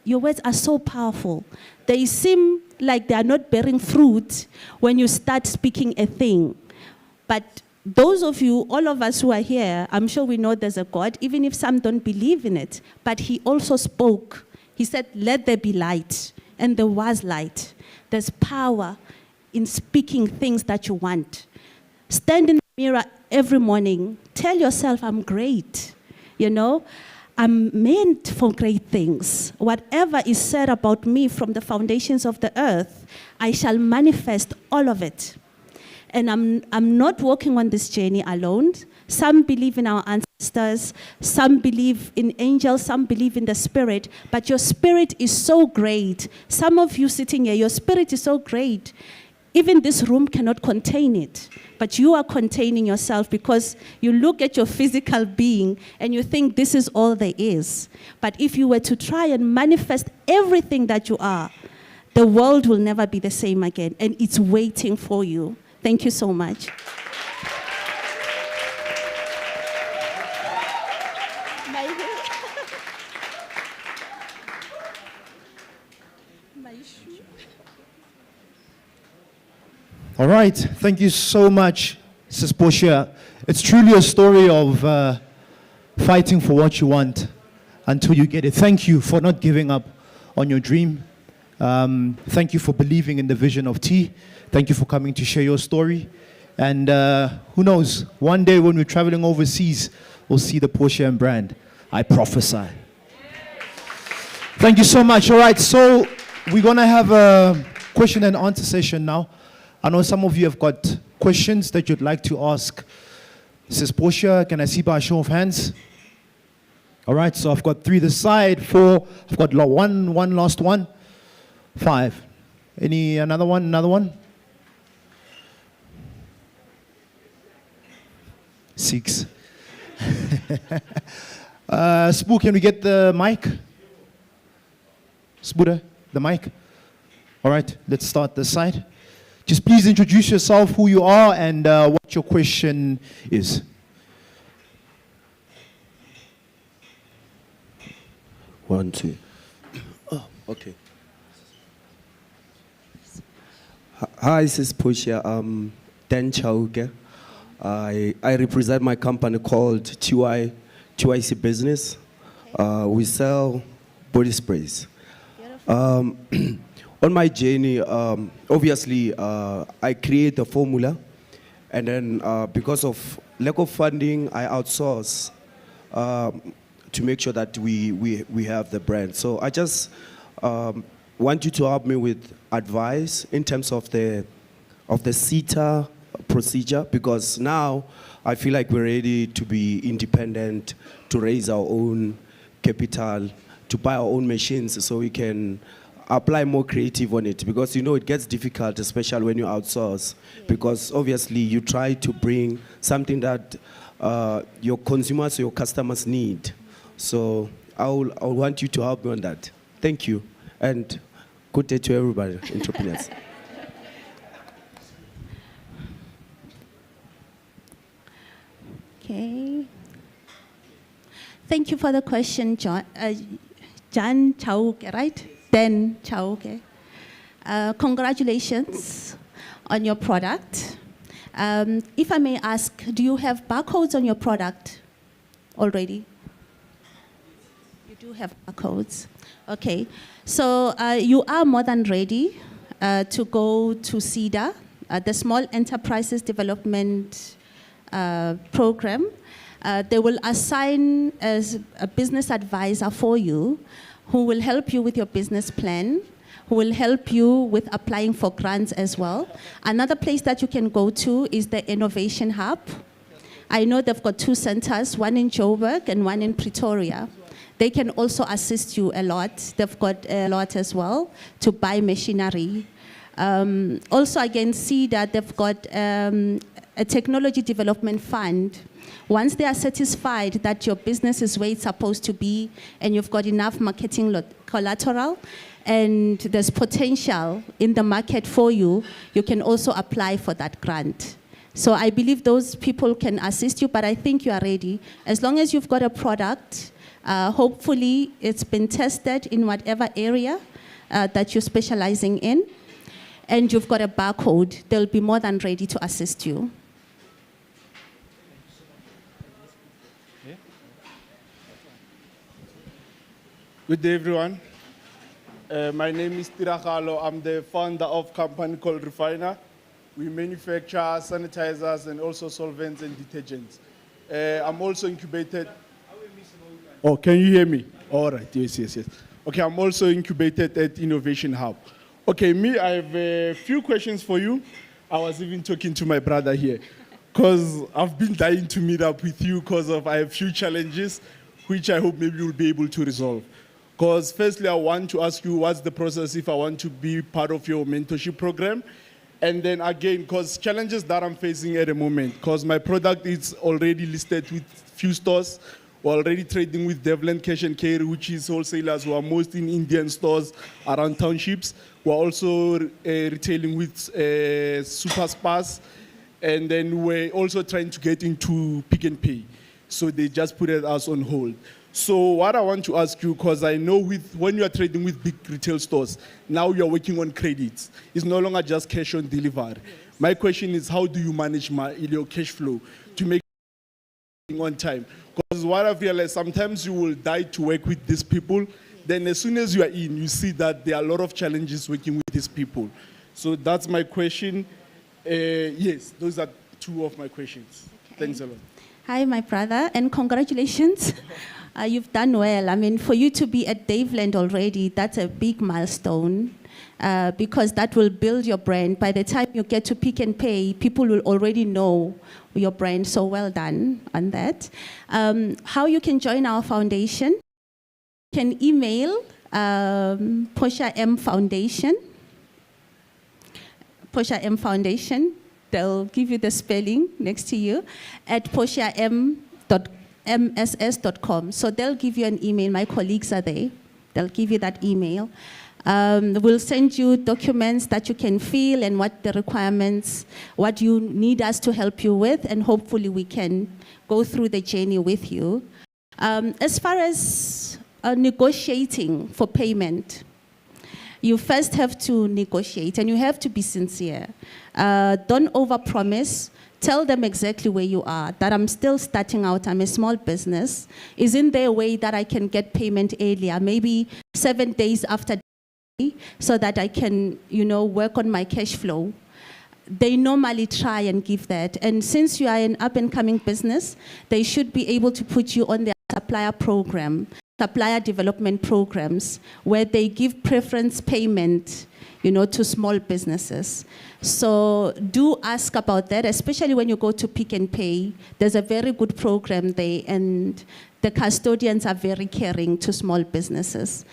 Your words are so powerful. They seem like they are not bearing fruit when you start speaking a thing. But those of you, all of us who are here, I'm sure we know there's a God, even if some don't believe in it. But he also spoke. He said, let there be light. And there was light. There's power in speaking things that you want. Stand in the mirror every morning. Tell yourself, I'm great. I'm meant for great things. Whatever is said about me from the foundations of the earth, I shall manifest all of it. And I'm not walking on this journey alone. Some believe in our ancestors, some believe in angels, some believe in the spirit, but your spirit is so great. Some of you sitting here, your spirit is so great. Even this room cannot contain it, but you are containing yourself because you look at your physical being and you think this is all there is. But if you were to try and manifest everything that you are, the world will never be the same again, and it's waiting for you. Thank you so much. All right, thank you so much, Sis Portia. It's truly a story of fighting for what you want until you get it. Thank you for not giving up on your dream. Thank you for believing in the vision of T. Thank you for coming to share your story. And who knows, one day when we're traveling overseas, we'll see the Portia and brand. I prophesy. Thank you so much. All right, so we're going to have a question and answer session now. I know some of you have got questions that you'd like to ask Sis Portia. Can I see by a show of hands? All right, so I've got 3 this side, 4. I've got one last one. 5. Another one? 6. Spoo, can we get the mic? Spooder, the mic? All right, let's start this side. Just please introduce yourself, who you are, and what your question is. One, two. Oh, okay. Hi, this is Pusha. I'm Dan Chauke. I represent my company called TYC Business. We sell body sprays. On my journey, obviously, I create a formula, and then because of lack of funding, I outsource to make sure that we have the brand. So I just want you to help me with advice in terms of the CETA procedure, because now I feel like we're ready to be independent, to raise our own capital, to buy our own machines so we can apply more creative on it, because you know it gets difficult, especially when you outsource, because obviously you try to bring something that your consumers, your customers need. So I want you to help me on that. Thank you, and good day to everybody, entrepreneurs. Okay. Thank you for the question, John. Jan Chauke, right? Dan Chauke. Congratulations on your product. If I may ask, do you have barcodes on your product already? You do have barcodes. Okay. So you are more than ready to go to CEDA, the Small Enterprises Development Program. They will assign as a business advisor for you who will help you with your business plan, who will help you with applying for grants as well. Another place that you can go to is the Innovation Hub. I know they've got 2 centers, one in Joburg and one in Pretoria. They can also assist you a lot. They've got a lot as well to buy machinery. Also, again, see that they've got a technology development fund. Once they are satisfied that your business is where it's supposed to be and you've got enough marketing collateral and there's potential in the market for you, you can also apply for that grant. So I believe those people can assist you, but I think you are ready. As long as you've got a product, hopefully it's been tested in whatever area that you're specializing in, and you've got a barcode, they'll be more than ready to assist you. Good day, everyone. My name is Tiragalo. I'm the founder of a company called Refiner. We manufacture sanitizers and also solvents and detergents. I'm also incubated. Oh, can you hear me? All right, yes. Okay, I'm also incubated at Innovation Hub. Okay, I have a few questions for you. I was even talking to my brother here, because I've been dying to meet up with you because I have few challenges, which I hope maybe you'll be able to resolve. Because firstly, I want to ask you what's the process if I want to be part of your mentorship program. And then again, because challenges that I'm facing at the moment, because my product is already listed with few stores. We're already trading with Devland Cash and Carry, which is wholesalers who are most in Indian stores around townships. We're also retailing with Super Spas. And then we're also trying to get into Pick and Pay. So they just put us on hold. So what I want to ask you, because I know when you are trading with big retail stores, now you're working on credits. It's no longer just cash on delivery. Yes. My question is, how do you manage your cash flow to make it on time? Because what I've realized, sometimes you will die to work with these people. Then as soon as you are in, you see that there are a lot of challenges working with these people. So that's my question. Yes, those are 2 of my questions. Okay. Thanks a lot. Hi, my brother, and congratulations. You've done well. I mean, for you to be at Daveland already, that's a big milestone because that will build your brand. By the time you get to Pick and Pay, people will already know your brand, so well done on that. How you can join our foundation, you can email Posha M Foundation. Posha M Foundation, they'll give you the spelling next to you, at poshaM.mss.com. So they'll give you an email. My colleagues are there. They'll give you that email. We'll send you documents that you can fill and what the requirements, what you need us to help you with, and hopefully we can go through the journey with you. As far as negotiating for payment, you first have to negotiate and you have to be sincere. Don't overpromise. Tell them exactly where you are, that I'm still starting out, I'm a small business. Isn't there a way that I can get payment earlier, maybe 7 days after, so that I can, work on my cash flow? They normally try and give that. And since you are an up-and-coming business, they should be able to put you on their supplier program, supplier development programs, where they give preference payment, to small businesses. So do ask about that, especially when you go to Pick n Pay. There's a very good program there, and the custodians are very caring to small businesses.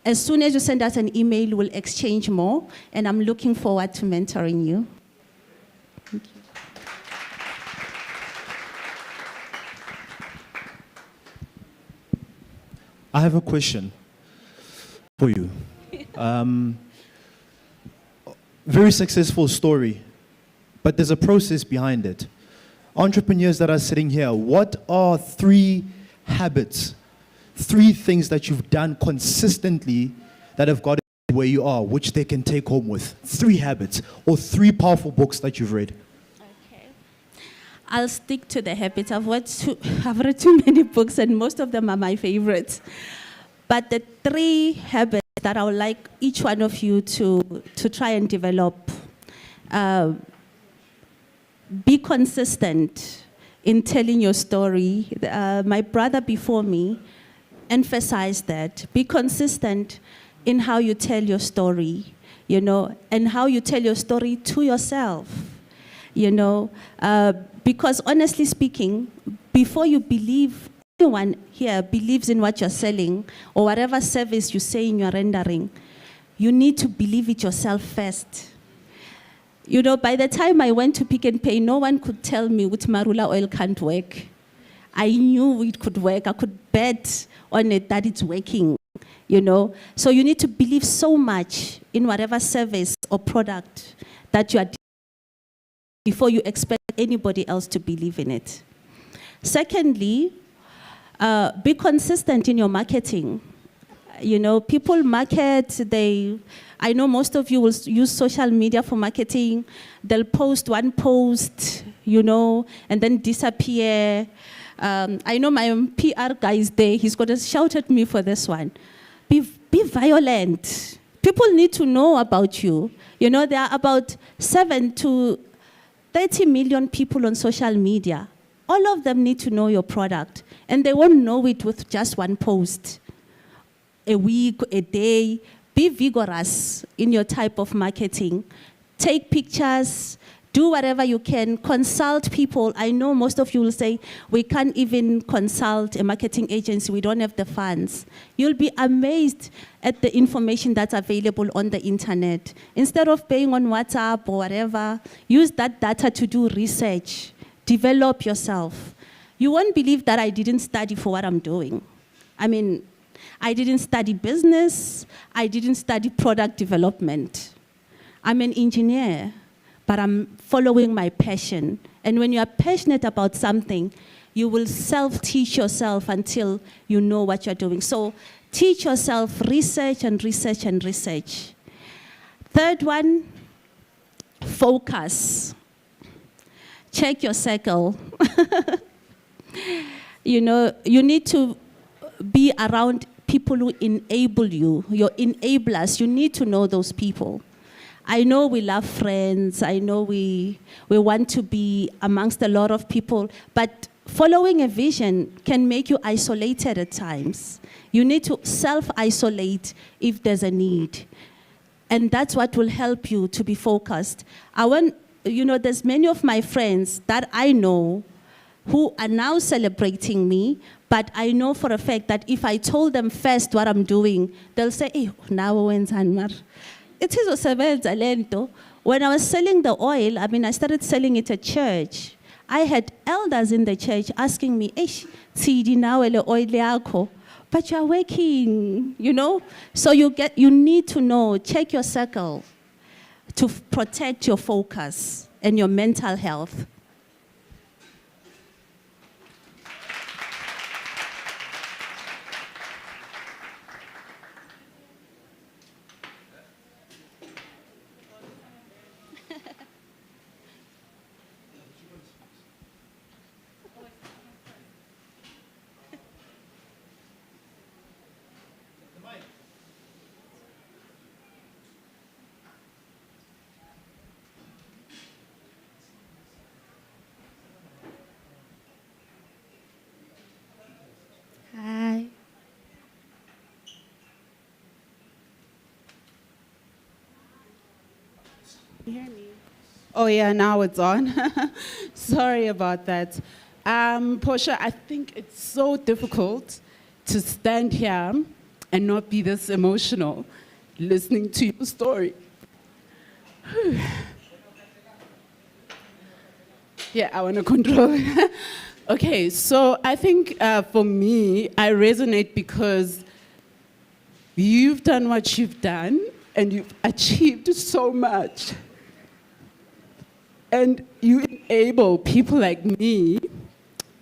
As soon as you send us an email, we'll exchange more, and I'm looking forward to mentoring you. Thank you. I have a question for you. Very successful story, but there's a process behind it. Entrepreneurs that are sitting here, what are 3 habits, 3 things that you've done consistently that have got you where you are, which they can take home with? 3 habits or 3 powerful books that you've read. I'll stick to the habits. I've read too many books, and most of them are my favorites. But the 3 habits that I would like each one of you to try and develop. Be consistent in telling your story. My brother before me emphasized that. Be consistent in how you tell your story, and how you tell your story to yourself, because honestly speaking, before you believe, everyone here believes in what you're selling or whatever service you say in your rendering, you need to believe it yourself first. By the time I went to Pick n Pay, no one could tell me which Marula oil can't work. I knew it could work. I could bet on it that it's working, So you need to believe so much in whatever service or product that you are doing before you expect anybody else to believe in it. Secondly, be consistent in your marketing. People market, I know most of you will use social media for marketing. They'll post one post, and then disappear. I know my PR guy is there. He's going to shout at me for this one. Be violent. People need to know about you. There are about 7 to 30 million people on social media. All of them need to know your product, and they won't know it with just one post. A week, a day. Be vigorous in your type of marketing. Take pictures, do whatever you can, consult people. I know most of you will say, we can't even consult a marketing agency, we don't have the funds. You'll be amazed at the information that's available on the internet. Instead of paying on WhatsApp or whatever, use that data to do research. Develop yourself. You won't believe that I didn't study for what I'm doing. I didn't study business. I didn't study product development. I'm an engineer, but I'm following my passion. And when you are passionate about something, you will self-teach yourself until you know what you're doing. So teach yourself, research and research and research. Third one, focus. Check your circle. You need to be around people who enable you, your enablers. You need to know those people. I know we love friends. I know we want to be amongst a lot of people, but following a vision can make you isolated at times. You need to self-isolate if there's a need. And that's what will help you to be focused. There's many of my friends that I know who are now celebrating me, but I know for a fact that if I told them first what I'm doing, they'll say, hey, now when's Hanmar? It is lento. When I was selling the oil, I started selling it at church. I had elders in the church asking me, but but you're working, you know? So you need to know, check your circle to protect your focus and your mental health. Hi. You hear me? Oh yeah, now it's on. Sorry about that. Portia, I think it's so difficult to stand here and not be this emotional listening to your story. Yeah, I want to control it. Okay, so I think for me, I resonate because you've done what you've done and you've achieved so much. And you enable people like me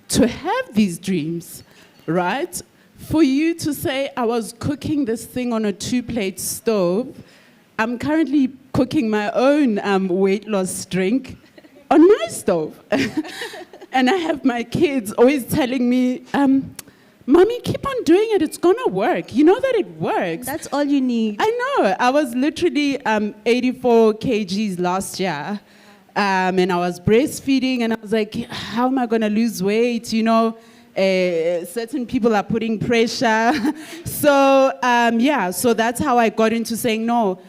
to have these dreams, right? For you to say, I was cooking this thing on a 2-plate stove, I'm currently cooking my own weight loss drink on my stove. And I have my kids always telling me, Mommy, keep on doing it, it's gonna work. You know that it works. That's all you need. I know, I was literally 84 kgs last year. And I was breastfeeding and I was like, how am I gonna lose weight? You know, certain people are putting pressure. So yeah, so that's how I got into saying no.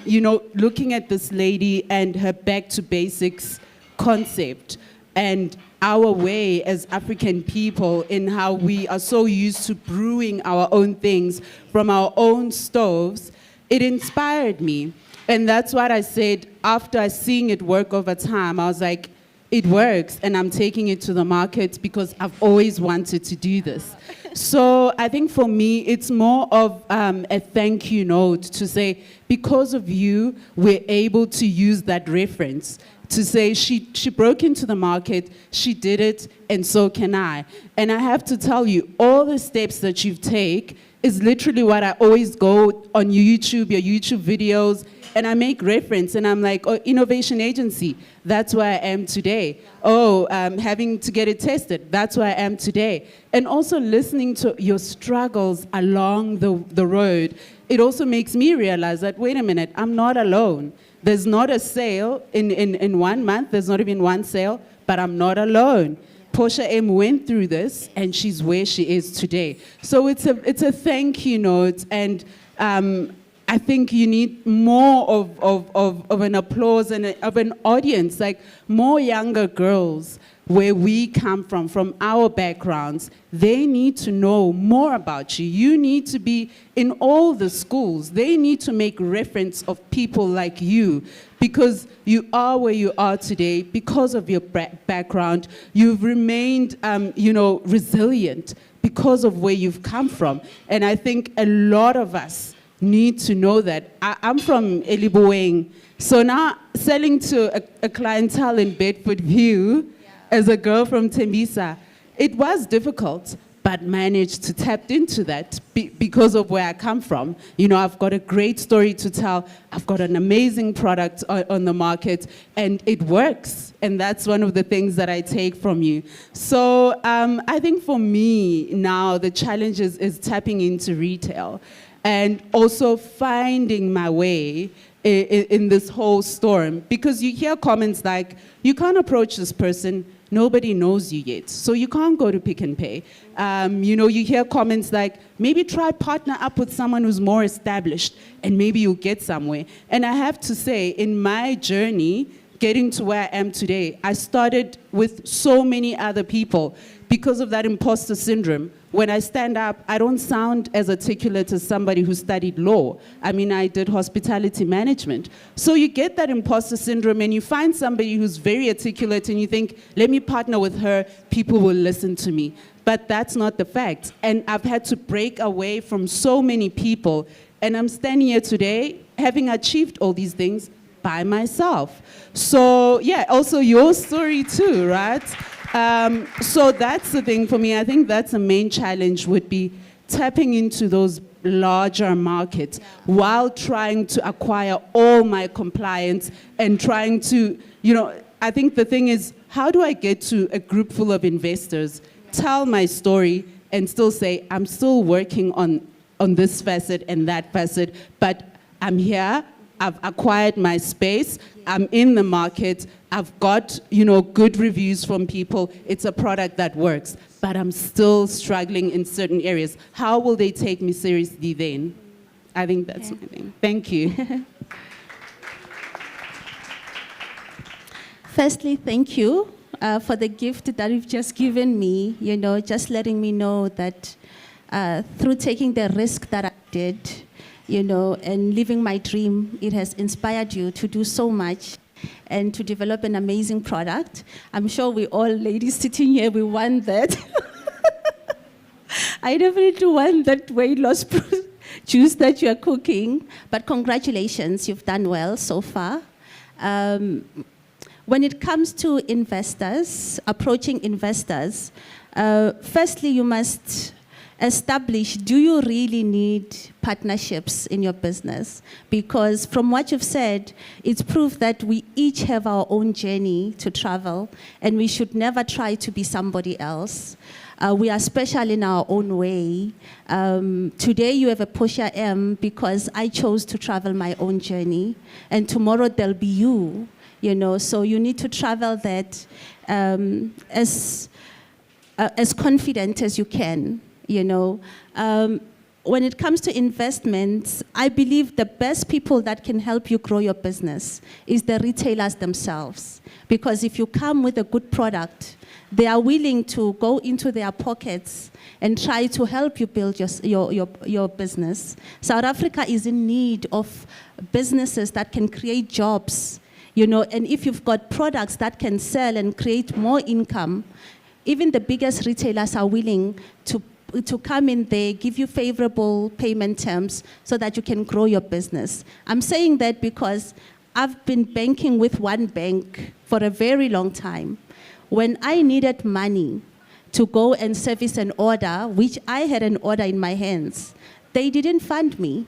You know, looking at this lady and her back to basics concept and our way as African people in how we are so used to brewing our own things from our own stoves, it inspired me. And that's what I said after seeing it work over time. I was like, it works, and I'm taking it to the market because I've always wanted to do this. So I think for me, it's more of a thank you note to say, because of you, we're able to use that reference to say she broke into the market, she did it, and so can I. And I have to tell you, all the steps that you've taken is literally what I always go on YouTube, your YouTube videos, and I make reference, and I'm like, oh, innovation agency, that's where I am today. Oh, having to get it tested, that's where I am today. And also listening to your struggles along the road, it also makes me realize that, wait a minute, I'm not alone. There's not a sale in 1 month, there's not even one sale, but I'm not alone. Portia M went through this, and she's where she is today. So it's a thank you note, and I think you need more of an applause and of an audience, like more younger girls where we come from our backgrounds. They need to know more about you. You need to be in all the schools. They need to make reference of people like you because you are where you are today because of your background. You've remained, resilient because of where you've come from. And I think a lot of us need to know that. I'm from Eliboeng, so now selling to a clientele in Bedfordview as a girl from Tembisa, it was difficult, but managed to tap into that because of where I come from. You know, I've got a great story to tell. I've got an amazing product on the market, and it works. And that's one of the things that I take from you. So I think for me now, the challenge is tapping into retail and also finding my way in this whole storm. Because you hear comments like, you can't approach this person, nobody knows you yet, so you can't go to Pick n Pay. You hear comments like, maybe try partner up with someone who's more established, and maybe you'll get somewhere. And I have to say, in my journey, getting to where I am today, I started with so many other people because of that imposter syndrome. When I stand up, I don't sound as articulate as somebody who studied law. I mean, I did hospitality management. So you get that imposter syndrome and you find somebody who's very articulate and you think, let me partner with her, people will listen to me. But that's not the fact. And I've had to break away from so many people. And I'm standing here today having achieved all these things by myself. So yeah, also your story too, right? So that's the thing for me. I think that's the main challenge would be tapping into those larger markets while trying to acquire all my compliance and trying to, I think the thing is, how do I get to a group full of investors, tell my story and still say, I'm still working on this facet and that facet, but I'm here, I've acquired my space, I'm in the market, I've got, good reviews from people, it's a product that works, but I'm still struggling in certain areas. How will they take me seriously then? I think that's my thing. Thank you. Firstly, thank you for the gift that you've just given me, just letting me know that through taking the risk that I did, and living my dream, it has inspired you to do so much and to develop an amazing product. I'm sure we all ladies sitting here, we want that. I definitely want that weight loss juice that you're cooking, but congratulations, you've done well so far. When it comes to investors, approaching investors, firstly, you must establish, do you really need partnerships in your business? Because from what you've said, it's proof that we each have our own journey to travel, and we should never try to be somebody else. We are special in our own way. Today you have a Portia M because I chose to travel my own journey, and tomorrow there'll be you, so you need to travel that as confident as you can. When it comes to investments, I believe the best people that can help you grow your business is the retailers themselves. Because if you come with a good product, they are willing to go into their pockets and try to help you build your business. South Africa is in need of businesses that can create jobs, and if you've got products that can sell and create more income, even the biggest retailers are willing to come in there, give you favorable payment terms so that you can grow your business. I'm saying that because I've been banking with one bank for a very long time. When I needed money to go and service an order, which I had an order in my hands, they didn't fund me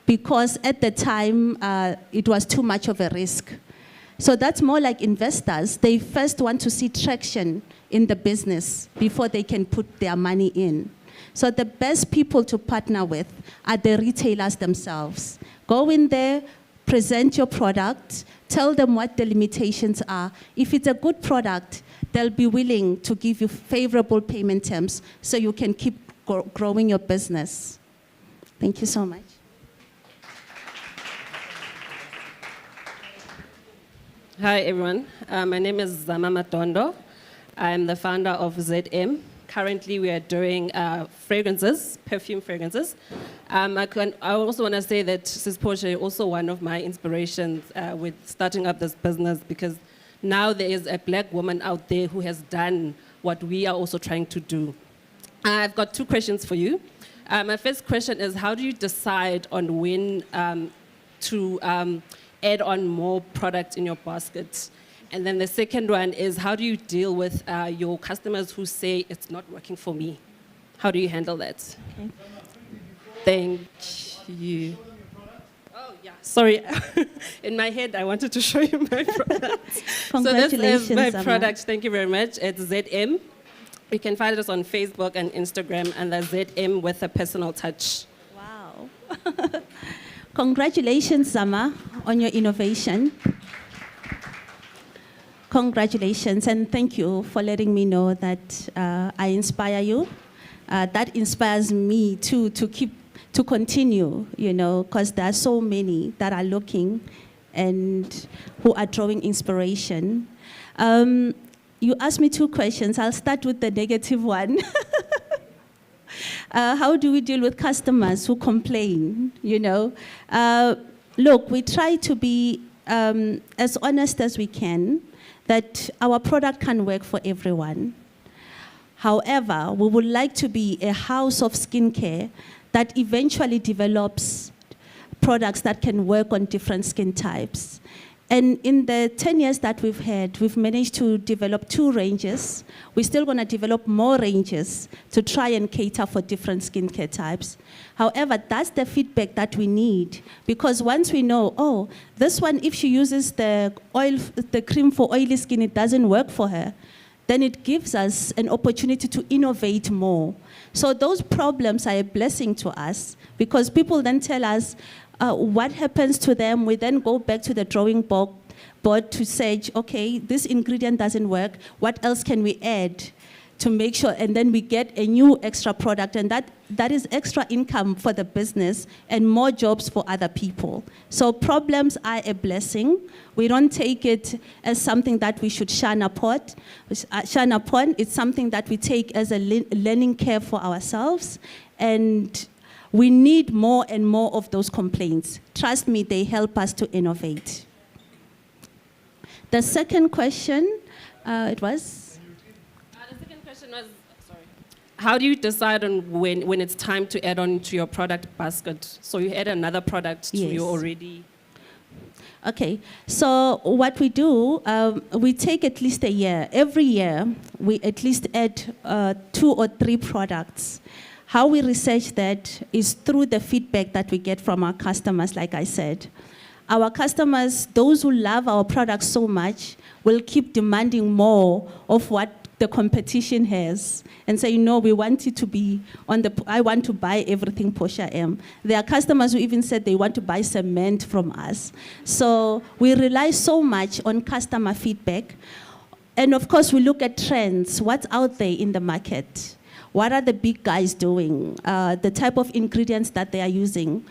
because at the time it was too much of a risk. So that's more like investors. They first want to see traction in the business before they can put their money in. So the best people to partner with are the retailers themselves. Go in there, present your product, tell them what the limitations are. If it's a good product, they'll be willing to give you favorable payment terms so you can keep growing your business. Thank you so much. Hi, everyone. My name is Zama Matondo. I'm the founder of ZM. Currently, we are doing fragrances, perfume fragrances. I also want to say that Sis Portia is also one of my inspirations with starting up this business, because now there is a black woman out there who has done what we are also trying to do. I've got two questions for you. My first question is, how do you decide on when to add on more products in your basket? And then the second one is, how do you deal with your customers who say it's not working for me? How do you handle that? Okay. Thank you. Oh, yeah, sorry. In my head, I wanted to show you my product. Congratulations, so this is my Zama. product. Thank you very much. It's ZM. You can find us on Facebook and Instagram, and that's ZM with a personal touch. Wow. Congratulations, Zama, on your innovation. Congratulations, and thank you for letting me know that I inspire you. That inspires me too to continue, because there are so many that are looking and who are drawing inspiration. you asked me two questions. I'll start with the negative one. How do we deal with customers who complain? You know, look, we try to be as honest as we can that our product can work for everyone. However, we would like to be a house of skincare that eventually develops products that can work on different skin types. And in the 10 years that we've had, we've managed to develop 2 ranges. We're still going to develop more ranges to try and cater for different skincare types. However, that's the feedback that we need, because once we know, oh, this one, if she uses the cream for oily skin, it doesn't work for her, then it gives us an opportunity to innovate more. So those problems are a blessing to us, because people then tell us, what happens to them. We then go back to the drawing board to say, okay, this ingredient doesn't work. What else can we add to make sure? And then we get a new extra product, and that is extra income for the business and more jobs for other people. So problems are a blessing. We don't take it as something that we should shun upon. It's something that we take as a learning curve for ourselves. And we need more and more of those complaints. Trust me, they help us to innovate. The second question, it was? The second question was, sorry. How do you decide on when it's time to add on to your product basket? So you add another product to your already... Okay, so what we do, we take at least a year. Every year, we at least add 2 or 3 products. How we research that is through the feedback that we get from our customers, like I said. Our customers, those who love our products so much, will keep demanding more of what the competition has. And say, no, we want it to be I want to buy everything Portia M. There are customers who even said they want to buy cement from us. So we rely so much on customer feedback. And of course, we look at trends, what's out there in the market. What are the big guys doing? The type of ingredients that they are using.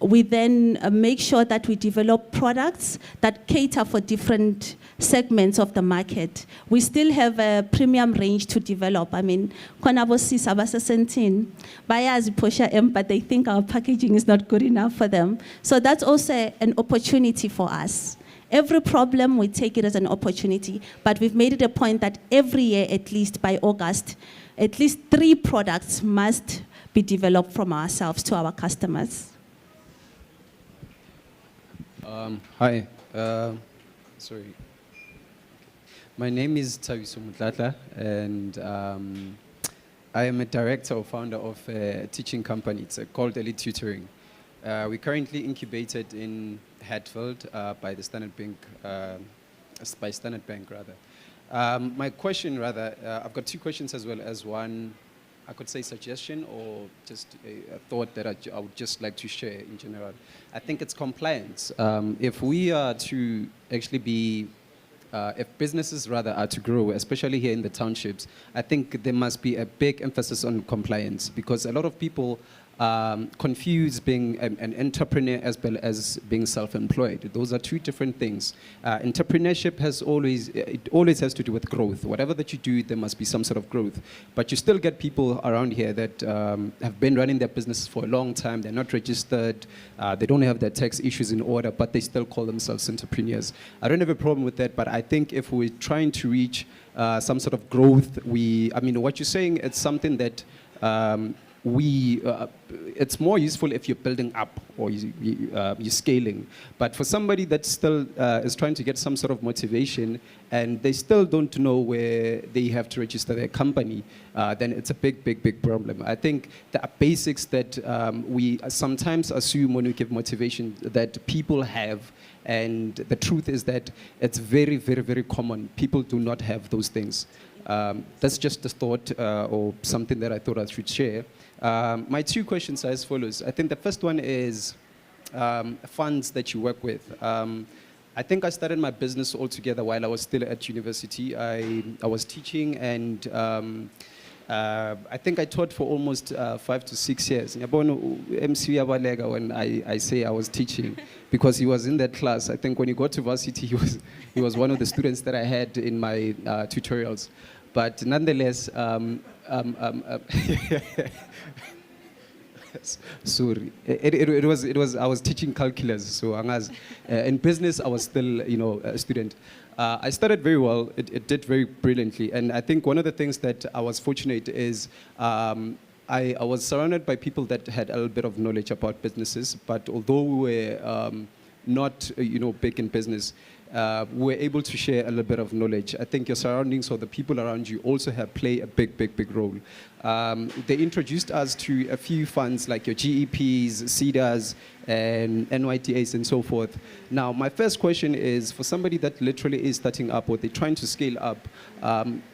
We then make sure that we develop products that cater for different segments of the market. We still have a premium range to develop. I mean, Konabosi Sabasa Sentin, buyers Portia M, but they think our packaging is not good enough for them. So that's also an opportunity for us. Every problem, we take it as an opportunity, but we've made it a point that every year, at least by August, at least 3 products must be developed from ourselves to our customers. Hi, sorry. My name is Tawiso Mutlatla, and I am a director or founder of a teaching company. It's called Elite Tutoring. We're currently incubated in Hatfield by the Standard Bank, my question, I've got 2 questions as well as one, I could say suggestion or just a thought that I would just like to share in general. I think it's compliance. If we are to actually be, if businesses are to grow, especially here in the townships, I think there must be a big emphasis on compliance, because a lot of people confuse being an entrepreneur as well as being self-employed. Those are 2 different things. Entrepreneurship always has to do with growth. Whatever that you do, there must be some sort of growth. But you still get people around here that have been running their businesses for a long time. They're not registered. They don't have their tax issues in order, but they still call themselves entrepreneurs. I don't have a problem with that, but I think if we're trying to reach some sort of growth, what you're saying, it's something that it's more useful if you're building up or you're scaling. But for somebody that still is trying to get some sort of motivation and they still don't know where they have to register their company, then it's a big problem. I think there are basics that we sometimes assume when we give motivation that people have, and the truth is that it's very common. People do not have those things. That's just a thought or something that I thought I should share. My 2 questions are as follows. I think the first one is funds that you work with. I think I started my business altogether while I was still at university. I was teaching, and I think I taught for almost 5 to 6 years. Ngiyabona MC Yabalega when I say I was teaching, because he was in that class. I think when he got to varsity, he was one of the students that I had in my tutorials. But nonetheless, sorry, it was I was teaching calculus, so in business I was still a student. I started very well. It did very brilliantly, and I think one of the things that I was fortunate is I was surrounded by people that had a little bit of knowledge about businesses. But although we were not big in business, we were able to share a little bit of knowledge. I think your surroundings or the people around you also play a big role. They introduced us to a few funds like your GEPs, CEDAs, and NYTAs and so forth. Now, my first question is, for somebody that literally is starting up or they're trying to scale up,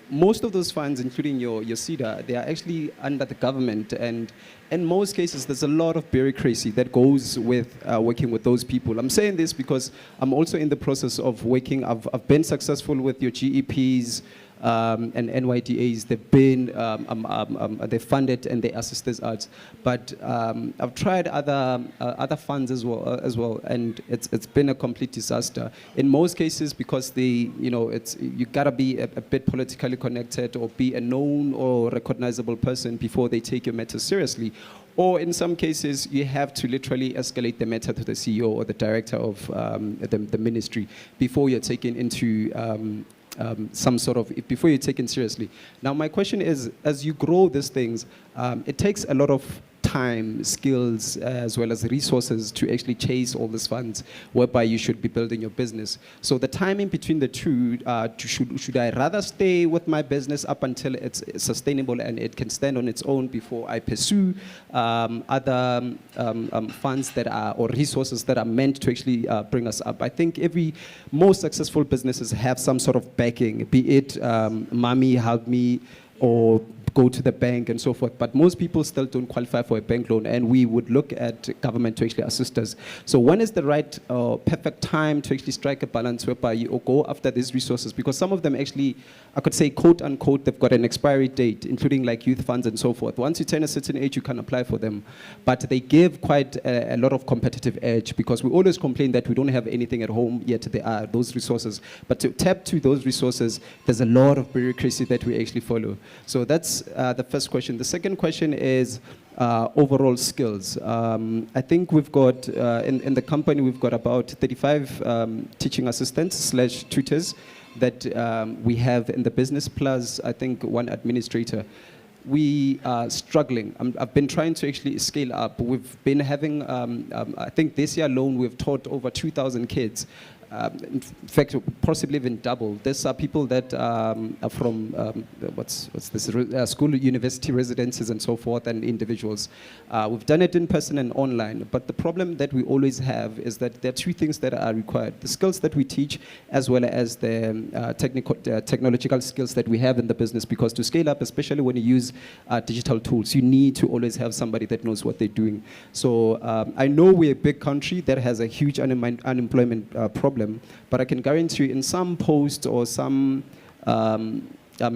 most of those funds, including your CEDA, they are actually under the government, and in most cases, there's a lot of bureaucracy that goes with working with those people. I'm saying this because I'm also in the process of working. I've been successful with your GEPs, and NYDAs. They've been, they funded and they assisted us. But I've tried other funds as well, and it's been a complete disaster. In most cases, because you gotta be a bit politically connected or be a known or recognizable person before they take your matter seriously. Or in some cases, you have to literally escalate the matter to the CEO or the director of the ministry before you're taken into before you're taken seriously. Now, my question is, as you grow these things, it takes a lot of time, skills, as well as resources to actually chase all these funds, whereby you should be building your business. So the timing between the two, should I rather stay with my business up until it's sustainable and it can stand on its own before I pursue other funds that are, or resources that are meant to actually bring us up? I think most successful businesses have some sort of backing, be it mommy, help me, or go to the bank and so forth. But most people still don't qualify for a bank loan, and we would look at government to actually assist us. So when is the right perfect time to actually strike a balance whereby you go after these resources? Because some of them actually, I could say, quote unquote, they've got an expiry date, including like youth funds and so forth. Once you turn a certain age, you can apply for them. But they give quite a lot of competitive edge, because we always complain that we don't have anything at home, yet there are those resources. But to tap to those resources, there's a lot of bureaucracy that we actually follow. So that's the first question. The second question is overall skills. I think we've got, in the company, we've got about 35 teaching assistants / tutors that we have in the business, plus I think one administrator. We are struggling. I've been trying to actually scale up. We've been having, I think this year alone, we've taught over 2,000 kids. In fact, possibly even double. These are people that are from school, university residences and so forth, and individuals. We've done it in person and online, but the problem that we always have is that there are two things that are required: the skills that we teach, as well as the technological skills that we have in the business. Because to scale up, especially when you use digital tools, you need to always have somebody that knows what they're doing. So I know we're a big country that has a huge unemployment problem. But I can guarantee you, in some posts or some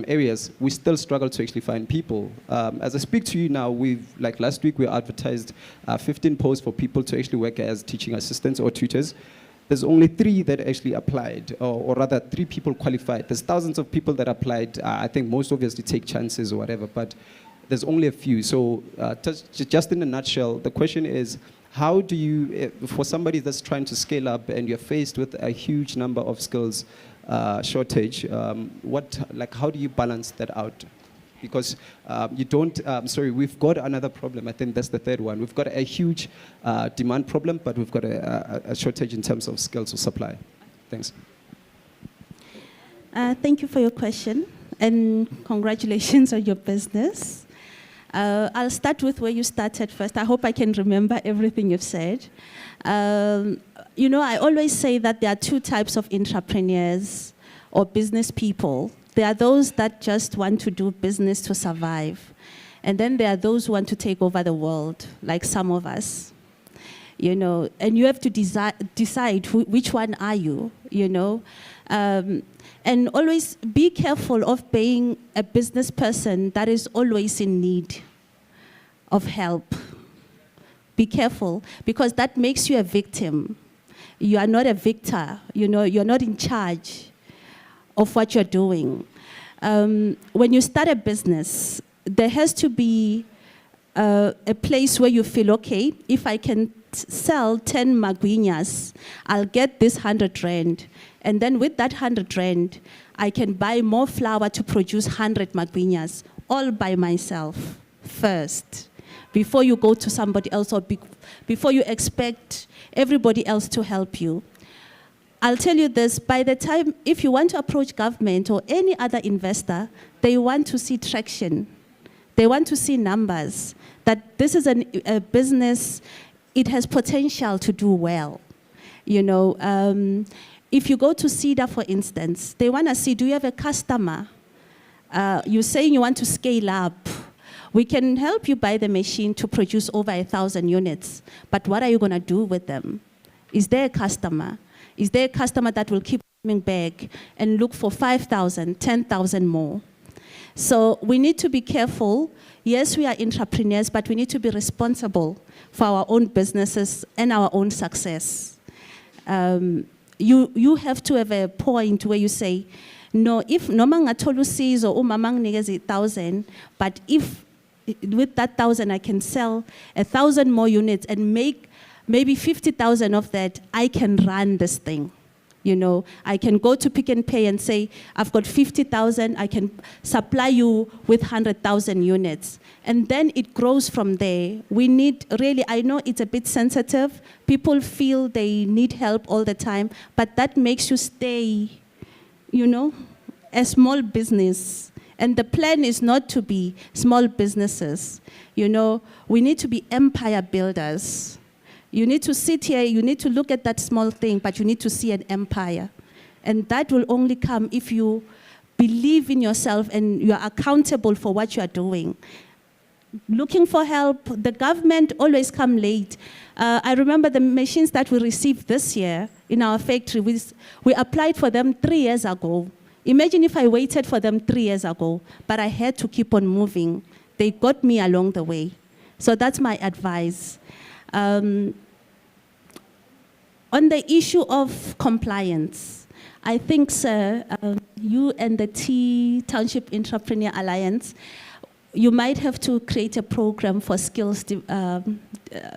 areas, we still struggle to actually find people. As I speak to you now, like last week, we advertised 15 posts for people to actually work as teaching assistants or tutors. There's only 3 that actually applied, or rather 3 people qualified. There's thousands of people that applied. I think most obviously take chances or whatever, but there's only a few. So just in a nutshell, the question is, how do you, for somebody that's trying to scale up and you're faced with a huge number of skills shortage, how do you balance that out? Because you don't, we've got another problem. I think that's the third one. We've got a huge demand problem, but we've got a shortage in terms of skills or supply. Thanks. Thank you for your question, and congratulations on your business. I'll start with where you started first. I hope I can remember everything you've said. I always say that there are 2 types of entrepreneurs or business people. There are those that just want to do business to survive. And then there are those who want to take over the world, like some of us. you know, and you have to decide which one are you, you know. And always be careful of being a business person that is always in need of help. Be careful, because that makes you a victim. You are not a victor, you know, you're not in charge of what you're doing. When you start a business, there has to be a place where you feel, okay, if I can sell 10 magwinyas, I'll get this 100 rand. And then with that 100 rand, I can buy more flour to produce 100 magwinyas, all by myself first, before you go to somebody else or before you expect everybody else to help you. I'll tell you this, by the time, if you want to approach government or any other investor, they want to see traction. They want to see numbers, that this is a business, it has potential to do well. You know, if you go to CEDA, for instance, they want to see, do you have a customer? You're saying you want to scale up. We can help you buy the machine to produce over 1,000 units, but what are you going to do with them? Is there a customer? Is there a customer that will keep coming back and look for 5,000, 10,000 more? So we need to be careful. Yes, we are entrepreneurs, but we need to be responsible for our own businesses and our own success. You have to have a point where you say, no, if noma ngathola usizo umama nginikeza 1,000, but if with that 1,000 I can sell 1,000 more units and make maybe 50,000 of that, I can run this thing. You know, I can go to Pick n Pay and say, I've got 50,000, I can supply you with 100,000 units. And then it grows from there. We need, really, I know it's a bit sensitive. People feel they need help all the time, but that makes you stay, you know, a small business. And the plan is not to be small businesses. You know, we need to be empire builders. You need to sit here, you need to look at that small thing, but you need to see an empire. And that will only come if you believe in yourself and you are accountable for what you are doing. Looking for help, the government always come late. I remember the machines that we received this year in our factory, we applied for them 3 years ago. Imagine if I waited for them 3 years ago, but I had to keep on moving. They got me along the way. So that's my advice. On the issue of compliance, I think, sir, you and the T Township Entrepreneur Alliance, you might have to create a program for skills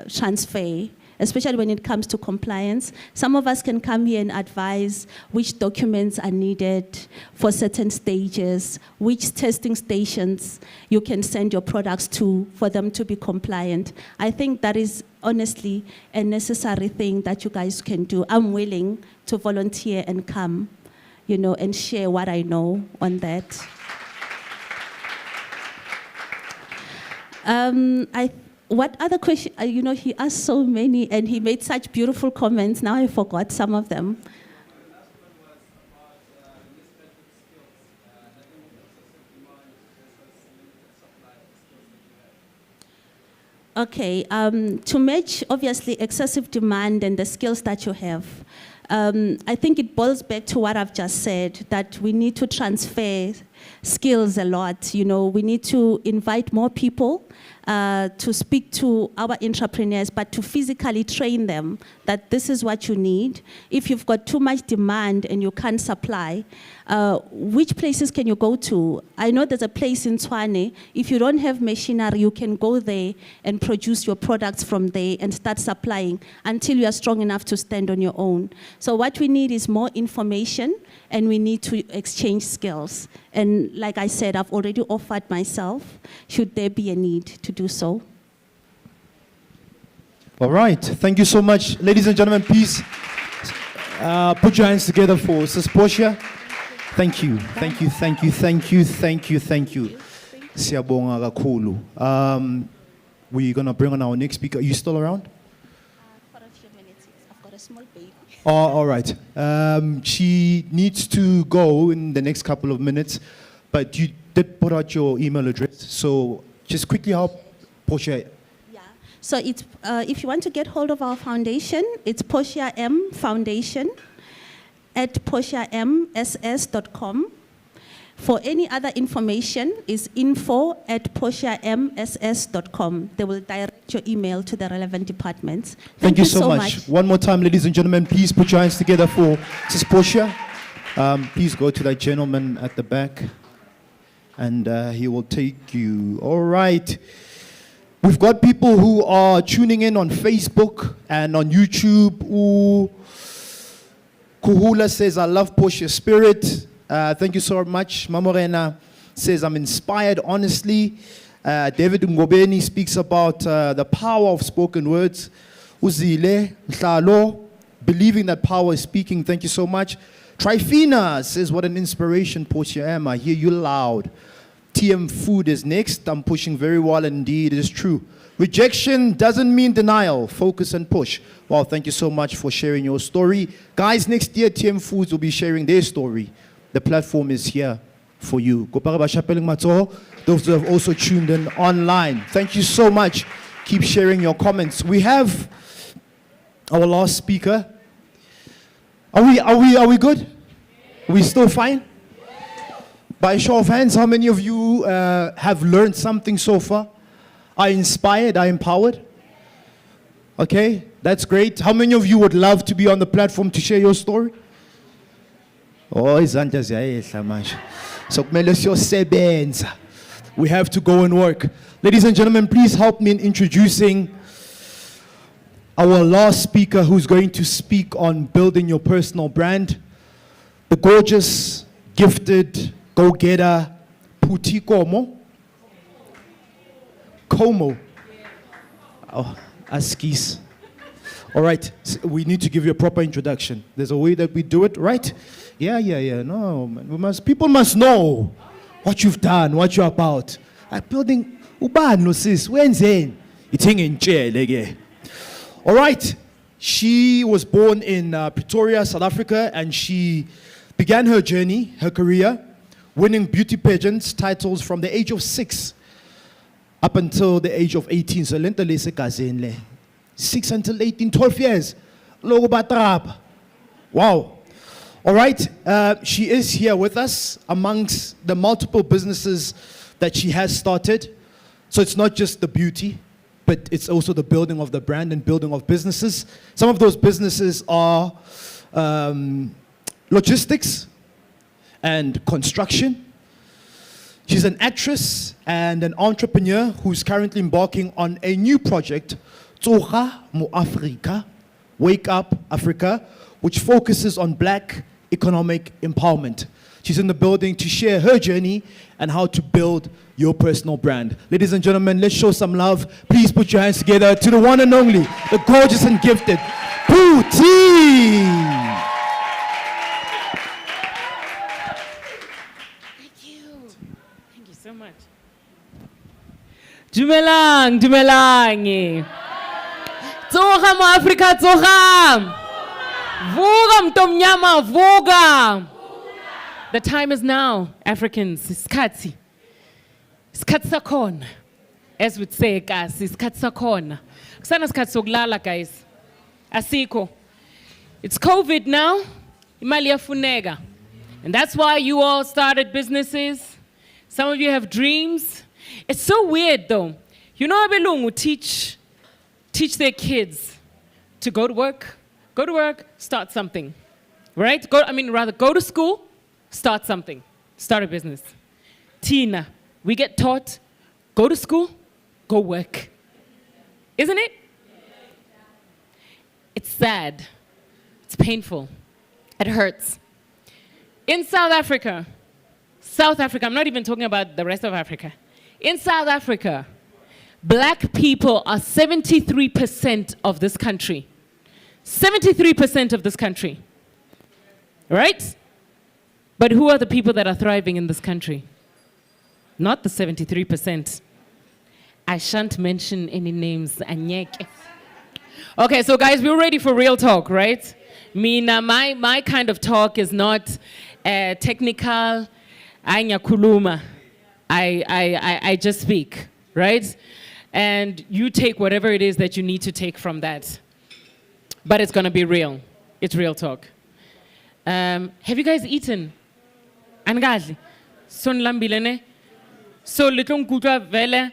transfer, especially when it comes to compliance. Some of us can come here and advise which documents are needed for certain stages, which testing stations you can send your products to for them to be compliant. I think that is honestly a necessary thing that you guys can do. I'm willing to volunteer and come, you know, and share what I know on that. What other question? You know, he asked so many and he made such beautiful comments. Now I forgot some of them. Okay, to match obviously excessive demand and the skills that you have, I think it boils back to what I've just said, that we need to transfer skills a lot. You know, we need to invite more people to speak to our entrepreneurs, but to physically train them that this is what you need. If you've got too much demand and you can't supply, which places can you go to? I know there's a place in Tshwane. If you don't have machinery, you can go there and produce your products from there and start supplying until you are strong enough to stand on your own. So what we need is more information, and we need to exchange skills. And like I said, I've already offered myself, should there be a need to do so. All right, thank you so much. Ladies and gentlemen, please put your hands together for Sis Portia. Thank you, thank you, thank you, thank you, thank you, thank you. Siyabonga kakhulu. We're gonna bring on our next speaker. Are you still around? For a few minutes, I've got a small baby. Oh, all right. She needs to go in the next couple of minutes, but you did put out your email address. So just quickly help Portia. Yeah. So it's, if you want to get hold of our foundation, it's Portia M Foundation at portiamss.com. For any other information, is info@portiamss.com. They will direct your email to the relevant departments. Thank you so much. One more time, ladies and gentlemen, please put your hands together for Sis Portia. Please go to that gentleman at the back, and he will take you. All right. We've got people who are tuning in on Facebook and on YouTube. Ooh. Kuhula says, I love Portia's spirit. Thank you so much. Mamorena says, I'm inspired, honestly. David Ngobeni speaks about the power of spoken words. Uzile, Mhlalo, believing that power is speaking. Thank you so much. Trifina says, what an inspiration, Portia M. I hear you loud. TM Food is next. I'm pushing very well indeed. It is true. Rejection doesn't mean denial. Focus and push. Wow, thank you so much for sharing your story. Guys, next year, TM Foods will be sharing their story. The platform is here for you. Those who have also tuned in online, thank you so much. Keep sharing your comments. We have our last speaker. Are we good? Are we still fine? By a show of hands, how many of you have learned something so far? Are inspired? Are empowered? Okay, that's great. How many of you would love to be on the platform to share your story? Oh, izandla ziyayehla manje. So kumele siyosebenza. We have to go and work. Ladies and gentlemen, please help me in introducing our last speaker who's going to speak on building your personal brand. The gorgeous, gifted, go-getter, Phuthi Como. Oh, Askis. All right, so we need to give you a proper introduction. There's a way that we do it, right? Yeah. No, man. People must know what you've done, what you're about. Like building, ubani sis, wenzeni? Ithinge. All right, she was born in Pretoria, South Africa, and she began her journey, her career, winning beauty pageants titles from the age of 6 up until the age of 18. So lento lese gazini 6 until 18, 12 years. Logo batrap. Wow. All right, she is here with us amongst the multiple businesses that she has started. So it's not just the beauty, but it's also the building of the brand and building of businesses. Some of those businesses are logistics and construction. She's an actress and an entrepreneur who's currently embarking on a new project, Tsoga Mo Afrika, Wake Up Africa, which focuses on Black economic empowerment. She's in the building to share her journey and how to build your personal brand. Ladies and gentlemen, let's show some love. Please put your hands together to the one and only, the gorgeous and gifted, Phuthi. Thank you so much. Dumelang. Tsoga mo Afrika, tsoga. Vuga mtomnyama, vuga. The time is now, Africans. Iskatsi. Iskatsi sakhona. As we'd say, guys, iskatsi sakhona. Kusana iskatsi sokulala, guys. Asikho. It's COVID now. Imali yafuneka. And that's why you all started businesses. Some of you have dreams. It's so weird, though. You know, abelungu teach their kids to go to work, start something, right? Go to school, start something, start a business. Tina, we get taught, go to school, go work. Isn't it? It's sad, it's painful, it hurts. In South Africa, I'm not even talking about the rest of Africa. In South Africa, Black people are 73% of this country. 73% of this country, right? But who are the people that are thriving in this country? Not the 73%. I shan't mention any names. Anyeke. Okay, so guys, we're ready for real talk, right? My kind of talk is not technical. I just speak, right? and you take whatever it is that you need to take from that. But it's going to be real. It's real talk. Have you guys eaten? Angadli? Son lambilene? So little kutwa vele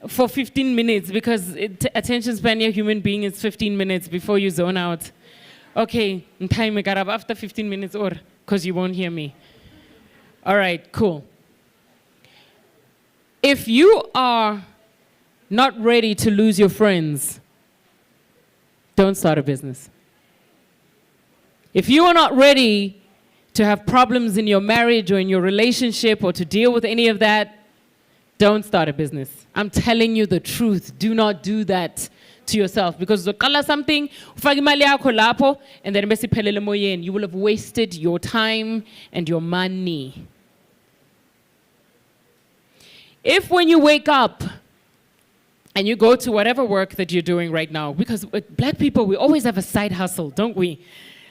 for 15 minutes because attention span of a human being is 15 minutes before you zone out. Okay, time after 15 minutes or because you won't hear me. All right, cool. If you are not ready to lose your friends, don't start a business. If you are not ready to have problems in your marriage or in your relationship or to deal with any of that, don't start a business. I'm telling you the truth. Do not do that to yourself because uzoqala something ufake imali yakho lapho and then bese iphelele emoyeni. You will have wasted your time and your money. If when you wake up and you go to whatever work that you're doing right now, because with black people, we always have a side hustle, don't we?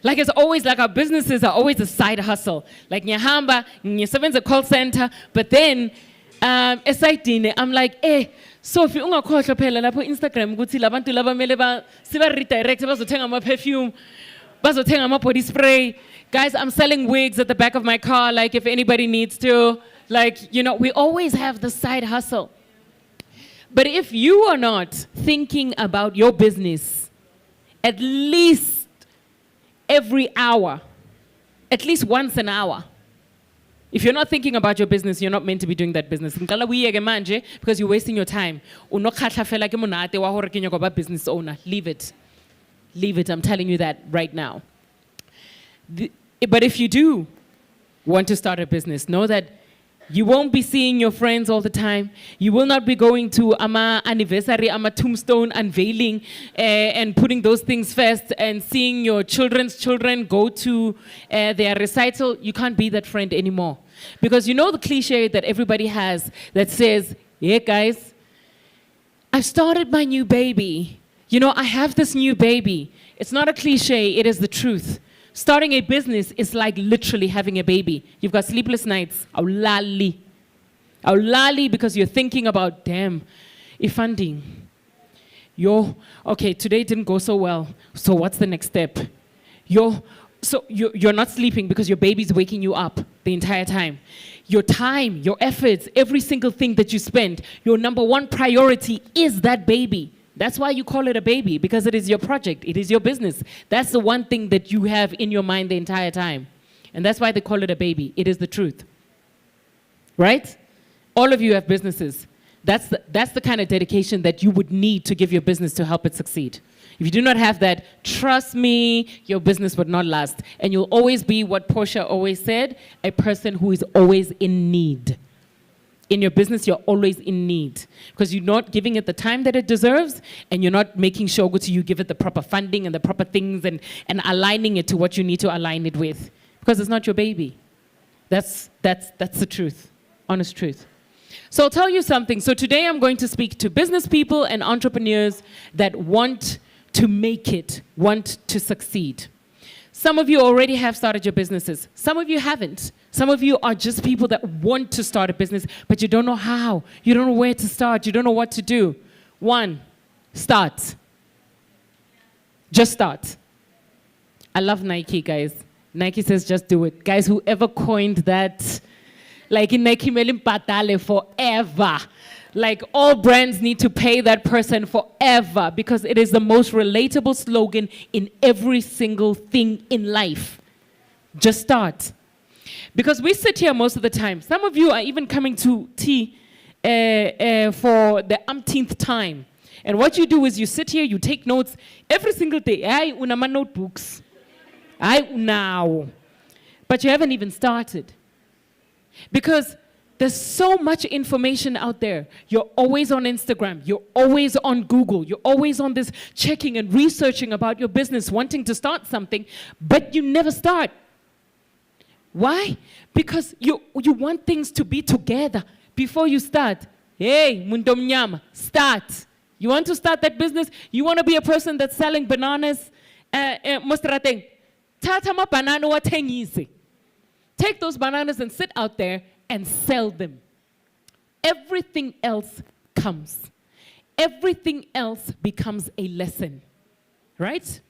Like it's always like our businesses are always a side hustle. Like Nyahamba, Nyaseven's a call center, but then esayidini, I'm like, so if you ungakhohlwa phela lapho Instagram ukuthi labantu laba mele siba redirect bazothenga ama perfume, bazothenga ama body spray. Guys, I'm selling wigs at the back of my car, like if anybody needs to. Like, you know, we always have the side hustle. But if you are not thinking about your business at least every hour, at least once an hour, if you're not thinking about your business, you're not meant to be doing that business. Because you're wasting your time. Business owner. Leave it. Leave it. I'm telling you that right now. But if you do want to start a business, know that you won't be seeing your friends all the time. You will not be going to ama anniversary, ama tombstone unveiling and putting those things first and seeing your children's children go to their recital. You can't be that friend anymore. Because you know the cliche that everybody has that says, yeah, guys, I started my new baby. You know, I have this new baby. It's not a cliche, it is the truth. Starting a business is like literally having a baby. You've got sleepless nights. Awulali because you're thinking about, damn, ifunding. Okay, today didn't go so well. So what's the next step? You're not sleeping because your baby's waking you up the entire time. Your time, your efforts, every single thing that you spend, your number one priority is that baby. That's why you call it a baby, because it is your project, it is your business. That's the one thing that you have in your mind the entire time. And that's why they call it a baby. It is the truth. Right? All of you have businesses. That's the kind of dedication that you would need to give your business to help it succeed. If you do not have that, trust me, your business would not last. And you'll always be what Portia always said, a person who is always in need. In your business, you're always in need because you're not giving it the time that it deserves and you're not making sure you give it the proper funding and the proper things and aligning it to what you need to align it with because it's not your baby. That's the truth, honest truth. So I'll tell you something. So today I'm going to speak to business people and entrepreneurs that want to make it, want to succeed. Some of you already have started your businesses. Some of you haven't. Some of you are just people that want to start a business, but you don't know how. You don't know where to start. You don't know what to do. One, start. Just start. I love Nike, guys. Nike says just do it. Guys, whoever coined that, like in Nike Melim Patale forever. Like all brands need to pay that person forever because it is the most relatable slogan in every single thing in life. Just start. Because we sit here most of the time. Some of you are even coming to tea for the umpteenth time. And what you do is you sit here, you take notes every single day. Ay, unama notebooks. Ay, now. But you haven't even started. Because there's so much information out there. You're always on Instagram. You're always on Google. You're always on this checking and researching about your business, wanting to start something, but you never start. Why? Because you want things to be together before you start. Hey, mundomnyama, start. You want to start that business? You want to be a person that's selling bananas? Mostrateng. Tatama banana watengizi. Take those bananas and sit out there and sell them. Everything else comes. everything else becomes a lesson, right?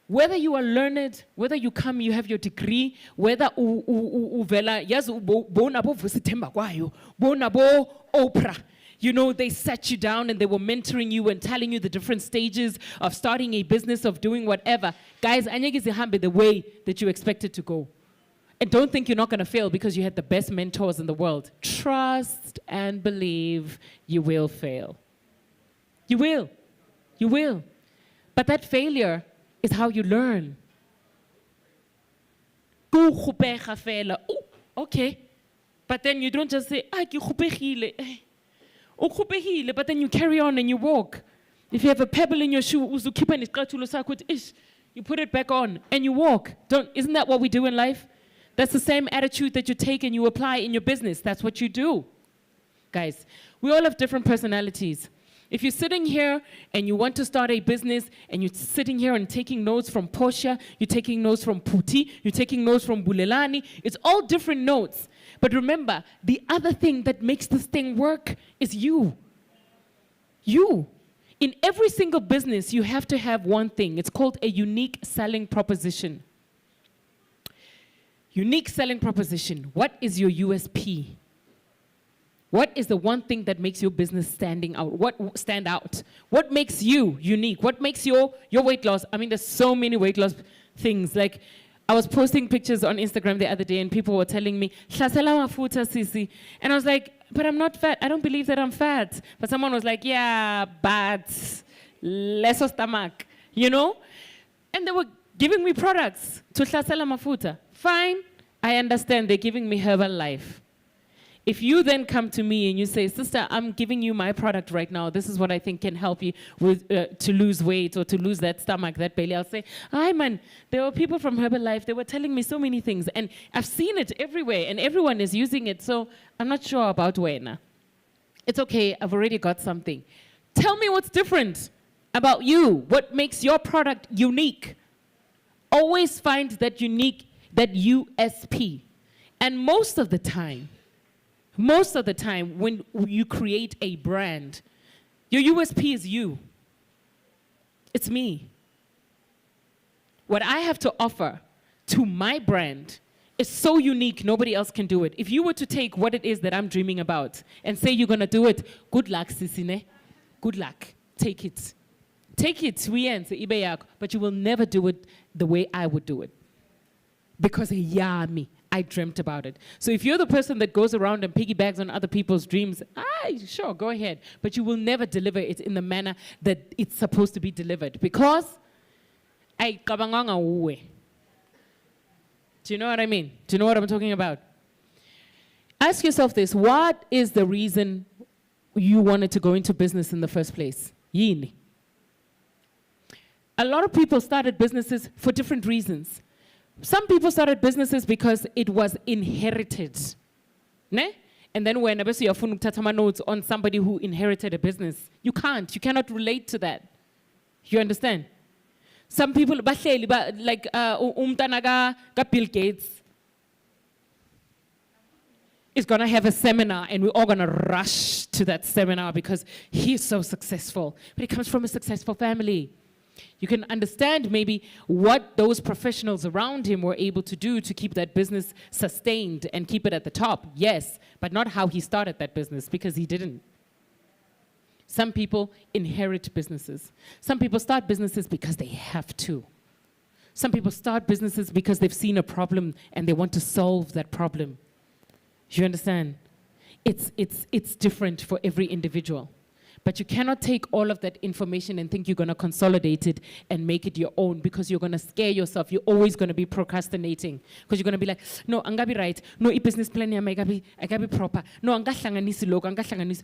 Whether you are learned, whether you come, you have your degree, whether uvela yazi bona bo Vusitemba kwayo, bona bo Oprah. You know, they sat you down and they were mentoring you and telling you the different stages of starting a business, of doing whatever. Guys, anyagi zihambe the way that you expect it to go. And don't think you're not going to fail because you had the best mentors in the world. Trust and believe you will fail. You will. You will. But that failure is how you learn. Okay. But then you don't just say, but then you carry on and you walk. If you have a pebble in your shoe, you put it back on and you walk. Isn't that what we do in life? That's the same attitude that you take and you apply in your business. That's what you do. Guys, we all have different personalities. If you're sitting here and you want to start a business and you're sitting here and taking notes from Portia, you're taking notes from Puti, you're taking notes from Bulelani, it's all different notes. But remember, the other thing that makes this thing work is you. You. In every single business, you have to have one thing. It's called a unique selling proposition. Unique selling proposition. What is your USP? What is the one thing that makes your business stand out? What makes you unique? What makes your weight loss? I mean, there's so many weight loss things. Like, I was posting pictures on Instagram the other day and people were telling me, "Hlasela mafuta sisi." And I was like, but I'm not fat. I don't believe that I'm fat. But someone was like, yeah, but less stomach, you know? And they were giving me products to hlasela mafuta. Fine, I understand they're giving me Herbalife. If you then come to me and you say, sister, I'm giving you my product right now. This is what I think can help you with to lose weight or to lose that stomach, that belly. I'll say, hi, man, there were people from Herbalife. They were telling me so many things. And I've seen it everywhere, and everyone is using it. So I'm not sure about Wena. It's okay. I've already got something. Tell me what's different about you. What makes your product unique? Always find that unique, that USP. And most of the time, when you create a brand, your USP is you. It's me. What I have to offer to my brand is so unique, nobody else can do it. If you were to take what it is that I'm dreaming about and say you're going to do it, good luck, Sisine. Good luck. Take it. Take it, but you will never do it the way I would do it. Because me. I dreamt about it. So if you're the person that goes around and piggybacks on other people's dreams, sure, go ahead. But you will never deliver it in the manner that it's supposed to be delivered. Because do you know what I mean? Do you know what I'm talking about? Ask yourself this. What is the reason you wanted to go into business in the first place? Yini. A lot of people started businesses for different reasons. Some people started businesses because it was inherited. Ne? And then when you're tatama notes on somebody who inherited a business, you cannot relate to that. You understand? Some people, like Bill Gates, is going to have a seminar and we're all going to rush to that seminar because he's so successful. But he comes from a successful family. You can understand maybe what those professionals around him were able to do to keep that business sustained and keep it at the top, yes, but not how he started that business, because he didn't. Some people inherit businesses. Some people start businesses because they have to. Some people start businesses because they've seen a problem and they want to solve that problem. You understand? It's different for every individual. But you cannot take all of that information and think you're going to consolidate it and make it your own, because you're going to scare yourself. You're always going to be procrastinating because you're going to be like, no, I'm going to be right. No, I business plan I got to be proper. No, I'm going to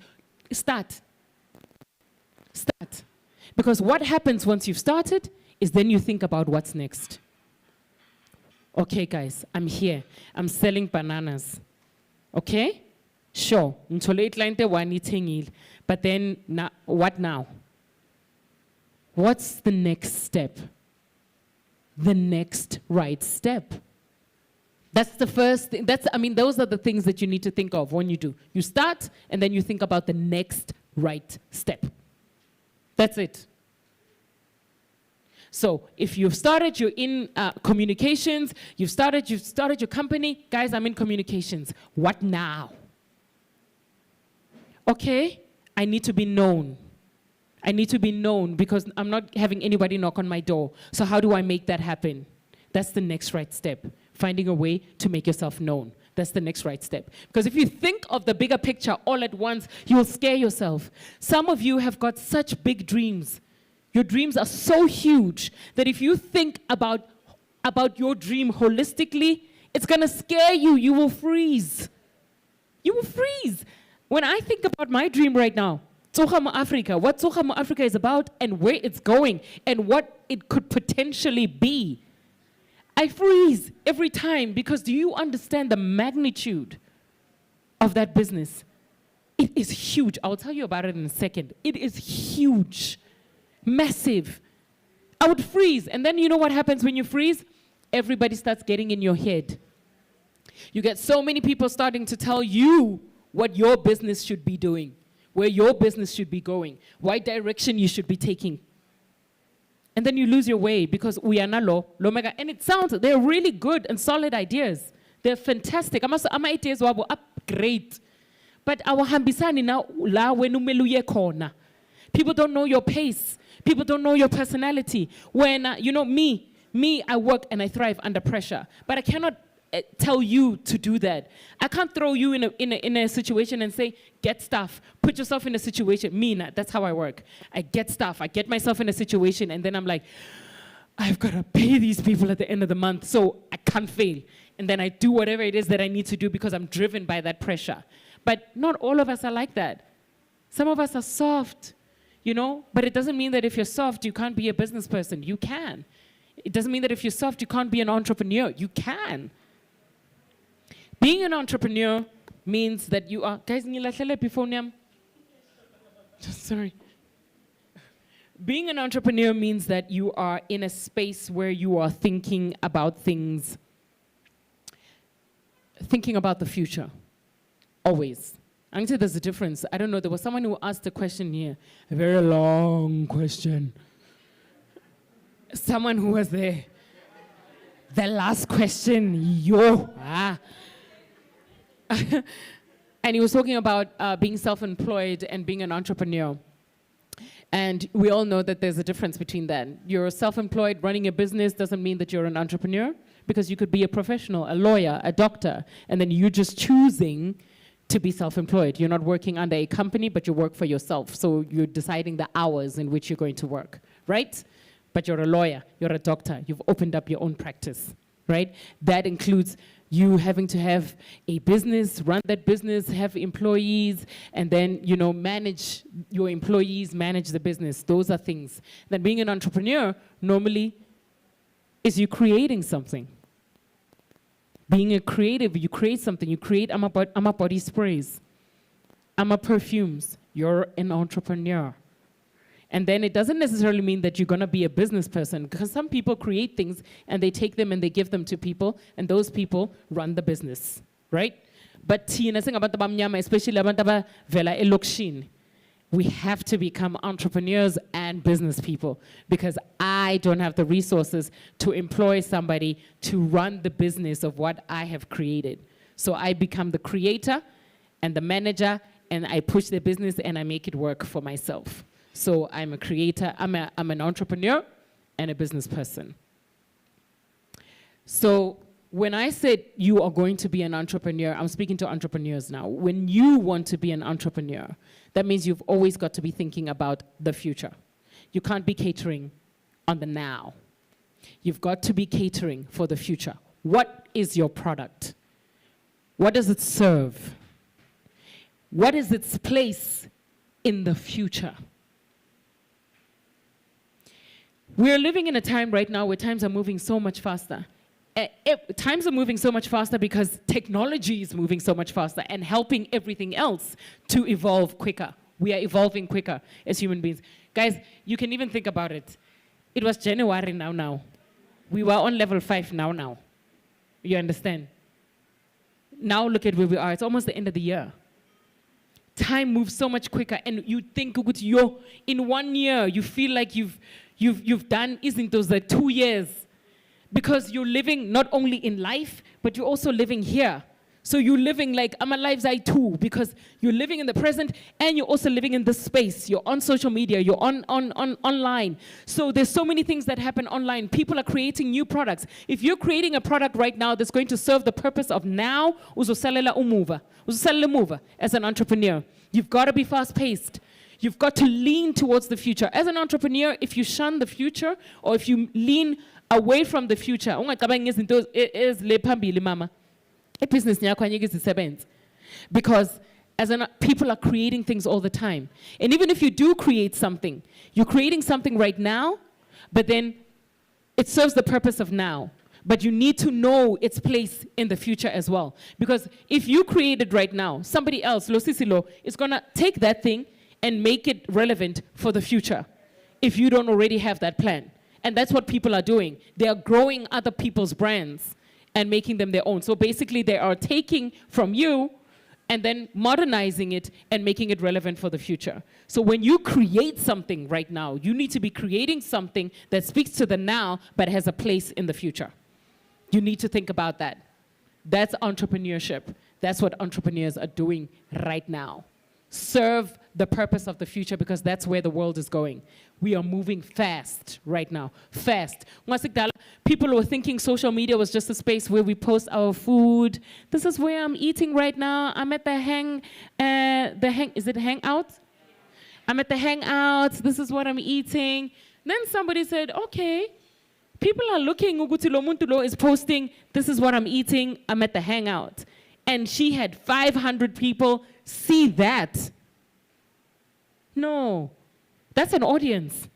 start. Because what happens once you've started is then you think about what's next. Okay, guys, I'm here. I'm selling bananas. Okay? Sure. But then, what now? What's the next step? The next right step. That's the first thing. Those are the things that you need to think of when you do. You start, and then you think about the next right step. That's it. So if you're in communications, you've started your company, guys, I'm in communications. What now? Okay, I need to be known. I need to be known because I'm not having anybody knock on my door. So how do I make that happen? That's the next right step. Finding a way to make yourself known. That's the next right step. Because if you think of the bigger picture all at once, you'll scare yourself. Some of you have got such big dreams. Your dreams are so huge that if you think about your dream holistically, it's going to scare you. You will freeze. You will freeze. When I think about my dream right now, Tsoga Mo Africa, what Tsoga Mo Africa is about and where it's going and what it could potentially be, I freeze every time because do you understand the magnitude of that business? It is huge. I'll tell you about it in a second. It is huge, massive. I would freeze. And then you know what happens when you freeze? Everybody starts getting in your head. You get so many people starting to tell you what your business should be doing, where your business should be going, what direction you should be taking. And then you lose your way because we are not low, mega. And it sounds, they're really good and solid ideas. They're fantastic. Ama ideas wabo upgrade. But our hambisani now la wenumeluye kona. People don't know your pace. People don't know your personality. When, you know, me, I work and I thrive under pressure. But I cannot tell you to do that. I can't throw you in a situation and say, get stuff. Put yourself in a situation. That's how I work. I get stuff. I get myself in a situation and then I'm like, I've got to pay these people at the end of the month, so I can't fail. And then I do whatever it is that I need to do because I'm driven by that pressure. But not all of us are like that. Some of us are soft, you know? But it doesn't mean that if you're soft, you can't be a business person. You can. It doesn't mean that if you're soft, you can't be an entrepreneur. You can. Being an entrepreneur means that you are... Guys, sorry. Being an entrepreneur means that you are in a space where you are thinking about things, thinking about the future, always. I can say there's a difference. I don't know, there was someone who asked a question here, a very long question. Someone who was there. The last question, and he was talking about being self-employed and being an entrepreneur. And we all know that there's a difference between that. You're self-employed, running a business doesn't mean that you're an entrepreneur, because you could be a professional, a lawyer, a doctor, and then you're just choosing to be self-employed. You're not working under a company, but you work for yourself. So you're deciding the hours in which you're going to work, right? But you're a lawyer, you're a doctor, you've opened up your own practice, right? That includes you having to have a business, run that business, have employees, and then, you know, manage your employees, manage the business. Those are things. Then being an entrepreneur normally is you creating something. Being a creative, you create something. You create ama body sprays, ama perfumes. You're an entrepreneur. And then it doesn't necessarily mean that you're going to be a business person, because some people create things and they take them and they give them to people, and those people run the business, right? But especially we have to become entrepreneurs and business people, because I don't have the resources to employ somebody to run the business of what I have created. So I become the creator and the manager, and I push the business and I make it work for myself. So I'm a creator, I'm an entrepreneur and a business person. So when I said you are going to be an entrepreneur, I'm speaking to entrepreneurs now. When you want to be an entrepreneur, that means you've always got to be thinking about the future. You can't be catering on the now. You've got to be catering for the future. What is your product? What does it serve? What is its place in the future? We're living in a time right now where times are moving so much faster. Times are moving so much faster because technology is moving so much faster and helping everything else to evolve quicker. We are evolving quicker as human beings. Guys, you can even think about it. It was January now. We were on level 5 now. You understand? Now look at where we are. It's almost the end of the year. time moves so much quicker, and you think ukuthi yo, in 1 year you feel like you've done those like 2 years, because you're living not only in life but you're also living here. So you're living like I'm alive too, because you're living in the present and you're also living in this space. You're on social media, you're online. So there's so many things that happen online. People are creating new products. If you're creating a product right now that's going to serve the purpose of now, uzosalela umuva as an entrepreneur. You've got to be fast-paced. You've got to lean towards the future. As an entrepreneur, if you shun the future or if you lean away from the future, ungacabangi izinto ezile phambili mama. Business because people are creating things all the time. And even if you do create something, you're creating something right now, but then it serves the purpose of now. But you need to know its place in the future as well. Because if you create it right now, somebody else, Lo Sisilo, is going to take that thing and make it relevant for the future if you don't already have that plan. And that's what people are doing. They are growing other people's brands and making them their own. So basically they are taking from you and then modernizing it and making it relevant for the future. So when you create something right now, you need to be creating something that speaks to the now but has a place in the future. You need to think about that. That's entrepreneurship. That's what entrepreneurs are doing right now. Serve the purpose of the future, because that's where the world is going. We are moving fast right now, fast. People were thinking social media was just a space where we post our food. This is where I'm eating right now. I'm at is it Hangout? I'm at the Hangout. This is what I'm eating. Then somebody said, okay, people are looking, Uguti lo muntu lo is posting, this is what I'm eating, I'm at the Hangout. And she had 500 people see that. No, that's an audience.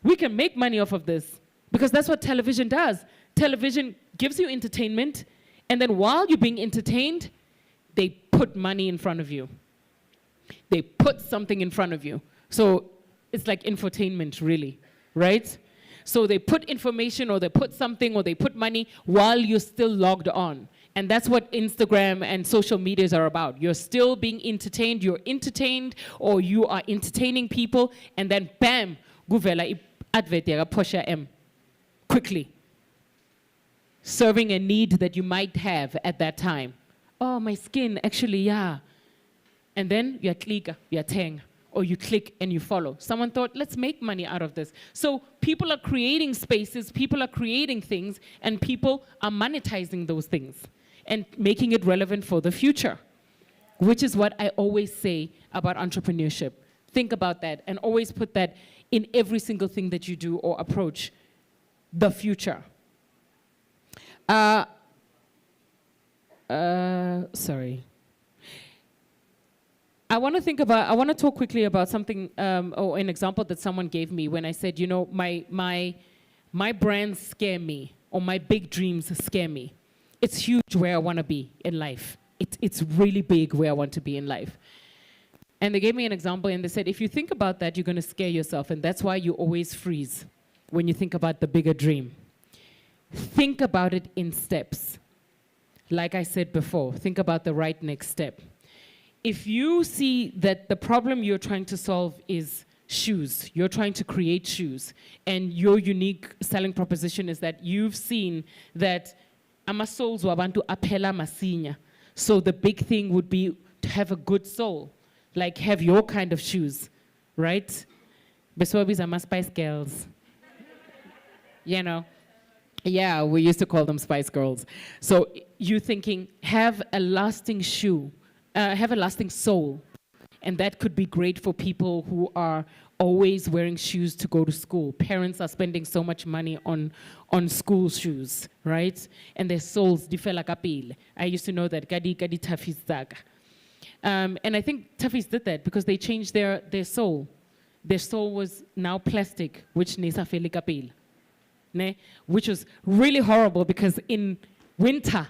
We can make money off of this, because that's what television does. Television gives you entertainment, and then while you're being entertained, they put money in front of you. They put something in front of you. So it's like infotainment, really, right? So they put information, or they put something, or they put money while you're still logged on. And that's what Instagram and social medias are about. You're still being entertained, you're entertained, or you are entertaining people, and then bam, guvela advert ya posha M. Quickly. Serving a need that you might have at that time. Oh, my skin, actually, yeah. And then you click, you tang, or you click and you follow. Someone thought, let's make money out of this. So people are creating spaces, people are creating things, and people are monetizing those things and making it relevant for the future, which is what I always say about entrepreneurship. Think about that and always put that in every single thing that you do or approach the future. Sorry. I want to talk quickly about something, or an example that someone gave me when I said, you know, my brands scare me, or my big dreams scare me. It's huge where I want to be in life. It's really big where I want to be in life. And they gave me an example, and they said, if you think about that, you're going to scare yourself, and that's why you always freeze when you think about the bigger dream. Think about it in steps. Like I said before, think about the right next step. If you see that the problem you're trying to solve is shoes, you're trying to create shoes, and your unique selling proposition is that you've seen that amasoles wabantu aphela masinya. So the big thing would be to have a good soul, like have your kind of shoes, right? Beswabis are Spice Girls. You know? Yeah, we used to call them Spice Girls. So you're thinking, have a lasting shoe, have a lasting soul. And that could be great for people who are always wearing shoes to go to school. Parents are spending so much money on school shoes, right? And their souls differ like a pile. I used to know that Gadi Tafis Zaga. And I think Tafis did that because they changed their soul. Their soul was now plastic, which nesa feli kapil. Which was really horrible because in winter,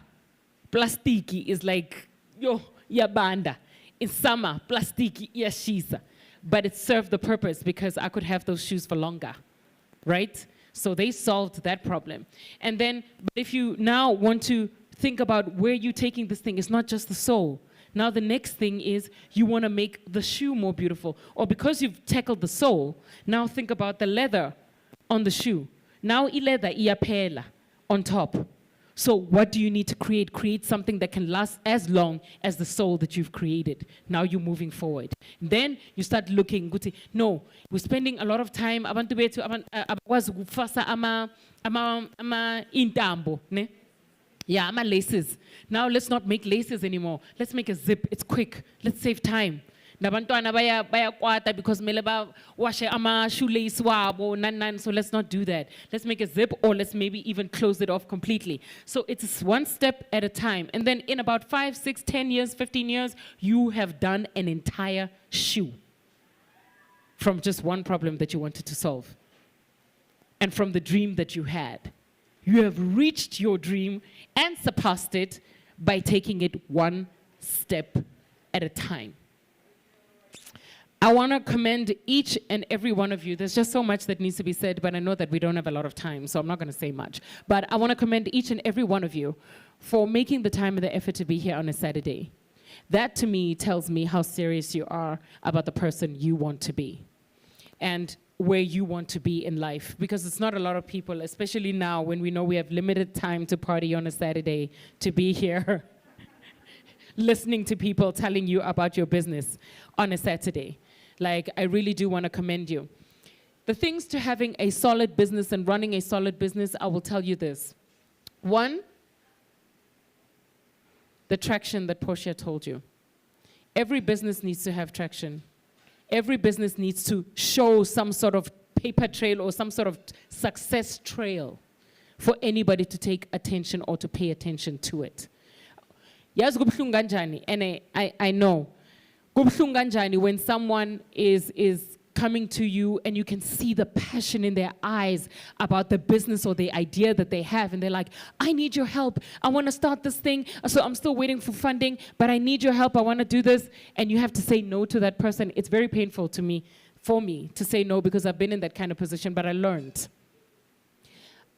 plastiki is like, yo, yabanda. In summer, plastiki yashiza. But it served the purpose because I could have those shoes for longer, right? So they solved that problem. And then, but if you now want to think about where you're taking this thing, it's not just the soul. Now the next thing is you want to make the shoe more beautiful. Or because you've tackled the sole, now think about the leather on the shoe. Now leather iyaphela on top. So what do you need to create? Create something that can last as long as the sole that you've created. Now you're moving forward. Then you start looking, no, we're spending a lot of time, abantu bethu abakwazi ukufasa ama intambo, ne? Yeah, ama laces. Now let's not make laces anymore. Let's make a zip. It's quick. Let's save time. Nabantwana bayakwata because mele washe ama shoelace wabo nan. So let's not do that. Let's make a zip, or let's maybe even close it off completely. So it's one step at a time. And then in about 5, 6, 10 years, 15 years, you have done an entire shoe from just one problem that you wanted to solve. And from the dream that you had. You have reached your dream and surpassed it by taking it one step at a time. I want to commend each and every one of you. There's just so much that needs to be said, but I know that we don't have a lot of time, so I'm not going to say much. But I want to commend each and every one of you for making the time and the effort to be here on a Saturday. That to me tells me how serious you are about the person you want to be and where you want to be in life. Because it's not a lot of people, especially now when we know we have limited time to party on a Saturday, to be here listening to people telling you about your business on a Saturday. Like, I really do want to commend you. The things to having a solid business and running a solid business, I will tell you this. One, the traction that Portia told you. Every business needs to have traction. Every business needs to show some sort of paper trail or some sort of success trail for anybody to take attention or to pay attention to it. Yes, and I know. When someone is coming to you and you can see the passion in their eyes about the business or the idea that they have, and they're like, I need your help. I want to start this thing, so I'm still waiting for funding, but I need your help. I want to do this. And you have to say no to that person. It's very painful for me to say no, because I've been in that kind of position, but I learned.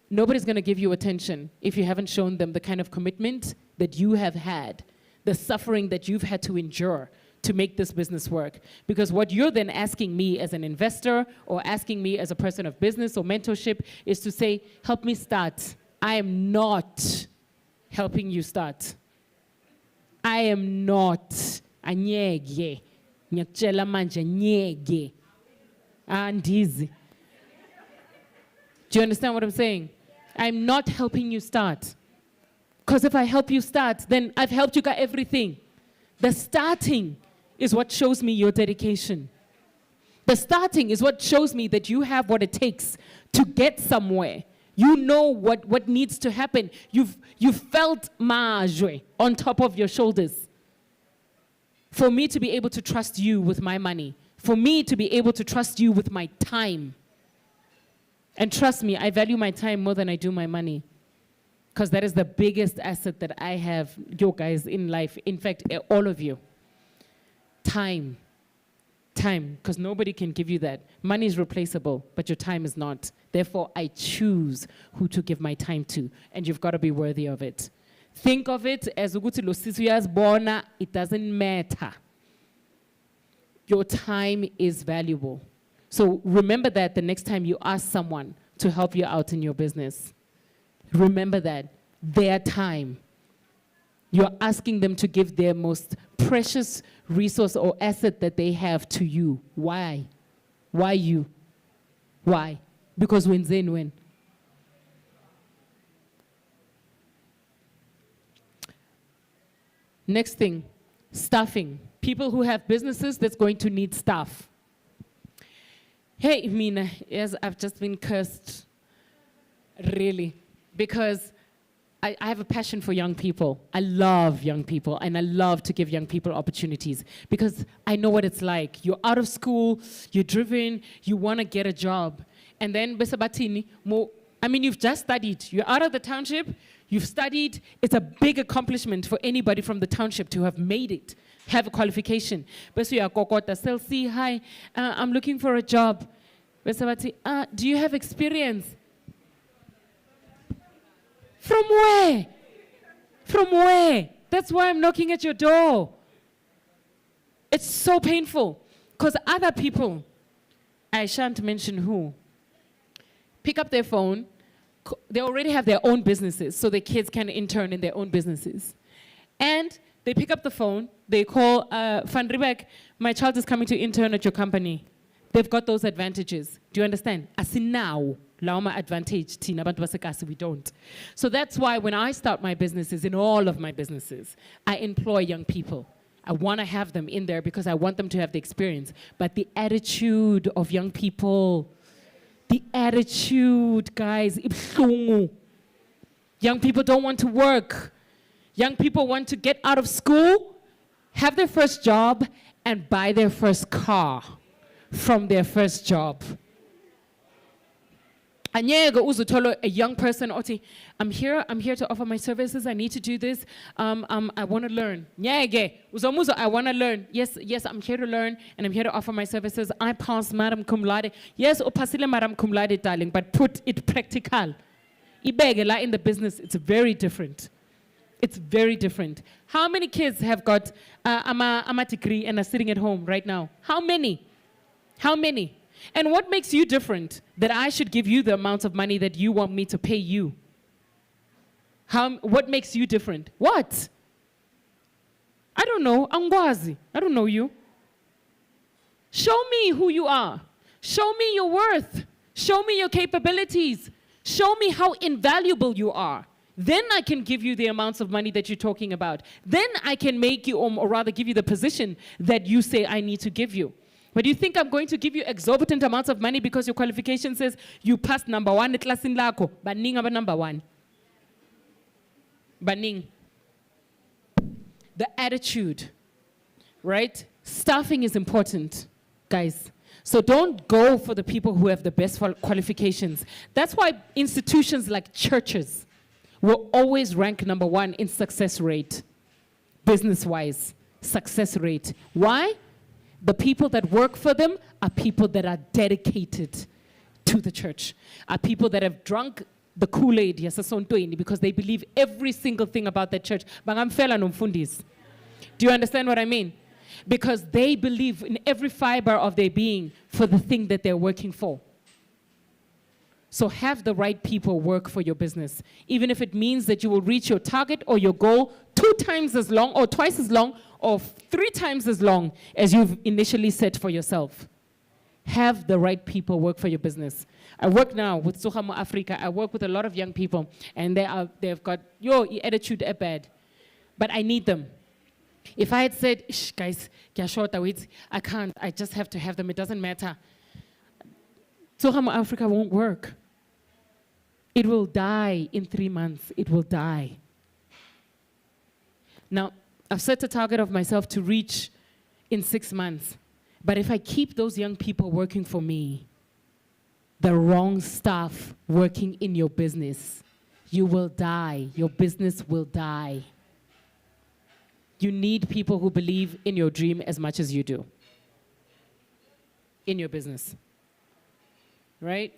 Nobody's going to give you attention if you haven't shown them the kind of commitment that you have had, the suffering that you've had to endure to make this business work. Because what you're then asking me as an investor or asking me as a person of business or mentorship is to say, help me start. I am not helping you start. I am not. Anyege. Nyakchela manje nyege. Andizi. Do you understand what I'm saying? I'm not helping you start. Because if I help you start, then I've helped you get everything. The starting is what shows me your dedication. The starting is what shows me that you have what it takes to get somewhere. You know what needs to happen. You've felt majwe on top of your shoulders. For me to be able to trust you with my money. For me to be able to trust you with my time. And trust me, I value my time more than I do my money. Because that is the biggest asset that I have, you guys, in life. In fact, all of you. Time. Time. Because nobody can give you that. Money is replaceable, but your time is not. Therefore, I choose who to give my time to. And you've got to be worthy of it. Think of it as ukuthi lo sisi uyazibona, it doesn't matter. Your time is valuable. So remember that the next time you ask someone to help you out in your business. Remember that. Their time. You're asking them to give their most precious resource or asset that they have to you. Why? Why you? Why? Because when? Next thing, staffing. People who have businesses that's going to need staff. Hey, Mina, yes, I've just been cursed, really, because I have a passion for young people. I love young people, and I love to give young people opportunities because I know what it's like. You're out of school, you're driven, you want to get a job. And then, Besabatini, you've just studied. You're out of the township, you've studied. It's a big accomplishment for anybody from the township to have made it, have a qualification. Besuya kokota, still see, hi, I'm looking for a job. Besabati, do you have experience? From where? From where? That's why I'm knocking at your door. It's so painful because other people, I shan't mention who, pick up their phone. They already have their own businesses, so their kids can intern in their own businesses. And they pick up the phone, they call, Van Riebeck, my child is coming to intern at your company. They've got those advantages. Do you understand? Asinaw, lauma advantage, tina bantu basekasi, we don't. So that's why when I start my businesses, in all of my businesses, I employ young people. I want to have them in there because I want them to have the experience. But the attitude of young people, the attitude, guys, ibhlungu. Young people don't want to work. Young people want to get out of school, have their first job, and buy their first car from their first job. Anyeke uzuthola a young person othi, I'm here to offer my services, I need to do this, I want to learn. Nyeke, uzomuzo, I want to learn. Yes, I'm here to learn, and I'm here to offer my services. I passed Madam Cum Laude. Yes, upasile Madam Cum Laude, darling, but put it practical. Ibeke la in the business, it's very different. It's very different. How many kids have got a degree and are sitting at home right now? How many? How many? And what makes you different that I should give you the amount of money that you want me to pay you? What makes you different? What? I don't know. Angwazi. I don't know you. Show me who you are. Show me your worth. Show me your capabilities. Show me how invaluable you are. Then I can give you the amounts of money that you're talking about. Then I can make you, or rather give you the position that you say I need to give you. But do you think I'm going to give you exorbitant amounts of money because your qualification says you passed number 1 at class in lako? Baning aba number 1. Baning. The attitude, right? Staffing is important, guys. So don't go for the people who have the best qualifications. That's why institutions like churches will always rank number 1 in success rate, business-wise, success rate. Why? The people that work for them are people that are dedicated to the church, are people that have drunk the Kool-Aid because they believe every single thing about that church. Do you understand what I mean? Because they believe in every fiber of their being for the thing that they're working for. So have the right people work for your business, even if it means that you will reach your target or your goal 2 times as long or twice as long or 3 times as long as you've initially set for yourself. Have the right people work for your business. I work now with Tsoga Mo Africa. I work with a lot of young people, and they've got your attitude at bad, but I need them. If I had said, guys, I can't, I just have to have them, it doesn't matter. Tsoga Mo Africa won't work. It will die in 3 months. It will die. Now, I've set a target of myself to reach in 6 months. But if I keep those young people working for me, the wrong staff working in your business, you will die. Your business will die. You need people who believe in your dream as much as you do in your business. Right?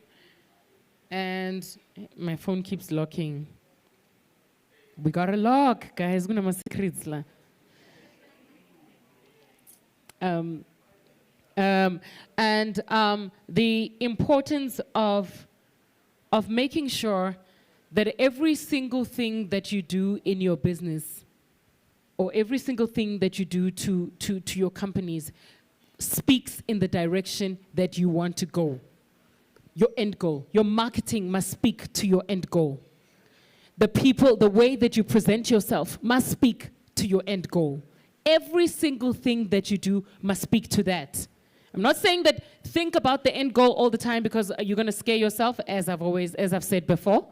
And my phone keeps locking. We got a lock, guys. Guna secrets la. The importance of making sure that every single thing that you do in your business or every single thing that you do to your companies speaks in the direction that you want to go. Your end goal. Your marketing must speak to your end goal. The people, the way that you present yourself must speak to your end goal. Every single thing that you do must speak to that. I'm not saying that think about the end goal all the time because you're going to scare yourself, as I've said before,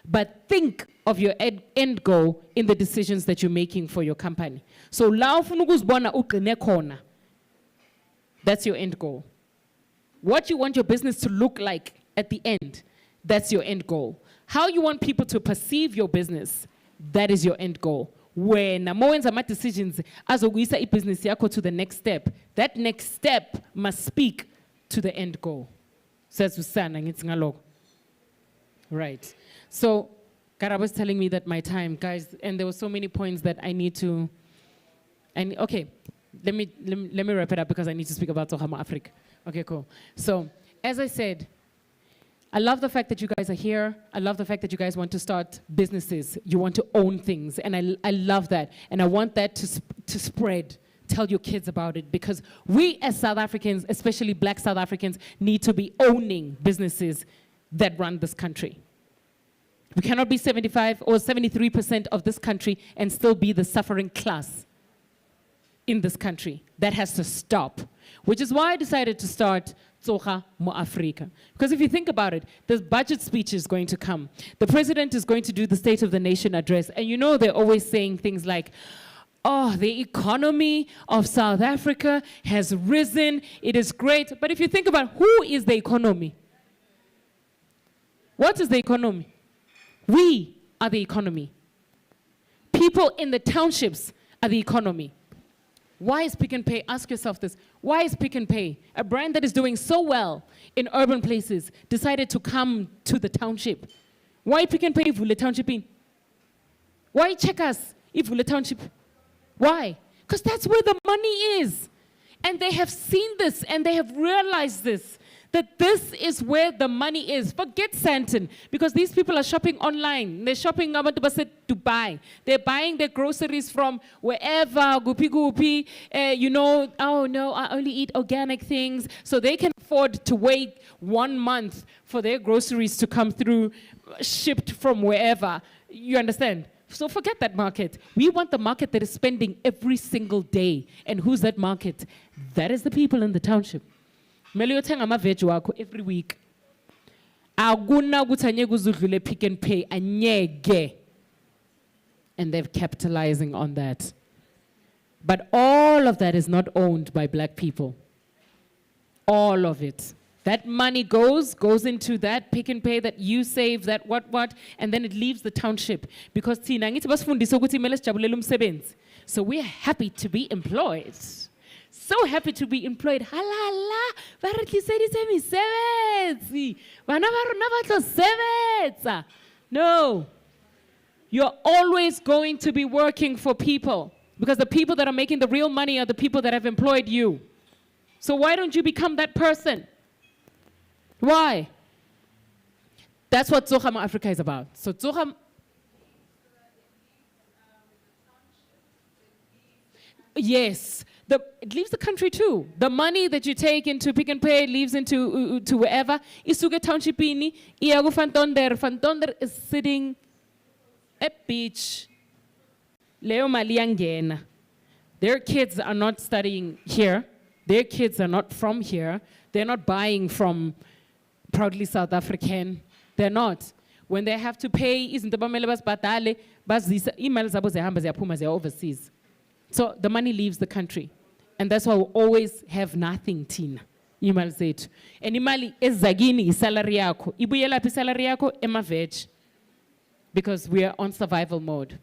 but think of your end goal in the decisions that you're making for your company. So, that's your end goal. What you want your business to look like at the end, that's your end goal. How you want people to perceive your business, that is your end goal. When Moenza make decisions as a business to the next step, that next step must speak to the end goal. Says Usana, it's ngalo. Right. So Karabo was telling me that my time, guys, and there were so many points that I need to, and okay, let me wrap it up because I need to speak about Tsoga Africa. Okay, cool. So, as I said, I love the fact that you guys are here. I love the fact that you guys want to start businesses. You want to own things, and I love that. And I want that to spread. Tell your kids about it, because we as South Africans, especially black South Africans, need to be owning businesses that run this country. We cannot be 75 or 73% of this country and still be the suffering class in this country. That has to stop, which is why I decided to start Tsoga Mo Afrika. Because if you think about it, this budget speech is going to come. The president is going to do the State of the Nation address. And you know they're always saying things like, oh, the economy of South Africa has risen. It is great. But if you think about who is the economy? What is the economy? We are the economy. People in the townships are the economy. Why is Pick n Pay? Ask yourself this. Why is Pick n Pay, a brand that is doing so well in urban places, decided to come to the township? Why Pick n Pay Vule Township in? Why Checkers Vule Township? Why? Because that's where the money is. And they have seen this and they have realized this, that this is where the money is. Forget Sandton, because these people are shopping online. They're shopping Dubai. They're buying their groceries from wherever, Gupi, you know, oh no, I only eat organic things. So they can afford to wait 1 month for their groceries to come through, shipped from wherever. You understand? So forget that market. We want the market that is spending every single day. And who's that market? That is the people in the township. Meliyothenga ama-veg wakho every week. Akuna ukuthi anyeke uzudlule Pick n Pay, anyeke. And they're capitalizing on that. But all of that is not owned by black people. All of it. That money goes into that Pick n Pay that you save, that what, and then it leaves the township. Because so we're happy to be employed. So happy to be employed. Halala, no, you're always going to be working for people, because the people that are making the real money are the people that have employed you. So why don't you become that person? Why? That's what Tsoga Mo Afrika is about. So Tsoga, yes, it leaves the country too. The money that you take into Pick n Pay leaves into to wherever. Isuke township ini, iago Van Tonder. Van Tonder is sitting at beach. Leo mali yangena. Their kids are not studying here. Their kids are not from here. They're not buying from Proudly South African. They're not. When they have to pay, overseas. So the money leaves the country. And that's why we always have nothing, Tina. Imali zethu. And imali ezagini salary yakho. Ibuyela pi salary yakho ema-veg. Because we are on survival mode.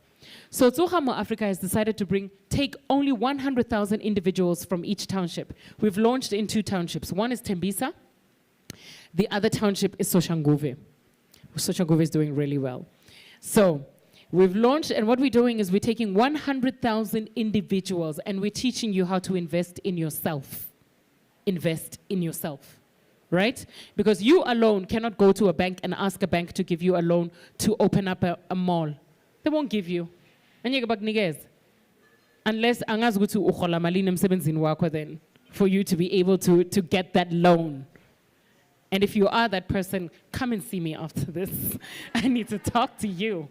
So Tsoga Mo Afrika has decided to take only 100,000 individuals from each township. We've launched in 2 townships. One is Tembisa. The other township is Soshanguve. Soshanguve is doing really well. So we've launched, and what we're doing is we're taking 100,000 individuals and we're teaching you how to invest in yourself. Invest in yourself, right? Because you alone cannot go to a bank and ask a bank to give you a loan to open up a mall. They won't give you. Unless angazi ukuthi ukhola malini emsebenzini wakho then for you to be able to get that loan. And if you are that person, come and see me after this. I need to talk to you,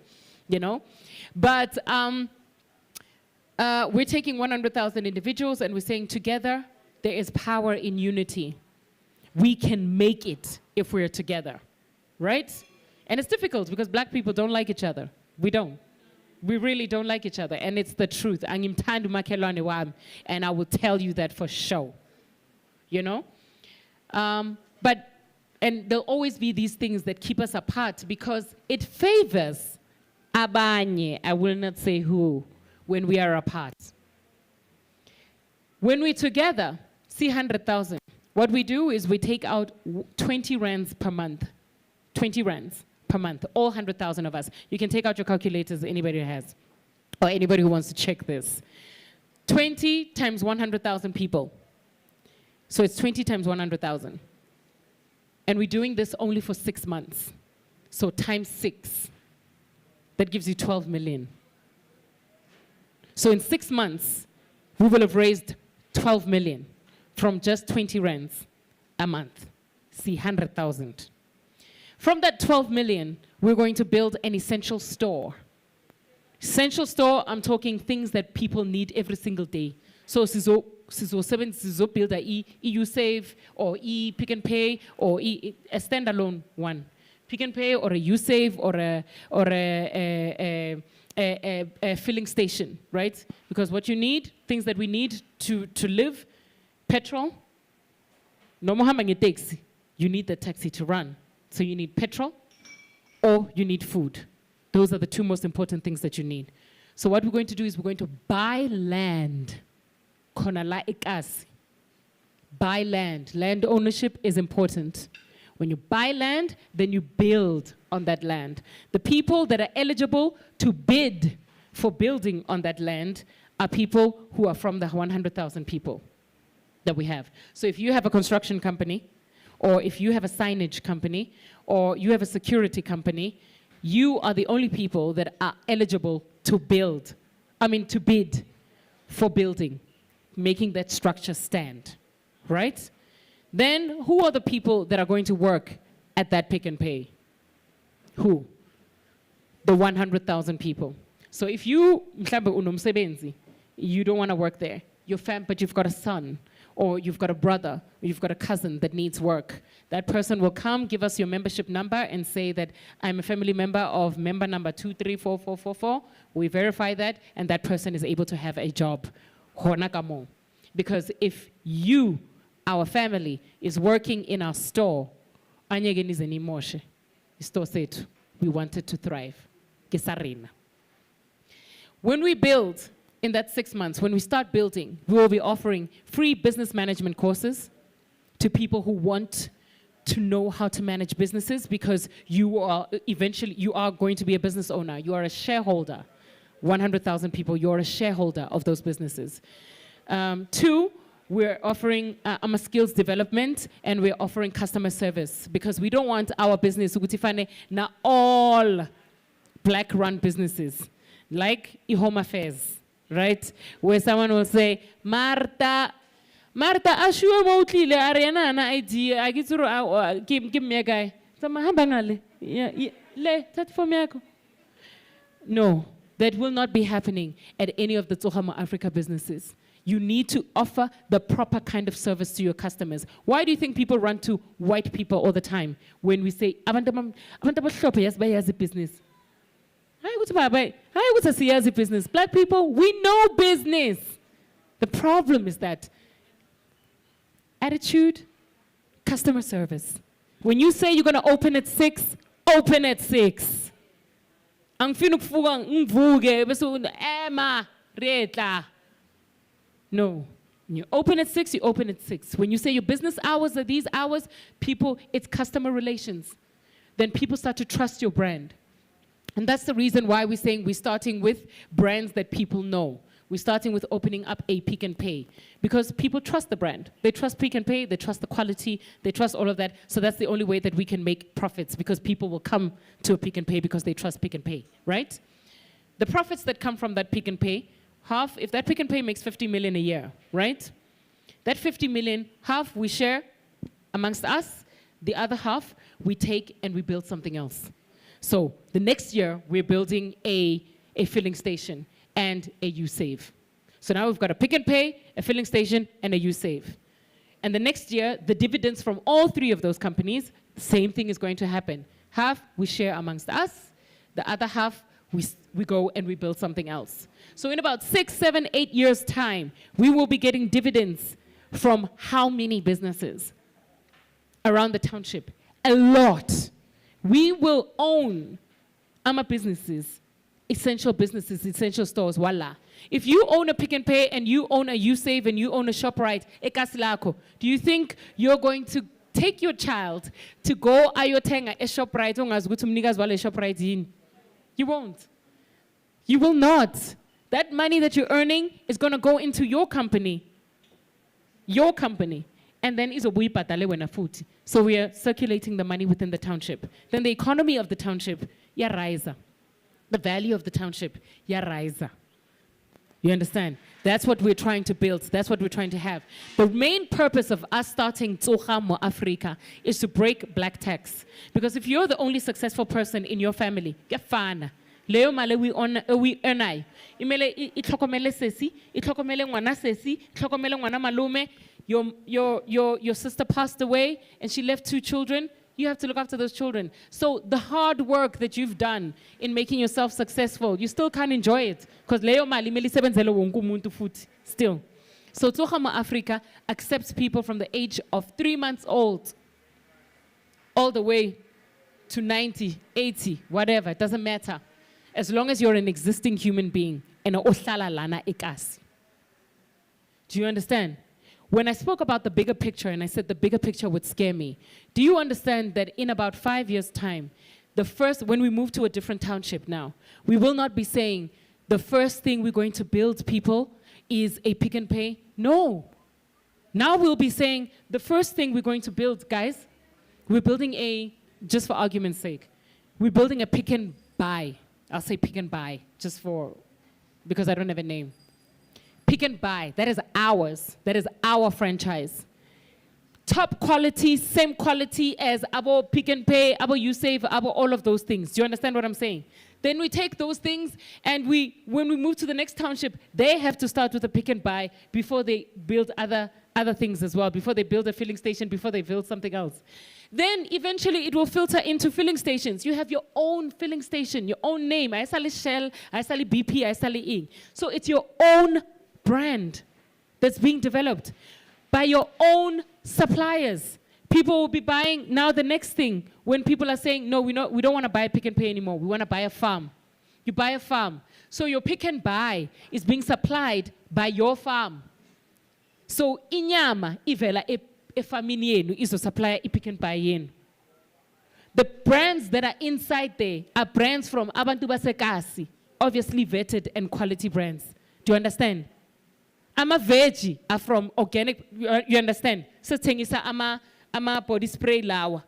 you know? But we're taking 100,000 individuals and we're saying together, there is power in unity. We can make it if we're together, right? And it's difficult because black people don't like each other. We don't. We really don't like each other. And it's the truth. And I will tell you that for sure. You know? And there'll always be these things that keep us apart because it favors abanye, I will not say who, when we are apart. When we're together, see 100,000. What we do is we take out 20 rands per month. 20 rands per month, all 100,000 of us. You can take out your calculators, anybody who has, or anybody who wants to check this. 20 times 100,000 people. So it's 20 times 100,000. And we're doing this only for 6 months. So times 6, that gives you 12 million. So in 6 months, we will have raised 12 million from just 20 rands a month. See, 100,000. From that 12 million, we're going to build an essential store. Essential store, I'm talking things that people need every single day. So sizo build a U-Save or Pick n Pay or a standalone one. Pick n Pay or a U-Save or a filling station, right? Because what you need, things that we need to live, petrol. No more having a taxi. You need the taxi to run. So you need petrol or you need food. Those are the two most important things that you need. So what we're going to do is we're going to buy land. Buy land. Land ownership is important. When you buy land, then you build on that land. The people that are eligible to bid for building on that land are people who are from the 100,000 people that we have. So if you have a construction company, or if you have a signage company, or you have a security company, you are the only people that are eligible to bid for building, making that structure stand, right? Then who are the people that are going to work at that Pick n Pay? Who? The 100,000 people. So if you, you don't want to work there, but you've got a son, or you've got a brother, or you've got a cousin that needs work, that person will come, give us your membership number and say that I'm a family member of member number 234444. We verify that, and that person is able to have a job. Because if you, our family, is working in our store, we want it to thrive. When we build, in that 6 months, when we start building, we will be offering free business management courses to people who want to know how to manage businesses, because you are going to be a business owner. You are a shareholder. 100,000 people, you're a shareholder of those businesses. 2, we're offering skills development, and we're offering customer service, because we don't want our business to na all black-run businesses, like Home Affairs, right? Where someone will say, Martha, ashua moutlile arena na idea. I get to give me a guy. No, that will not be happening at any of the Tsohama Africa businesses. You need to offer the proper kind of service to your customers. Why do you think people run to white people all the time when we say, business? Business. Black people, we know business. The problem is that attitude, customer service. When you say you're going to open at 6, open at 6. No. When you open at 6, you open at 6. When you say your business hours are these hours, people, it's customer relations. Then people start to trust your brand. And that's the reason why we're saying we're starting with brands that people know. We're starting with opening up a Pick n Pay, because people trust the brand. They trust Pick n Pay, they trust the quality, they trust all of that. So that's the only way that we can make profits, because people will come to a Pick n Pay because they trust Pick n Pay, right? The profits that come from that Pick n Pay, half, if that Pick n Pay makes 50 million a year, right? That 50 million, half we share amongst us, the other half we take and we build something else. So the next year, we're building a filling station and a U-Save. So now we've got a Pick n Pay, a filling station, and a U-Save. And the next year, the dividends from all 3 of those companies, the same thing is going to happen. Half we share amongst us, the other half we go and we build something else. So in about 6, 7, 8 years' time, we will be getting dividends from how many businesses around the township? A lot. We will own businesses, essential stores, voila. If you own a Pick n Pay and you own a U-Save and you own a ShopRite, do you think you're going to take your child to go ayotenga a ShopRite? You won't. You will not. That money that you're earning is going to go into your company. Your company. And then izobuyi bhatale wena futhi. So we are circulating the money within the township. Then the economy of the township, rise. The value of the township, rise. You understand? That's what we're trying to build. That's what we're trying to have. The main purpose of us starting Tsoga Mo Africa is to break black tax. Because if you're the only successful person in your family, kuyafana. Leo male we earn. Imele itlokomele sesi, itlokomele ngwana sesi, itlokomele ngwana malume. Your sister passed away and she left 2 children. You have to look after those children. So the hard work that you've done in making yourself successful, you still can't enjoy it. Because Leo Mali meli sebenzela wonke umuntu futhi still. So Tsoga Mo Africa accepts people from the age of 3 months old all the way to 90, 80, whatever, it doesn't matter. As long as you're an existing human being and ohlala lana ekasi. Do you understand? When I spoke about the bigger picture and I said the bigger picture would scare me, do you understand that in about 5 years' time, when we move to a different township now, we will not be saying the first thing we're going to build, people, is a Pick n Pay? No. Now we'll be saying the first thing we're going to build, guys, we're building just for argument's sake, we're building a Pick n Buy. I'll say Pick n Buy, because I don't have a name. Pick n Buy, that is ours. That is our franchise. Top quality, same quality as Abo Pick n Pay, Abo USave, Abo all of those things. Do you understand what I'm saying? Then we take those things and when we move to the next township, they have to start with a Pick n Buy before they build other things as well, before they build a filling station, before they build something else. Then eventually it will filter into filling stations. You have your own filling station, your own name. Aisali Shell, Aisali BP, Aisali Ing. So it's your own brand that's being developed by your own suppliers. People will be buying now the next thing when people are saying, no, we don't want to buy a Pick n Pay anymore. We want to buy a farm. You buy a farm. So your Pick n Buy is being supplied by your farm. So inyama ivela efamini yenu izo supply Pick n Buy yenu. The brands that are inside there are brands from abantu basekasi, obviously vetted and quality brands. Do you understand? Ama veggie are from organic, you understand? So tengisa ama body spray lawa.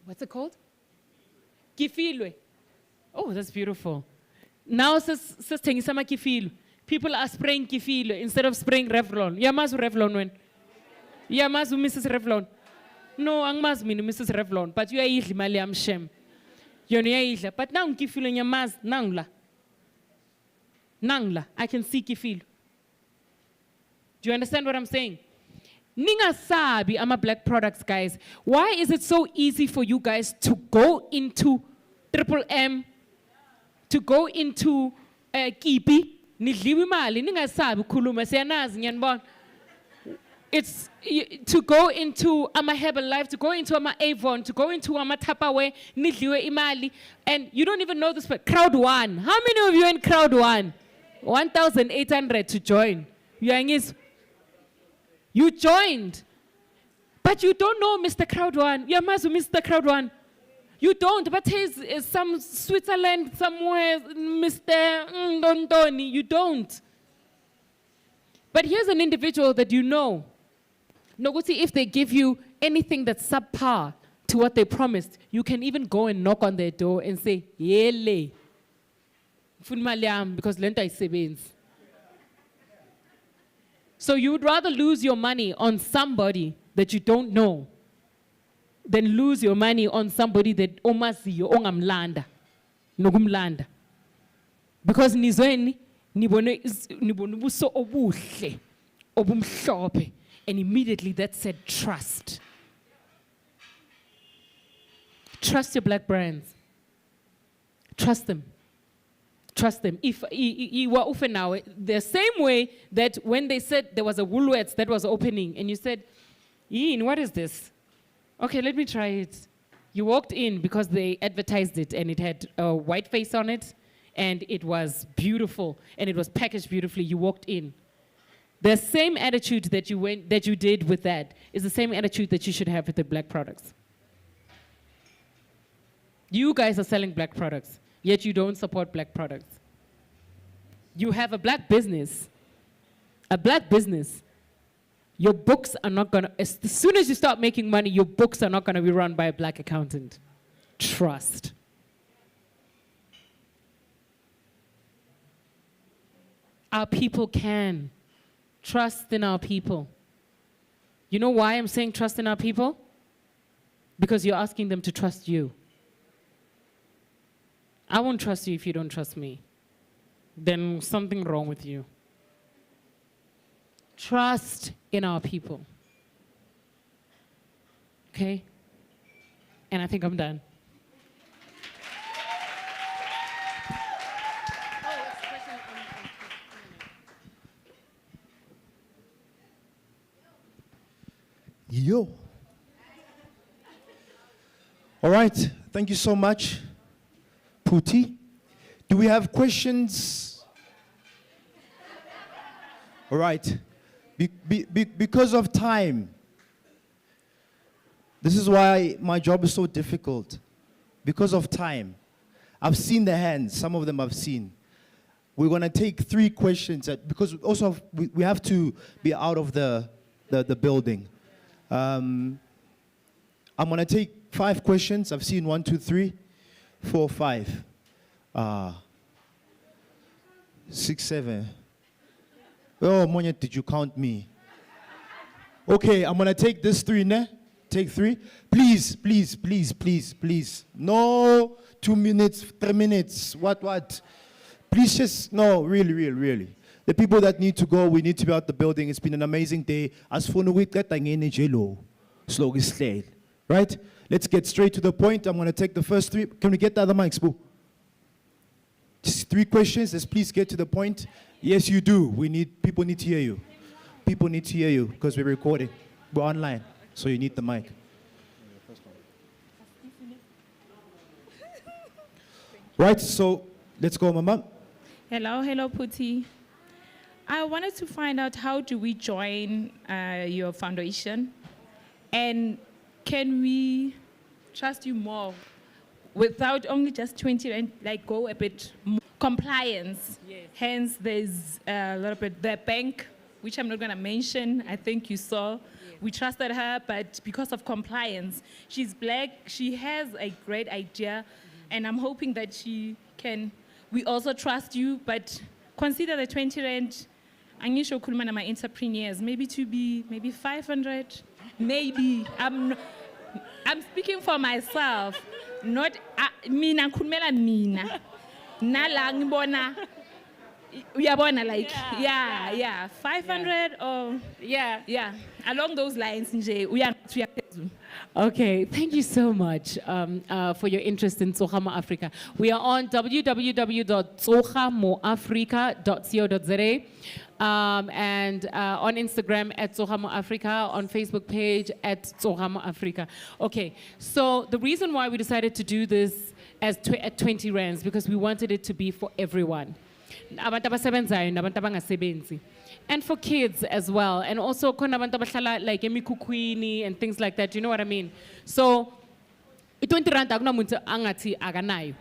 What's it called? Kifilwe. Oh, that's beautiful. Now says tengisa ma kifilwe. People are spraying kifilwe instead of spraying Revlon. Yamazu Revlon when? Yamazu Mrs. Revlon. No, angmaz mini Mrs. Revlon, but you are idli mali am shem. You are but now kifilwe nyamaz nangla. Nangla, I can see kifilwe. Do you understand what I'm saying? Ninga sabi ama black products, guys. Why is it so easy for you guys to go into Triple M, to go into Kipi? Nidliwi mali, ninga sabi kuluma siyanazi nyanbon. It's to go into Ama Herbalife, to go into Ama Avon, to go into Ama Tupperware, nidliwe imali, and you don't even know this. Crowd One. How many of you in Crowd One? 1,800 to join. You joined, but you don't know Mr. Crowd One. Yamazu Mr. Crowd One. You don't, but he's some Switzerland somewhere, Mr. Ndondoni. You don't. But here's an individual that you know. Noguti, if they give you anything that's subpar to what they promised, you can even go and knock on their door and say, Yele. Because lenta is savings. So you would rather lose your money on somebody that you don't know than lose your money on somebody that omaziyo ongamlanda nogumlanda. Because nizweni nibone ubuso obuhle obumhlophe, and immediately that said trust. Trust your black brands. Trust them. Trust them. If you were open now, the same way that when they said there was a Woolworths that was opening, and you said, Ian, what is this? Okay, let me try it. You walked in because they advertised it, and it had a white face on it, and it was beautiful, and it was packaged beautifully. You walked in. The same attitude that you did with that is the same attitude that you should have with the black products. You guys are selling black products, yet you don't support black products. you have a black business, your books are not gonna, as soon as you start making money, your books are not gonna be run by a black accountant. Trust. Our people can. Trust in our people. You know why I'm saying trust in our people? Because you're asking them to trust you. I won't trust you if you don't trust me. Then something wrong with you. Trust in our people. Okay? And I think I'm done. Yo. All right. Thank you so much, Puti. Do we have questions? All right. Because of time. This is why my job is so difficult. Because of time. I've seen the hands. Some of them I've seen. We're going to take 3 questions because also we have to be out of the building. I'm going to take 5 questions. I've seen 1, 2, 3, 4, 5, 6, 7. Oh, Monya, did you count me? Okay, I'm going to take this 3, ne? Take 3. Please, please, please, please, please. No 2 minutes, 3 minutes. What? Please just, no, really. The people that need to go, we need to be out the building. It's been an amazing day. As for slow is right? Let's get straight to the point. I'm going to take the first 3. Can we get the other mics, boo? Just 3 questions. Let's please get to the point. Yes, you do. People need to hear you. People need to hear you because we're recording. We're online, so you need the mic. Right, so let's go, Mama. Hello, Puti. I wanted to find out how do we join your foundation, and can we trust you more without only just 20 and like go a bit more compliance? Yes. Hence, there's a little bit the bank, which I'm not going to mention. I think you saw. Yes. We trusted her, but because of compliance, she's black. She has a great idea, and I'm hoping that she can. We also trust you, but consider the 20 rand. I'm not sure my entrepreneurs, maybe to be maybe 500, maybe. I'm speaking for myself, not mina kumela mina. Na lang bona. Uyabona like yeah 500 or yeah along those lines nje uyaphezulu. Okay, thank you so much for your interest in Tsohamo Africa. We are on www.tsohamoafrica.co.za and on Instagram at Tsohamo Africa, on Facebook page at Tsohamo Africa. Okay, so the reason why we decided to do this as at 20 rands because we wanted it to be for everyone. And for kids as well, and also like emikukwini and things like that. You know what I mean? So, 20 rand aganayo.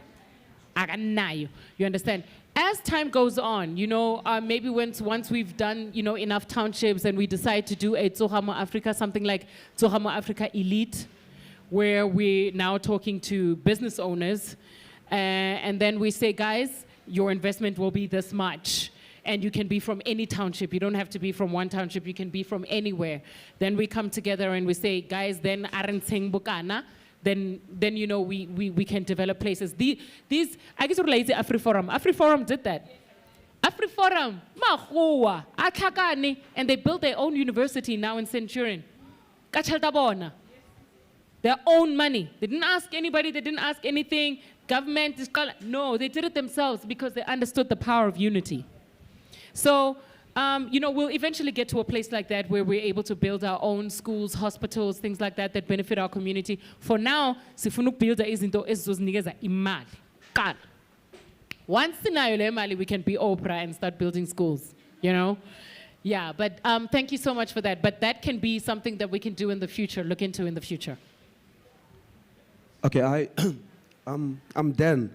You understand? As time goes on, you know, maybe once we've done, you know, enough townships and we decide to do a Tsohamo Africa, something like Tsohamo Africa Elite, where we're now talking to business owners, and then we say, guys, your investment will be this much. And you can be from any township. You don't have to be from one township. You can be from anywhere. Then we come together and we say, guys, then Aranteng Bukana, then you know we can develop places. These I guess like AfriForum. AfriForum did that. AfriForum, Mahua, Akagani, and they built their own university now in Centurion. Kachaltabona. Their own money. They didn't ask anybody, they didn't ask anything. Government, no, they did it themselves because they understood the power of unity. So, you know, we'll eventually get to a place like that where we're able to build our own schools, hospitals, things like that that benefit our community. For now, sifuna ukubuilda izinto ezizozinikeza imali. Qala. Once sinayo le mali, we can be Oprah and start building schools, you know? Yeah, but thank you so much for that. But that can be something that we can do in the future, look into in the future. Okay, I'm Dan.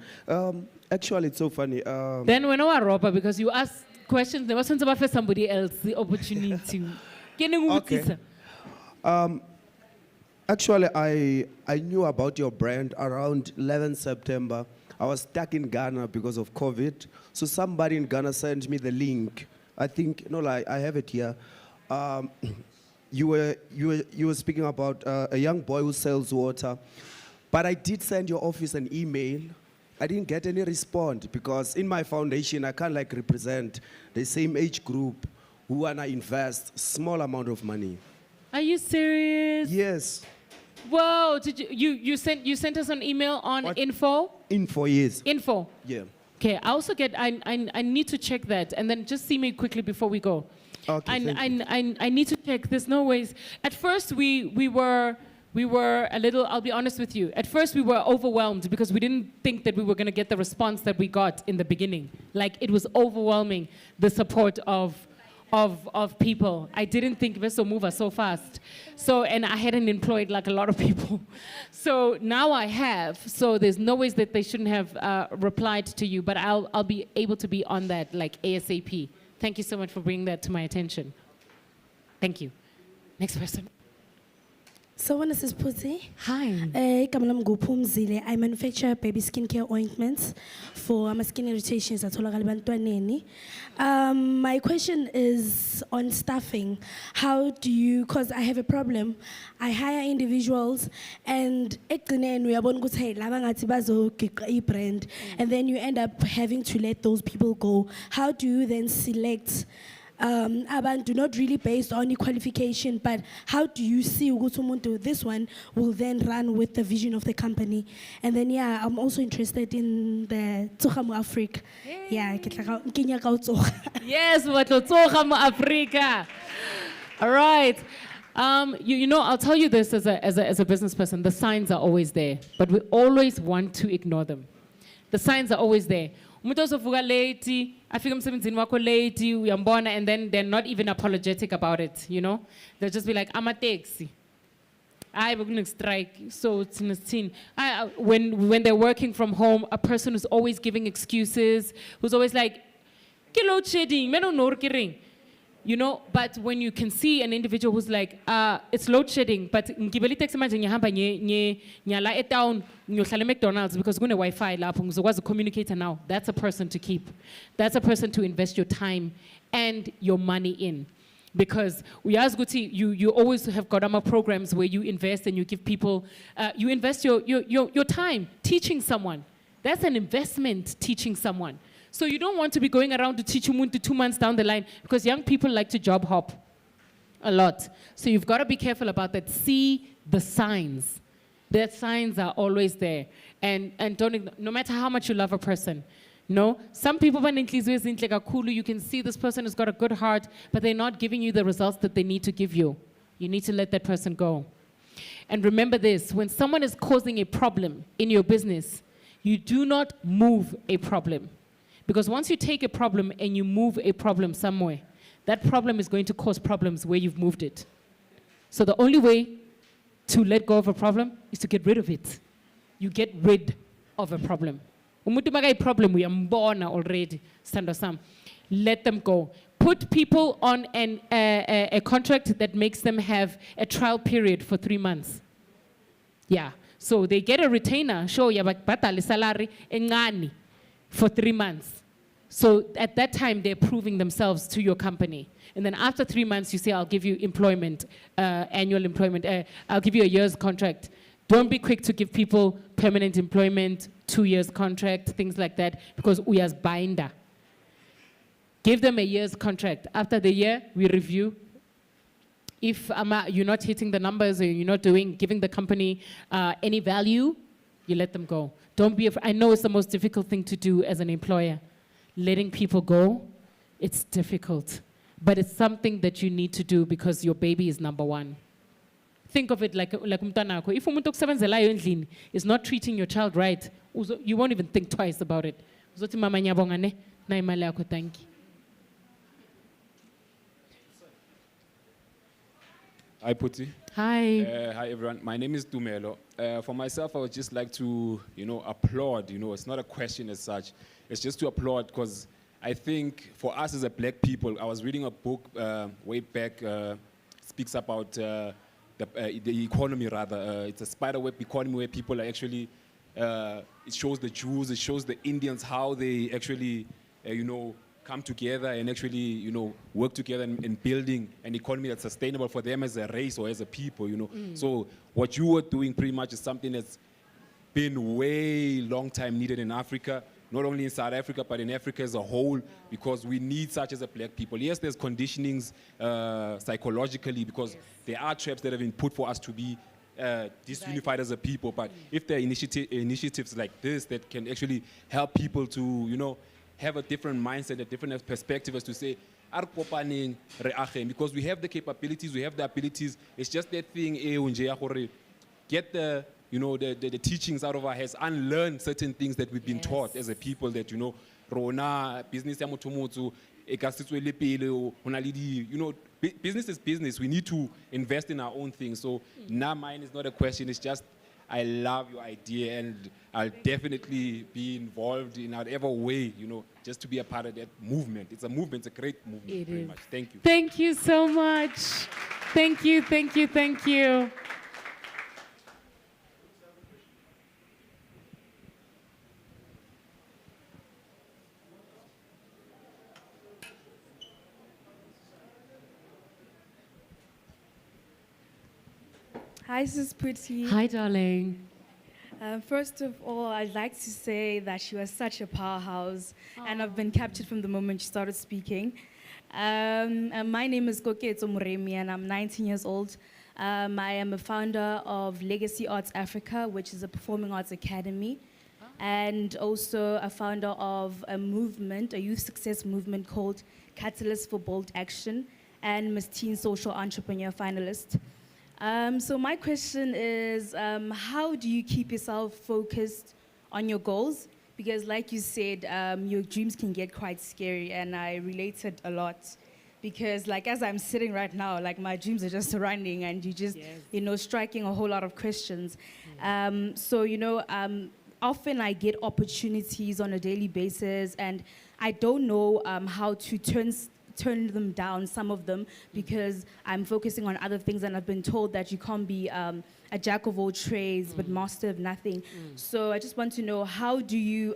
Actually, it's so funny. Then when I robber because you ask questions, there wasn't about for somebody else the opportunity. Okay. Actually, I knew about your brand around 11 September. I was stuck in Ghana because of COVID. So somebody in Ghana sent me the link. I think, no, like, I have it here. You were speaking about a young boy who sells water. But I did send your office an email. I didn't get any response because in my foundation, I can't like represent the same age group who wanna invest small amount of money. Are you serious? Yes. Whoa! Did you sent us an email on info? Info, yes. Info. Yeah. Okay. I also get. I need to check that and then just see me quickly before we go. Okay. I need to check. There's no ways. At first we were a little. I'll be honest with you. At first we were overwhelmed because we didn't think that we were going to get the response that we got in the beginning. Like it was overwhelming, the support of people. I didn't think Veso move us so fast. So, and I hadn't employed like a lot of people. So now I have, so there's no ways that they shouldn't have replied to you, but I'll be able to be on that like ASAP. Thank you so much for bringing that to my attention. Thank you. Next person. So, this is Pussy. Hi. I manufacture baby skincare ointments for skin irritations. My question is on staffing. How do you, because I have a problem, I hire individuals and brand, and then you end up having to let those people go. How do you then select abantu, not really based on the qualification, but how do you see ukuthi this one will then run with the vision of the company? And then yeah, I'm also interested in the Tsoga Africa. Yeah, Yes, Tsoga Africa. All right. You know, I'll tell you this as a business person, the signs are always there, but we always want to ignore them. The signs are always there. Umuntu ozovuka late, afika emsebenzini wakho late, uyambona, and then they're not even apologetic about it, you know? They'll just be like, I'm a taxi. We're going to strike, so it's in a scene. When they're working from home, a person who's always giving excuses, who's always like, load shedding, you know, but when you can see an individual who's like, it's load shedding, but ngibeli taxi manje ngihamba nyala etown ngiyohlala McDonald's because kune Wi-Fi lapho ngizokwazi communicator now. That's a person to keep. That's a person to invest your time and your money in. Because we ask Guti, you always have Godama programs where you invest and you give people, you invest your time teaching someone. That's an investment, teaching someone. So you don't want to be going around to teach umuntu 2 months down the line because young people like to job hop a lot. So you've got to be careful about that. See the signs. The signs are always there. And don't, no matter how much you love a person, no, some people, you can see this person has got a good heart, but they're not giving you the results that they need to give you. You need to let that person go. And remember this, when someone is causing a problem in your business, you do not move a problem. Because once you take a problem and you move a problem somewhere, that problem is going to cause problems where you've moved it. So the only way to let go of a problem is to get rid of it. You get rid of a problem. Umuntu maka problem uyambona already, stand some. Let them go. Put people on a contract that makes them have a trial period for 3 months. Yeah. So they get a retainer, show yabatali salary engani for 3 months. So at that time, they're proving themselves to your company. And then after 3 months, you say, I'll give you employment, annual employment. I'll give you a year's contract. Don't be quick to give people permanent employment, 2 years contract, things like that, because we as binder. Give them a year's contract. After the year, we review. If you're not hitting the numbers or you're not giving the company any value, you let them go. Don't be afraid. I know it's the most difficult thing to do as an employer. Letting people go, it's difficult. But it's something that you need to do because your baby is number one. Think of it like umtanako. If umuntu okusebenzelayo endlini is not treating your child right, you won't even think twice about it. Uzothi mama nyabonga ne na imali yakho, thank you. Hi Puti. Hi. Hi everyone. My name is Dumelo. For myself, I would just like to, applaud. It's not a question as such. It's just to applaud because I think for us as a black people, I was reading a book way back, speaks about the economy rather. It's a spiderweb economy where people are actually, it shows the Jews, it shows the Indians, how they actually, come together and actually, work together in building an economy that's sustainable for them as a race or as a people, So what you were doing pretty much is something that's been way long time needed in Africa, not only in South Africa, but in Africa as a whole, because we need such as a black people. Yes, there's conditionings psychologically, because there are traps that have been put for us to be disunified as a people, but if there are initiatives like this that can actually help people to, have a different mindset, a different perspective as to say, because we have the capabilities, we have the abilities. It's just that thing, get the teachings out of our heads, unlearn certain things that we've been taught as a people that, Rona, business, business is business. We need to invest in our own things. So now mine is not a question, it's just, I love your idea and I'll definitely be involved in whatever way, just to be a part of that movement. It's a movement, it's a great movement. It very is. much. Thank you. Thank you so much. Thank you, thank you, thank you. Hi, Sis Putty. Hi, darling. First of all, I'd like to say that you are such a powerhouse, and I've been captured from the moment you started speaking. My name is Koketso Muremi, and I'm 19 years old. I am a founder of Legacy Arts Africa, which is a performing arts academy, and also a founder of a movement, a youth success movement called Catalyst for Bold Action, and Miss Teen Social Entrepreneur finalist. So my question is, how do you keep yourself focused on your goals? Because like you said, your dreams can get quite scary, and I related a lot. Because like as I'm sitting right now, like my dreams are just running, and you just, striking a whole lot of questions. Often I get opportunities on a daily basis, and I don't know how to turn them down, some of them, because I'm focusing on other things, and I've been told that you can't be a jack of all trades but master of nothing. So I just want to know, how do you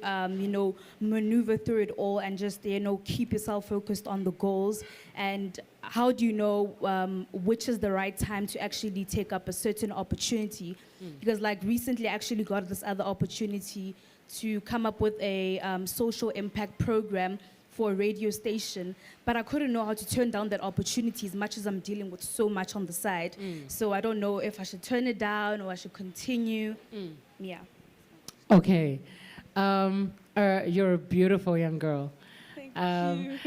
maneuver through it all and just keep yourself focused on the goals, and how do you know which is the right time to actually take up a certain opportunity? Because like recently I actually got this other opportunity to come up with a social impact program for a radio station, but I couldn't know how to turn down that opportunity as much as I'm dealing with so much on the side. So I don't know if I should turn it down or I should continue. Yeah. Okay. You're a beautiful young girl. Thank you.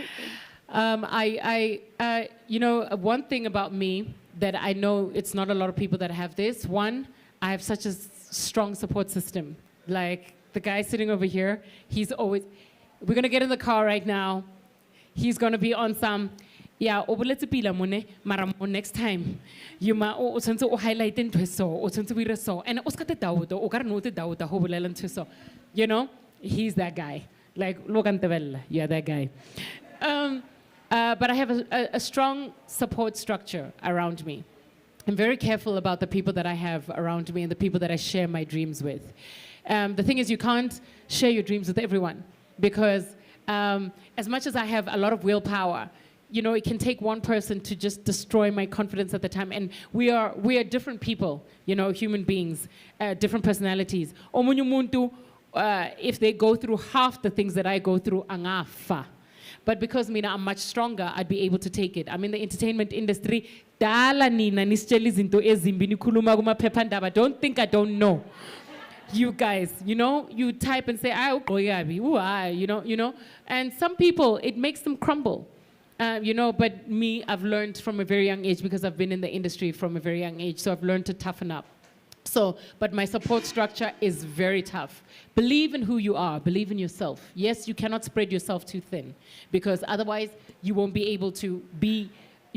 One thing about me that I know it's not a lot of people that have this. One, I have such a strong support system. Like the guy sitting over here, he's always, we're going to get in the car right now. He's going to be on some, next time, you ma o tshwantse o highlight ntwe so, o tshwantse o ire so, and o ska te dauda, o ka re no te dauda ho bolela ntwe so. He's that guy. Like, look at the you're that guy. But I have a strong support structure around me. I'm very careful about the people that I have around me and the people that I share my dreams with. The thing is, you can't share your dreams with everyone, because as much as I have a lot of willpower, it can take one person to just destroy my confidence at the time. And we are different people, human beings, different personalities. Omunye umuntu, if they go through half the things that I go through, angafa. But because I'm much stronger, I'd be able to take it. I'm in the entertainment industry. Don't think I don't know. You guys, you type and say, and some people, it makes them crumble. But me, I've learned from a very young age, because I've been in the industry from a very young age, so I've learned to toughen up. But my support structure is very tough. Believe in who you are, believe in yourself. Yes, you cannot spread yourself too thin, because otherwise you won't be able to be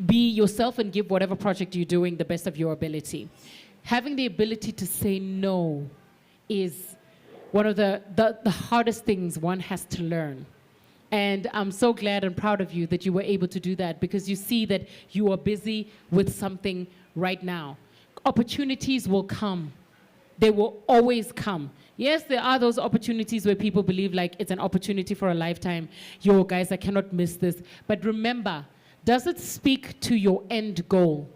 be yourself and give whatever project you're doing the best of your ability. Having the ability to say no is one of the hardest things one has to learn. And I'm so glad and proud of you that you were able to do that, because you see that you are busy with something right now. Opportunities will come. They will always come. Yes, there are those opportunities where people believe like it's an opportunity for a lifetime. Yo, guys, I cannot miss this. But remember, does it speak to your end goal?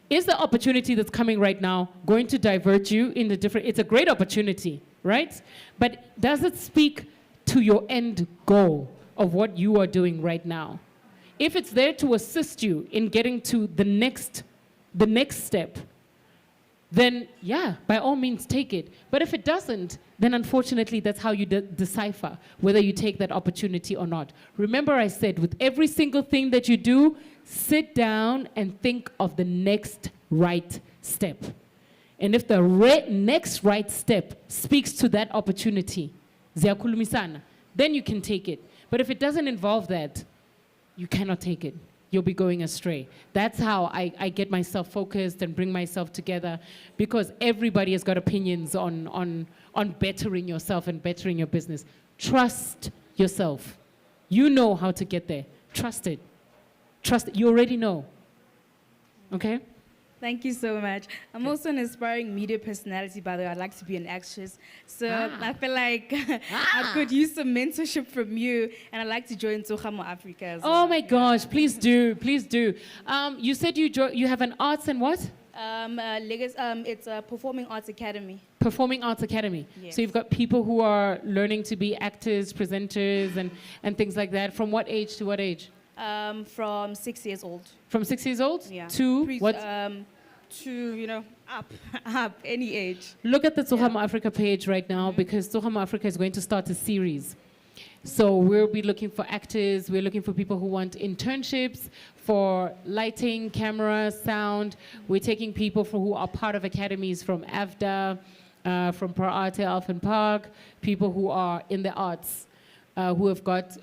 Is the opportunity that's coming right now going to divert you in the different, it's a great opportunity, right? But does it speak to your end goal of what you are doing right now? If it's there to assist you in getting to the next step, then yeah, by all means take it. But if it doesn't, then unfortunately that's how you decipher whether you take that opportunity or not. Remember I said, with every single thing that you do, sit down and think of the next right step. And if the next right step speaks to that opportunity, ziyakhulumisana, then you can take it. But if it doesn't involve that, you cannot take it. You'll be going astray. That's how I get myself focused and bring myself together, because everybody has got opinions on bettering yourself and bettering your business. Trust yourself. You know how to get there. Trust it. Trust it. You already know. Okay? Thank you so much. I'm also an aspiring media personality, by the way. I'd like to be an actress. So I feel like I could use some mentorship from you, and I'd like to join Tsogamo Africa as well. Oh my gosh, please do, please do. You said you have an arts and what? It's a Performing Arts Academy. Performing Arts Academy. Yes. So you've got people who are learning to be actors, presenters, and things like that. From what age to what age? From 6 years old. From 6 years old? Yeah. To what? To, up, any age. Look at the Tsogamo Africa page right now, because Tsogamo Africa is going to start a series. So we'll be looking for actors, we're looking for people who want internships for lighting, camera, sound. We're taking people who are part of academies from AFDA, from Pro Arte Alphen Park, people who are in the arts, who have got,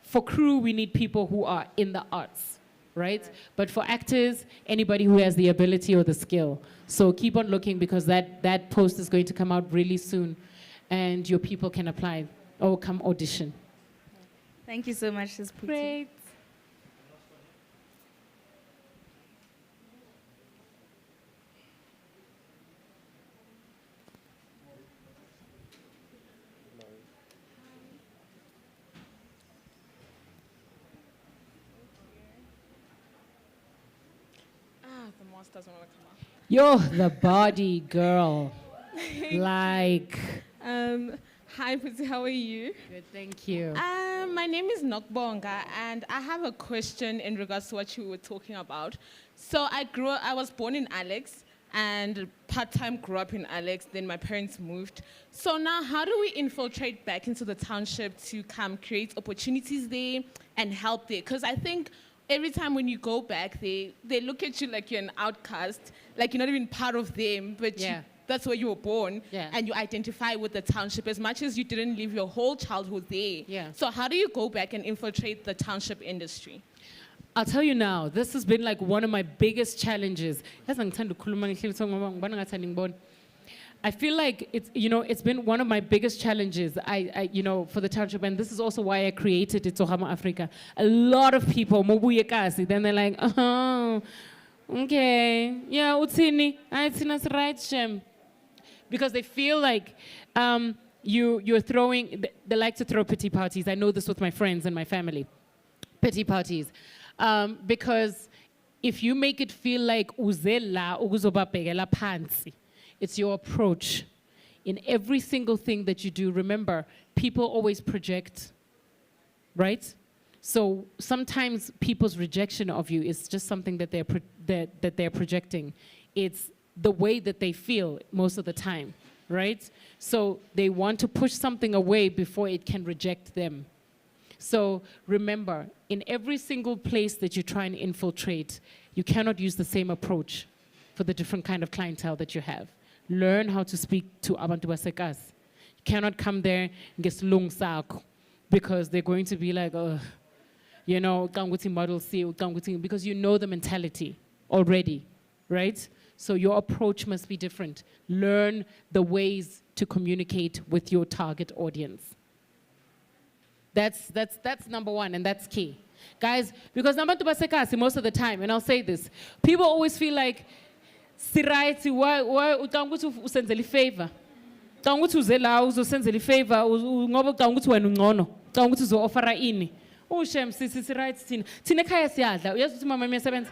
for crew, we need people who are in the arts, right? But for actors, anybody who has the ability or the skill. So keep on looking, because that post is going to come out really soon, and your people can apply or come audition. Thank you so much, Ms. Puti. Great. The mouse doesn't want to come up. You're the body girl. Like. Hi, Puti, how are you? Good, thank you. My name is Nokbonga, and I have a question in regards to what you were talking about. So I was born in Alex, and part-time grew up in Alex, then my parents moved. So now how do we infiltrate back into the township to come create opportunities there and help there? Because I think every time when you go back, they look at you like you're an outcast, like you're not even part of them, but that's where you were born, and you identify with the township as much as you didn't live your whole childhood there. So how do you go back and infiltrate the township industry? I'll tell you now, this has been like one of my biggest challenges. I feel like it's been one of my biggest challenges, for the township, and this is also why I created Tsogamo Africa. A lot of people, then they're like, oh, okay, yeah, utsini, it's right, Shem. Because they feel like you're throwing, they like to throw pity parties. I know this with my friends and my family. Pity parties. Because if you make it feel like uzela ukuzobabhekela phansi, it's your approach. In every single thing that you do, remember, people always project, right? So sometimes people's rejection of you is just something that they're projecting. It's the way that they feel most of the time, right? So they want to push something away before it can reject them. So remember, in every single place that you try and infiltrate, you cannot use the same approach for the different kind of clientele that you have. Learn how to speak to abantu basekas. You cannot come there and get lung sakho, because they're going to be like, oh. you know, model C, because you know the mentality already, right? So your approach must be different. Learn the ways to communicate with your target audience. That's number one, and that's key. Guys, because nabantu basekasi most of the time, and I'll say this, people always feel like, siraiti, why utangutu usenzeli favor? Tangutu uzela uzosenzeli favor, ngoba tangutu wena ungcono, tangutu uzo offera ini. Oh shem, sisi right tina. Tina kaya siyadla, uyazi ukuthi mama miyasebenza.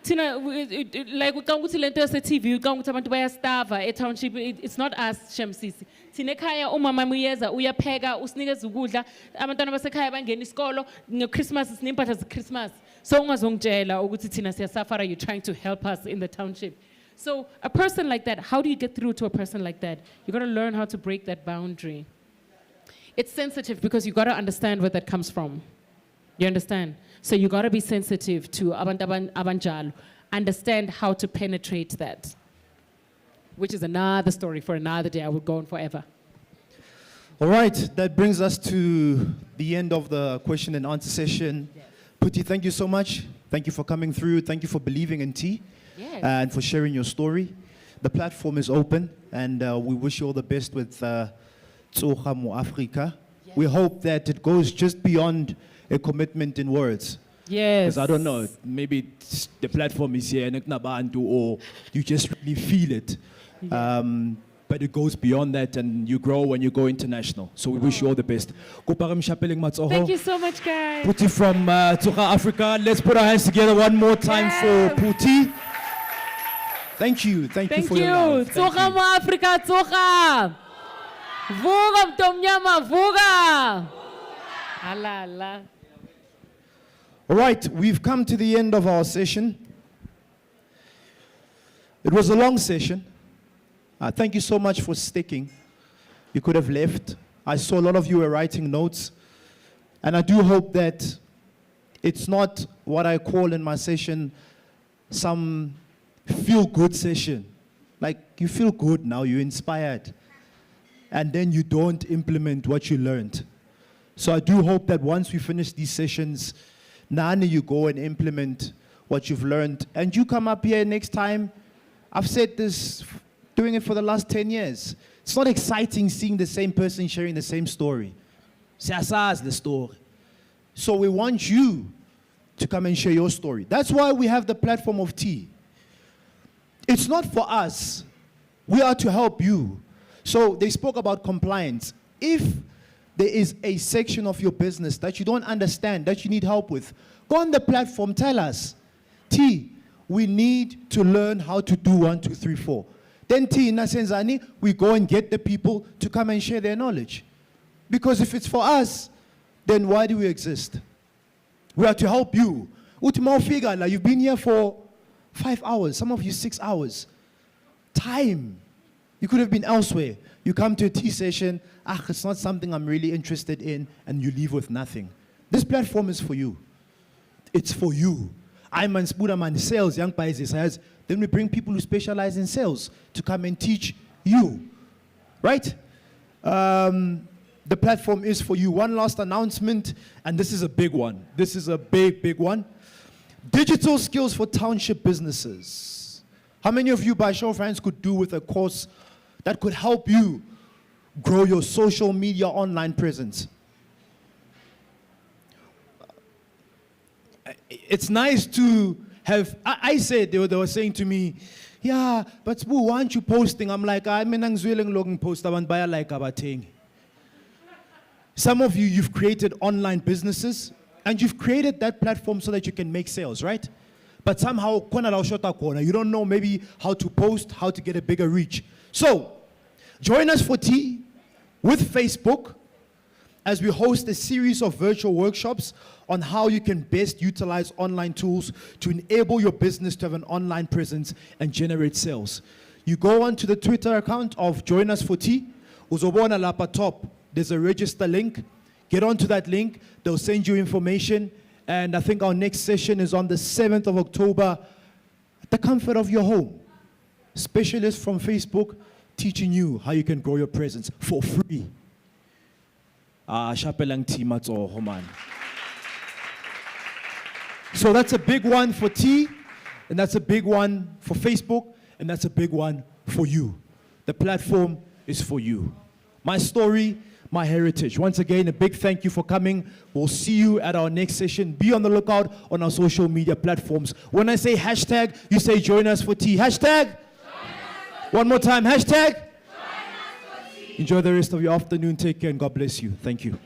Tina, like utangutu lento yase TV, utangutu abantu bayastava, township, it's not us, shem sisi. Tina kaya umama muyeza, uyapheka, usinikeza ukudla, abantwana basekhaya bangena isikolo, ngeChristmas sinimpahla zeChristmas. So ungazongitshela ukuthi thina siyasafara, you're trying to help us in the township. So a person like that, how do you get through to a person like that? You got to learn how to break that boundary. It's sensitive because you got to understand where that comes from. You understand? So you got to be sensitive to abanjalo. Understand how to penetrate that, which is another story for another day. I would go on forever. All right, that brings us to the end of the question and answer session. Yes. Puti, thank you so much. Thank you for coming through. Thank you for believing in tea. Yes. And for sharing your story. The platform is open, and we wish you all the best with Tsoga Mo Afrika. Yes. We hope that it goes just beyond a commitment in words. Yes. Because I don't know, maybe the platform is here, or you just really feel it. Yeah. But it goes beyond that, and you grow when you go international. So we wish you all the best. Thank you so much, guys. Puti from Tsoga Africa. Let's put our hands together one more time for Puti. Thank you. Thank you for your love. Tsoga Mo Afrika, Tsoga. Vuga mtomnyama, vuga. Allah, Allah. All right, we've come to the end of our session. It was a long session. Thank you so much for sticking. You could have left. I saw a lot of you were writing notes. And I do hope that it's not what I call in my session some feel-good session. Like, you feel good now, you're inspired. And then you don't implement what you learned. So I do hope that once we finish these sessions, Nani, you go and implement what you've learned. And you come up here next time. I've said this, doing it for the last 10 years. It's not exciting seeing the same person sharing the same story. Siyasazi the story. So we want you to come and share your story. That's why we have the platform of tea. It's not for us. We are to help you. So they spoke about compliance. If there is a section of your business that you don't understand, that you need help with, go on the platform, tell us. T, we need to learn how to do 1, 2, 3, 4. Then T, Nasenzani, we go and get the people to come and share their knowledge. Because if it's for us, then why do we exist? We are to help you. Utimao Figala, you've been here for 5 hours, some of you 6 hours. Time. You could have been elsewhere. You come to a tea session, it's not something I'm really interested in, and you leave with nothing. This platform is for you. It's for you. I'm Manspudaman sales, young Paizis. Then we bring people who specialize in sales to come and teach you. Right? The platform is for you. One last announcement, and this is a big one. This is a big, big one. Digital skills for township businesses. How many of you, by show of hands, could do with a course that could help you grow your social media online presence? It's nice to have, I said, they were saying to me, yeah, but Sbu, why aren't you posting? I'm like, I'm in Angzueling logging post, I want buy like abating. Some of you, you've created online businesses, and you've created that platform so that you can make sales, right? But somehow, you don't know maybe how to post, how to get a bigger reach. So, join us for tea with Facebook as we host a series of virtual workshops on how you can best utilize online tools to enable your business to have an online presence and generate sales. You go onto the Twitter account of Join Us for Tea. Uzobona lapa top. There's a register link. Get onto that link. They'll send you information. And I think our next session is on the 7th of October at the comfort of your home. Specialists from Facebook teaching you how you can grow your presence for free. Shapelang Timatso Homan. So that's a big one for T, and that's a big one for Facebook, and that's a big one for you. The platform is for you. My story, my heritage. Once again, a big thank you for coming. We'll see you at our next session. Be on the lookout on our social media platforms. When I say hashtag, you say join us for tea. Hashtag? One more time, hashtag? Enjoy the rest of your afternoon. Take care and God bless you. Thank you.